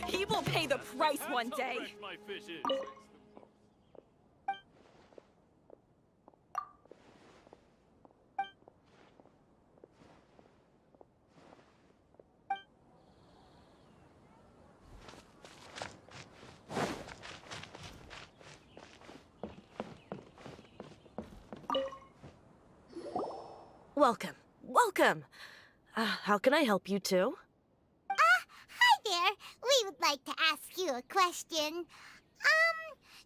He will pay the price one day. My fish is. Welcome. Welcome. How can I help you two? Hi there. We would like to ask you a question.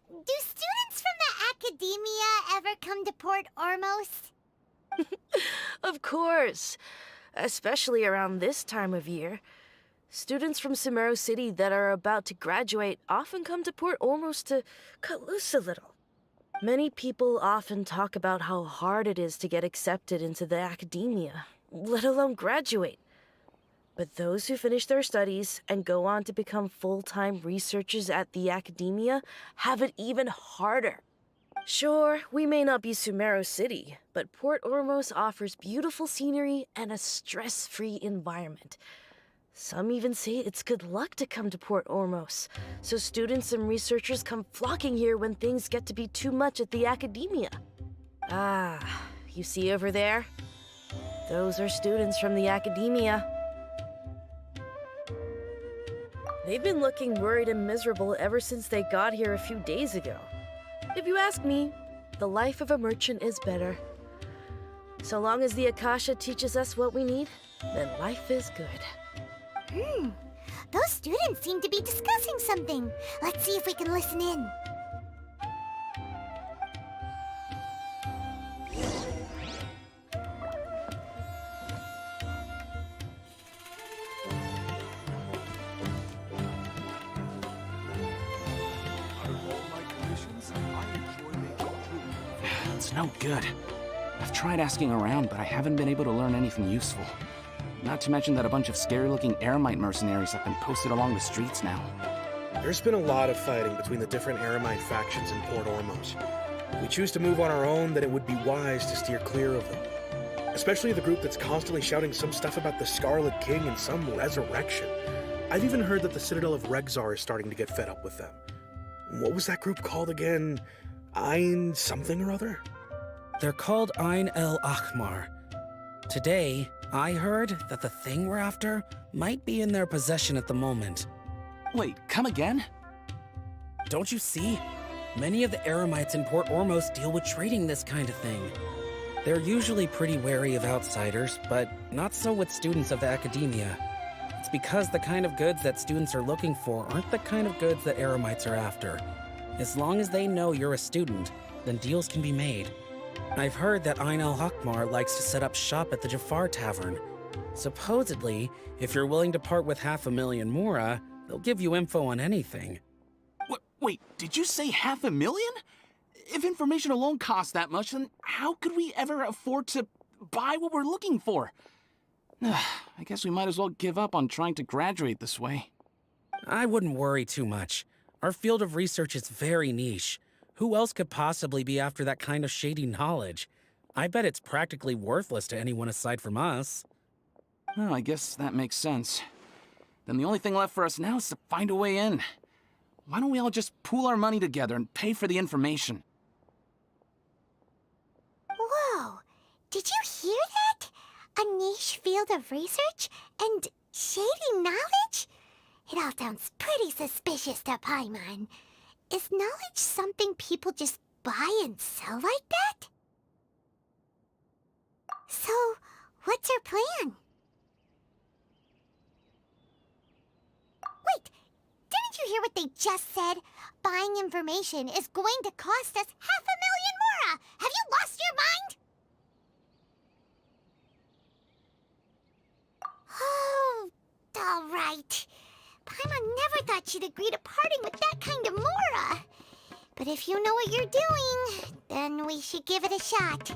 Do students from the Academia ever come to Port Ormos? Of course. Especially around this time of year. Students from Sumeru City that are about to graduate often come to Port Ormos to cut loose a little. Many people often talk about how hard it is to get accepted into the Academia, let alone graduate. But those who finish their studies and go on to become full-time researchers at the Academia have it even harder. Sure, we may not be Sumeru City, but Port Ormos offers beautiful scenery and a stress-free environment. Some even say it's good luck to come to Port Ormos, so students and researchers come flocking here when things get to be too much at the academia. Ah, you see over there? Those are students from the academia. They've been looking worried and miserable ever since they got here a few days ago. If you ask me, the life of a merchant is better. So long as the Akasha teaches us what we need, then life is good. Those students seem to be discussing something. Let's see if we can listen in. It's no good. I've tried asking around, but I haven't been able to learn anything useful. Not to mention that a bunch of scary-looking Eremite mercenaries have been posted along the streets now. There's been a lot of fighting between the different Eremite factions in Port Ormos. If we choose to move on our own, then it would be wise to steer clear of them. Especially the group that's constantly shouting some stuff about the Scarlet King and some resurrection. I've even heard that the Citadel of Regzar is starting to get fed up with them. What was that group called again? Ein something or other? They're called Ein El Ahmar. Today, I heard that the thing we're after might be in their possession at the moment. Wait, come again? Don't you see? Many of the Eremites in Port Ormos deal with trading this kind of thing. They're usually pretty wary of outsiders, but not so with students of the academia. It's because the kind of goods that students are looking for aren't the kind of goods that Eremites are after. As long as they know you're a student, then deals can be made. I've heard that Ein al-Hakmar likes to set up shop at the Jafar Tavern. Supposedly, if you're willing to part with 500,000 Mora, they'll give you info on anything. Wait, did you say 500,000? If information alone costs that much, then how could we ever afford to buy what we're looking for? I guess we might as well give up on trying to graduate this way. I wouldn't worry too much. Our field of research is very niche. Who else could possibly be after that kind of shady knowledge? I bet it's practically worthless to anyone aside from us. Well, I guess that makes sense. Then the only thing left for us now is to find a way in. Why don't we all just pool our money together and pay for the information? Whoa! Did you hear that? A niche field of research and shady knowledge? It all sounds pretty suspicious to Paimon. Is knowledge something people just buy and sell like that? So, what's our plan? Wait, didn't you hear what they just said? Buying information is going to cost us 500,000 Mora! Have you lost your mind? Oh, all right. Paimon never thought she'd agree to parting with that kind of Mora. But if you know what you're doing, then we should give it a shot.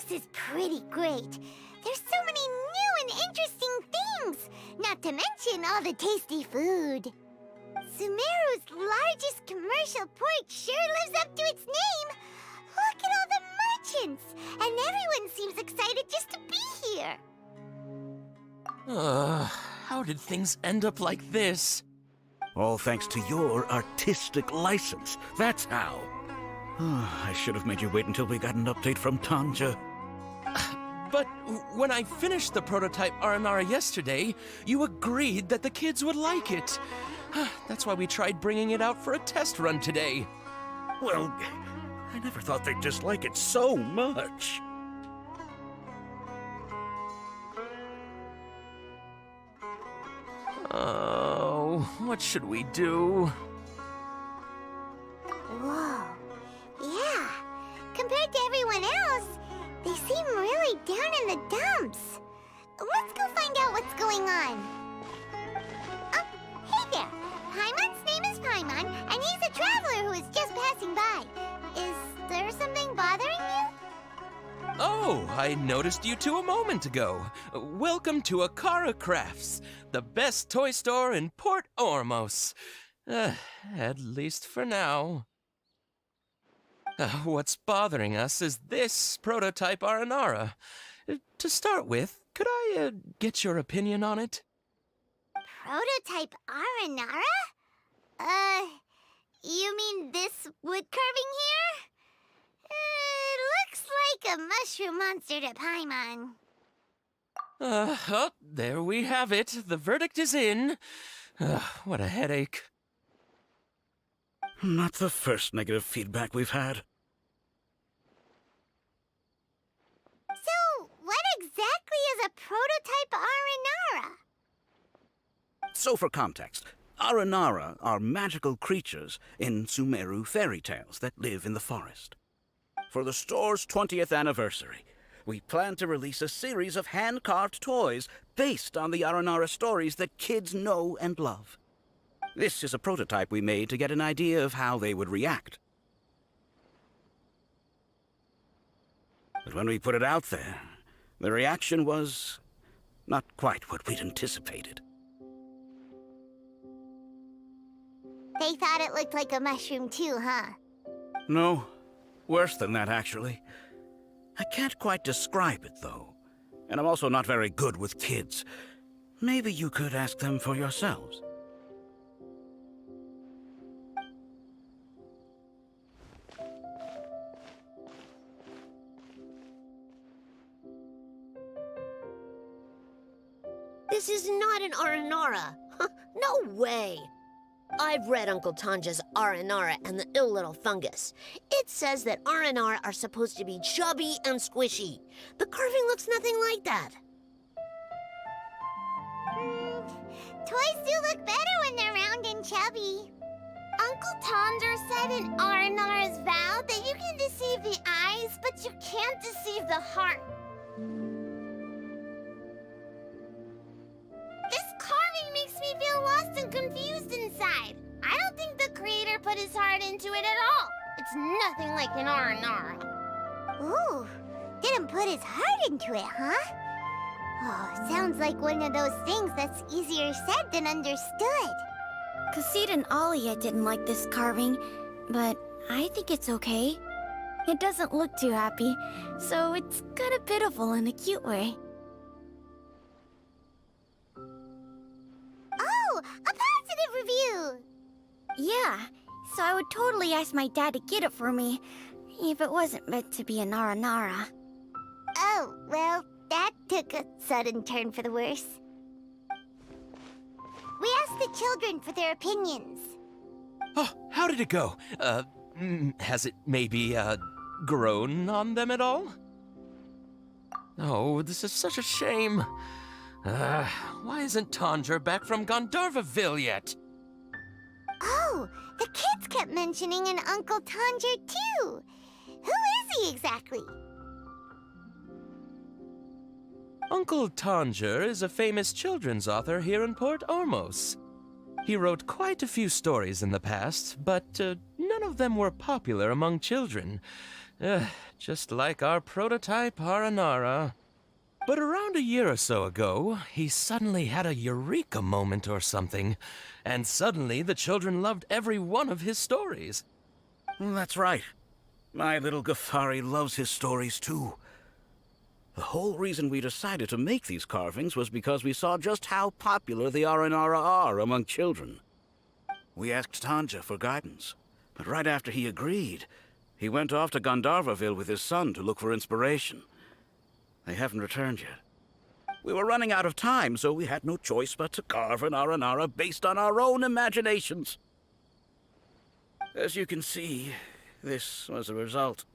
This is pretty great. There's so many new and interesting things, not to mention all the tasty food. Sumeru's largest commercial port sure lives up to its name. Look at all the merchants, and everyone seems excited just to be here. How did things end up like this? All thanks to your artistic license. That's how. I should have made you wait until we got an update from Tanja. But when I finished the prototype Aranara yesterday, you agreed that the kids would like it. That's why we tried bringing it out for a test run today. Well, I never thought they'd dislike it so much. Oh, what should we do? Whoa. Yeah. Compared to everyone else, they seem really down in the dumps. Let's go find out what's going on. Oh, hey there. Paimon's name is Paimon, and he's a traveler who is just passing by. Is there something bothering you? Oh, I noticed you two a moment ago. Welcome to Akara Crafts, the best toy store in Port Ormos. At least for now. What's bothering us is this prototype Aranara. To start with, could I get your opinion on it? Prototype Aranara? You mean this wood carving here? It looks like a mushroom monster to Paimon. Oh, there we have it. The verdict is in. What a headache. Not the first negative feedback we've had. So, what exactly is a prototype Aranara? So for context, Aranara are magical creatures in Sumeru fairy tales that live in the forest. For the store's 20th anniversary, we plan to release a series of hand-carved toys based on the Aranara stories that kids know and love. This is a prototype we made to get an idea of how they would react. But when we put it out there, the reaction was not quite what we'd anticipated. They thought it looked like a mushroom too, huh? No, worse than that, actually. I can't quite describe it, though. And I'm also not very good with kids. Maybe you could ask them for yourselves. This is not an Aranara. No way. I've read Uncle Tanja's Aranara and the ill little fungus. It says that Aranara are supposed to be chubby and squishy. The carving looks nothing like that. Toys do look better when they're round and chubby. Uncle Tonder said in Aranara's vow that you can deceive the eyes, but you can't deceive the heart. This carving makes me feel lost and confused inside. I don't think the creator put his heart into it at all. It's nothing like an Aranara. Ooh, didn't put his heart into it, huh? Oh, sounds like one of those things that's easier said than understood. Kassid and Alia didn't like this carving, but I think it's okay. It doesn't look too happy, so it's kind of pitiful in a cute way. Oh, a positive review! Yeah, so I would totally ask my dad to get it for me, if it wasn't meant to be an Aranara. Oh, well, that took a sudden turn for the worse. We asked the children for their opinions. Oh, how did it go? Has it maybe, grown on them at all? Oh, this is such a shame. Why isn't Tondra back from Gandharvaville yet? Oh, the kids kept mentioning an Uncle Tanger, too. Who is he exactly? Uncle Tanger is a famous children's author here in Port Ormos. He wrote quite a few stories in the past, but none of them were popular among children. Just like our prototype Aranara. But around a year or so ago, he suddenly had a eureka moment or something, and suddenly the children loved every one of his stories. That's right. My little Ghaffari loves his stories too. The whole reason we decided to make these carvings was because we saw just how popular the Aranara are among children. We asked Tanja for guidance, but right after he agreed, he went off to Gandharvaville with his son to look for inspiration. They haven't returned yet. We were running out of time, so we had no choice but to carve an Aranara based on our own imaginations. As you can see, this was the result.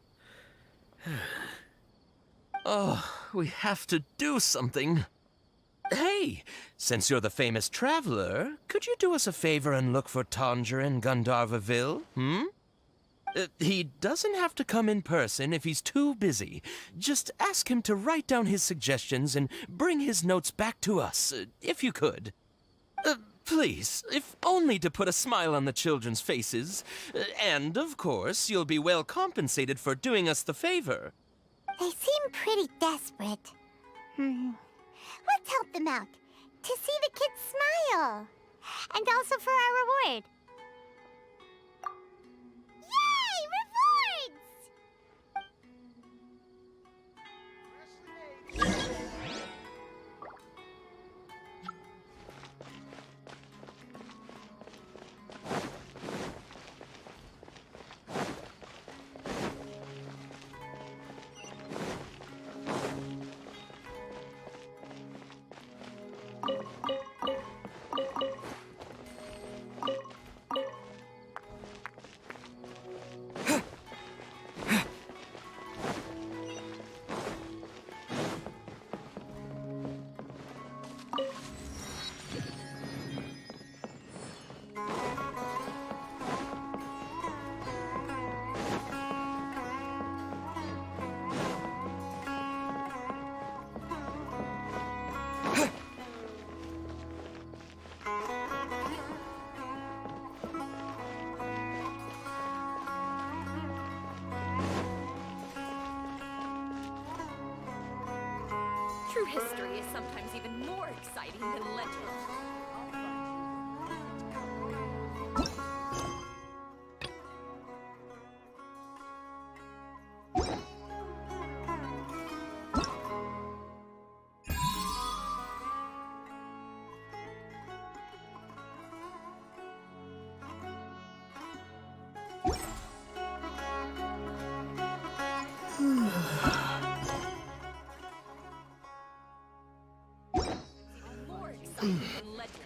Oh, we have to do something. Hey, since you're the famous traveler, could you do us a favor and look for Tanger in Gandharvaville, he doesn't have to come in person if he's too busy. Just ask him to write down his suggestions and bring his notes back to us, if you could. Please, if only to put a smile on the children's faces. And, of course, you'll be well compensated for doing us the favor. They seem pretty desperate. Let's help them out. To see the kids smile. And also for our reward. Yay! Rewards! True history is sometimes even more exciting than legend. More exciting than legend.